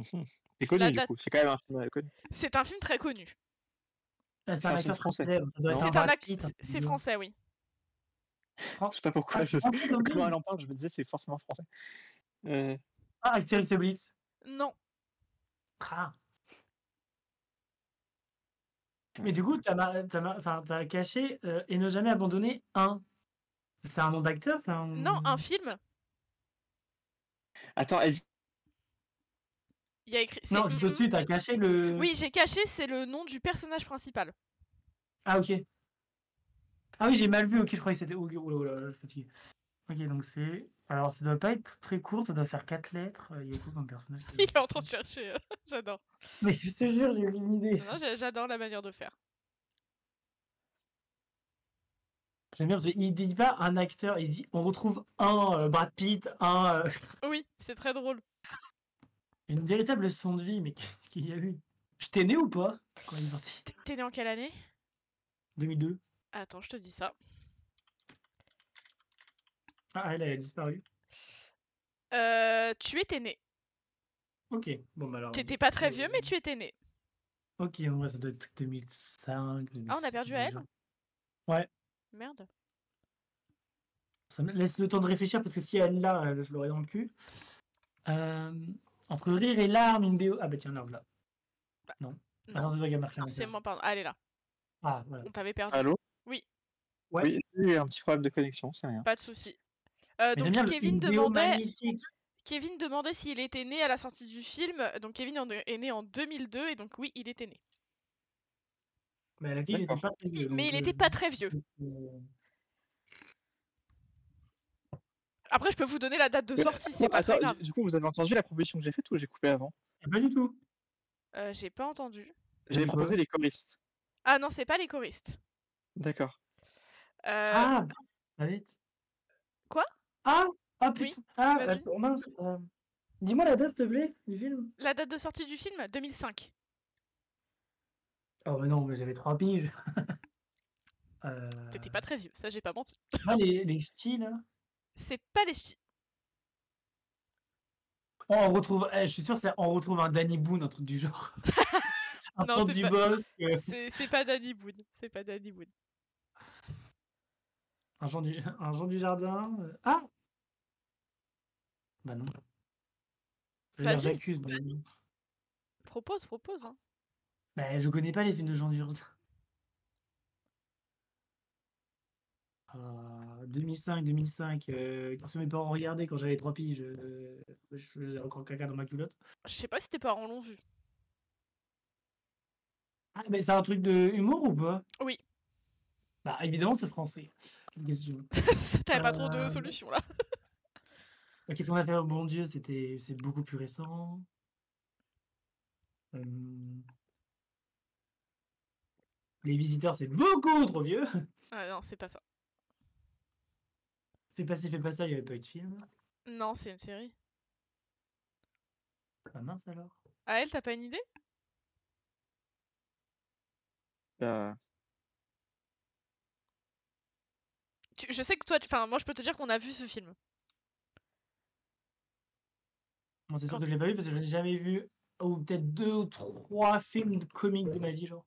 C'est La connu du date... coup. C'est quand même un film connu. C'est un film très connu. Ah, c'est C'est un un film acteur très français. célèbre. Ça doit être Non. un Brad Pitt. Un truc C'est du genre. français, oui. Je sais pas pourquoi. Ah, c'est français comme Comment film? elle en parle, je me disais c'est forcément français. Euh, Ah, Astérix Obélix. Non. Ah. Mais du coup, t'as caché et ne jamais abandonner un. C'est un nom d'acteur? C'est un. Non, un film. Attends, est-ce Il y a écrit... Non, tout de suite, t'as caché le. Oui, j'ai caché, c'est le nom du personnage principal. Ah, ok. Ah oui, j'ai mal vu. Ok, je croyais que c'était. Oh là là, je suis fatigué. Ok, donc c'est. Alors, ça doit pas être très court, ça doit faire 4 lettres. Il y a quoi comme personnage? Il est en train de chercher. J'adore. Mais je te jure, j'ai une idée. Non, j'adore la manière de faire. J'aime bien parce qu'il dit pas un acteur, il dit on retrouve un Brad Pitt, un. Oui, c'est très drôle. Une véritable leçon de vie, mais qu'est-ce qu'il y a eu? Je t'ai né ou pas quand il est sorti? T'es né en quelle année? 2002. Attends, je te dis ça. Ah, elle a disparu. Tu étais né. Ok, bon bah alors. T'étais pas très vieux, mais tu étais né. Ok, en vrai, ça doit être 2005, Ah, on a 2006, perdu dans à le elle? genre. Ouais, Merde. ça me laisse le temps de réfléchir parce que si elle là, je l'aurais dans le cul. Entre rire et larmes, une BO. Ah bah tiens, là. Bah, Non. Ah non. non, c'est toi qui as marqué un Alors, c'est message. moi, pardon. Ah, elle est là. Ah, voilà. On t'avait perdu. Allô? Oui, Ouais. Oui, j'ai eu un petit problème de connexion, c'est rien. pas de souci. Mais j'aime Donc, bien Kevin une BO demandait magnifique. s'il était né à la sortie du film. Donc, Kevin est né en 2002, et donc, oui, il était né. Mais la fille, j'étais D'accord. pas très vieux. Mais Donc, il était pas très vieux. euh, Après, je peux vous donner la date de Mais sortie, c'est pas très attends, grave. du coup, vous avez entendu la proposition que j'ai faite ou j'ai coupé avant? Pas du tout. J'ai pas entendu. J'avais dit quoi? proposé les choristes. Ah non, c'est pas les choristes. D'accord. Ah, vite. Quoi? Ah, ah Oui, putain. Ah, vas-y. attends, mince. Dis-moi la date, s'il te plaît, du film. La date de sortie du film, 2005. Oh, mais non, mais j'avais 3 piges. T'étais pas très vieux, ça j'ai pas menti. Ah, les ch'tis, là. C'est pas les ch'tis. Oh, on retrouve, je suis sûr, on retrouve un Danny Boone, un truc du genre. Un Non, porte c'est du pas... boss. C'est pas Danny Boone. C'est pas Danny Boone. Un Jean du Jardin. Ah! Bah non. Je veux dire, Vas-y, j'accuse. Bah, propose, hein. bah, je connais pas les films de Jean du Jardin. 2005, qu'est-ce que mes parents regardaient quand j'avais 3 piges? Je faisais encore caca dans ma culotte. Je sais pas si tes parents l'ont vu. Ah, mais c'est un truc de humour ou pas? Oui. Bah, évidemment, c'est français. Quelle question. T'avais pas trop de solutions là. Qu'est-ce qu'on a fait? Oh, bon Dieu, c'est beaucoup plus récent. Les Visiteurs, c'est beaucoup trop vieux. Ah non, c'est pas ça. Fais pas ça, il n'y avait pas eu de film. Non, c'est une série. Ah mince alors. Ah, elle, t'as pas une idée? Bah, Je sais que toi, enfin, moi je peux te dire qu'on a vu ce film. Bon, c'est sûr Quand- que je l'ai pas vu parce que je n'ai jamais vu, ou peut-être 2 ou 3 films comiques de ma vie, genre.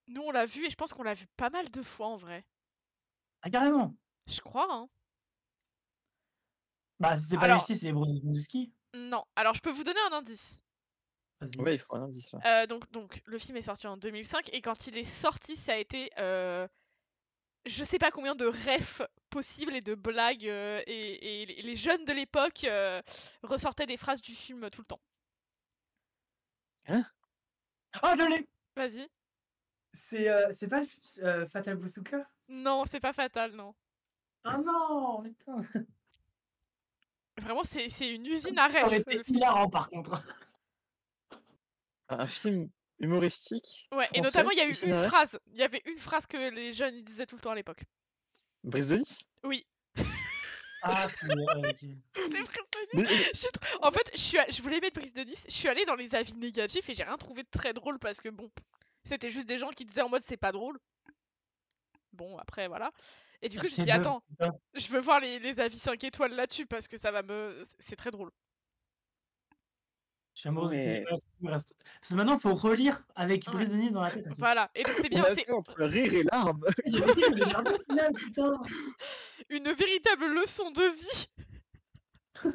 Nous, on l'a vu et je pense qu'on l'a vu pas mal de fois en vrai. Ah, carrément. Je crois, hein. Bah, si c'est pas les Alors, ch'tis, c'est les bronzés du ski. non. Alors, je peux vous donner un indice. Vas-y. ouais, il faut un indice là. Donc, le film est sorti en 2005 et quand il est sorti, ça a été je sais pas combien de refs possibles et de blagues et les jeunes de l'époque ressortaient des phrases du film tout le temps. Hein? Ah, je l'ai. Vas-y. C'est pas le film Fatal Busuka? Non, c'est pas fatal, non. Ah non, putain. Vraiment, c'est une usine à Ça aurait refs, été le film. hilarant par contre. Un film humoristique Ouais, et français, notamment, il y a eu usine une à rêve, phrase. Il y avait une phrase que les jeunes ils disaient tout le temps à l'époque. Brise de Nice? Oui. Ah, c'est. Ok. C'est Brise de Mais- Nice. En fait, je voulais mettre Brise de Nice. Je suis allée dans les avis négatifs et j'ai rien trouvé de très drôle parce que bon, c'était juste des gens qui disaient en mode c'est pas drôle. Bon, après, voilà. Et du coup, je me suis dit, Chef-d'œuvre, attends, putain. je veux voir les avis 5 étoiles là-dessus parce que ça va me. C'est très drôle. Je suis amoureux de Ouais. Parce que maintenant, il faut relire avec Ouais. Brise de Nice dans la tête. En fait. Voilà. Et donc, c'est bien. On a C'est fait entre rire et larmes. J'avais dit le jardin final, putain. une véritable leçon de vie.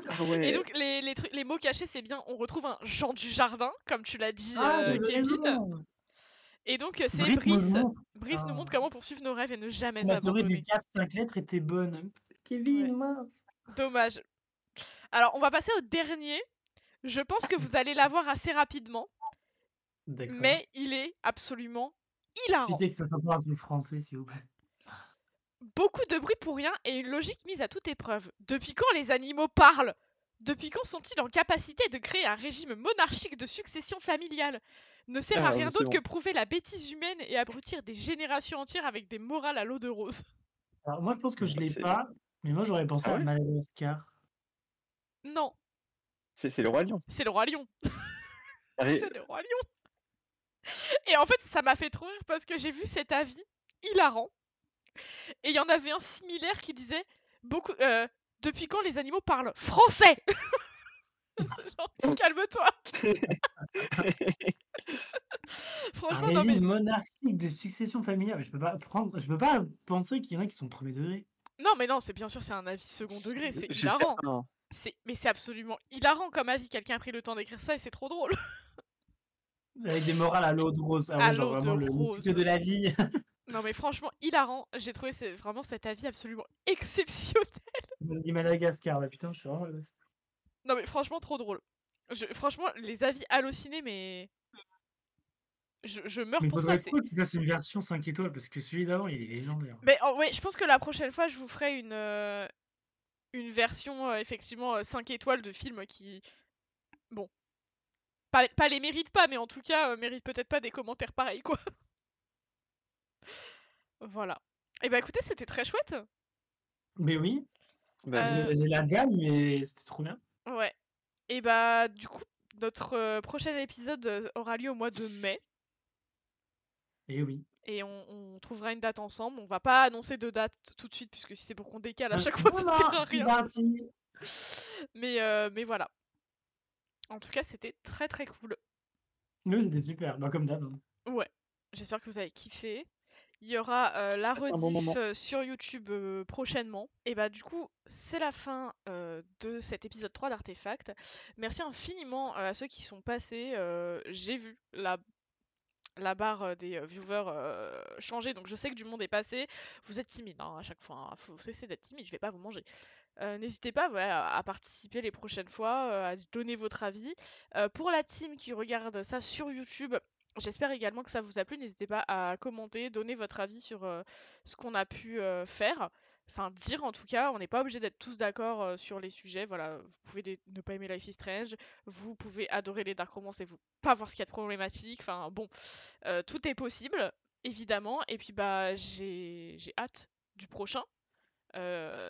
Ah ouais. Et donc, les mots cachés, c'est bien. On retrouve un Jean du Jardin, comme tu l'as dit, Ah, j'avais Kevin. raison. Et donc, c'est Brice nous Brice. montre. Brice nous montre comment poursuivre nos rêves et ne jamais La théorie du abandonner. 4-5 lettres était bonne. Kevin, Ouais. mince. Dommage. Alors, on va passer au dernier. Je pense que vous allez l'avoir assez rapidement, D'accord. mais il est absolument hilarant. Évitez que ça soit pas un truc français, s'il vous plaît. Beaucoup de bruit pour rien et une logique mise à toute épreuve. Depuis quand les animaux parlent? Depuis quand sont-ils en capacité de créer un régime monarchique de succession familiale? Ne sert à Ah, rien mais c'est d'autre bon. que prouver la bêtise humaine et abrutir des générations entières avec des morales à l'eau de rose. Alors, moi, je pense que je l'ai C'est- pas, mais moi, j'aurais pensé Ah à ouais? Madagascar. Non, C'est le roi lion. c'est le roi lion. Arrête. C'est le roi lion. Et en fait, ça m'a fait trop rire parce que j'ai vu cet avis hilarant. Et il y en avait un similaire qui disait depuis quand les animaux parlent français? Genre, calme-toi. Un Franchement, non régime mais monarchique de succession familiale. Mais je peux pas penser qu'il y en a qui sont premier degré. non, c'est bien sûr c'est un avis second degré, c'est J'espère hilarant. pas. Hein. Mais c'est absolument hilarant comme avis. Quelqu'un a pris le temps d'écrire ça et c'est trop drôle. Avec des morales à l'eau de rose. Ah À ouais, genre l'eau de vraiment le cycle rose. de la vie. Non mais franchement hilarant. J'ai trouvé vraiment cet avis absolument exceptionnel. Je dis Madagascar, là, putain, je suis vraiment. Non mais franchement trop drôle. Franchement les avis hallucinés mais je meurs Mais il pour ça. faudrait trop qu'il fasse une version 5 étoiles parce que celui d'avant, il est légendaire. Mais ouais, je pense que la prochaine fois je vous ferai une version effectivement 5 étoiles de film qui, bon, pas les mérite pas, mais en tout cas mérite peut-être pas des commentaires pareils quoi. Voilà. Et bah écoutez, c'était très chouette. Mais oui, Bah, j'ai la gamme, mais c'était trop bien. Ouais. Et bah du coup, notre prochain épisode aura lieu au mois de mai. Et oui. Et on trouvera une date ensemble. On va pas annoncer de date tout de suite, puisque si c'est pour qu'on décale à chaque fois, Non, ça non, sert à c'est rien. parti. Mais voilà. En tout cas, c'était très très cool. Nous, c'était super. Bah, comme d'hab. Hein. Ouais. J'espère que vous avez kiffé. Il y aura la c'est un bon moment. rediff sur YouTube prochainement. Et bah du coup, c'est la fin de cet épisode 3 d'Artefact. Merci infiniment à ceux qui sont passés. J'ai vu la barre des viewers changer, donc je sais que du monde est passé. Vous êtes timide hein, à chaque fois, hein. Faut cesser d'être timide, je vais pas vous manger. N'hésitez pas à participer les prochaines fois, à donner votre avis. Pour la team qui regarde ça sur YouTube, j'espère également que ça vous a plu. N'hésitez pas à commenter, donner votre avis sur ce qu'on a pu faire. Enfin, dire en tout cas, on n'est pas obligé d'être tous d'accord sur les sujets. Voilà, vous pouvez ne pas aimer Life is Strange, vous pouvez adorer les Dark Romance et vous pas voir ce qu'il y a de problématique. Enfin bon, tout est possible, évidemment. Et puis bah j'ai hâte du prochain.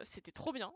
C'était trop bien.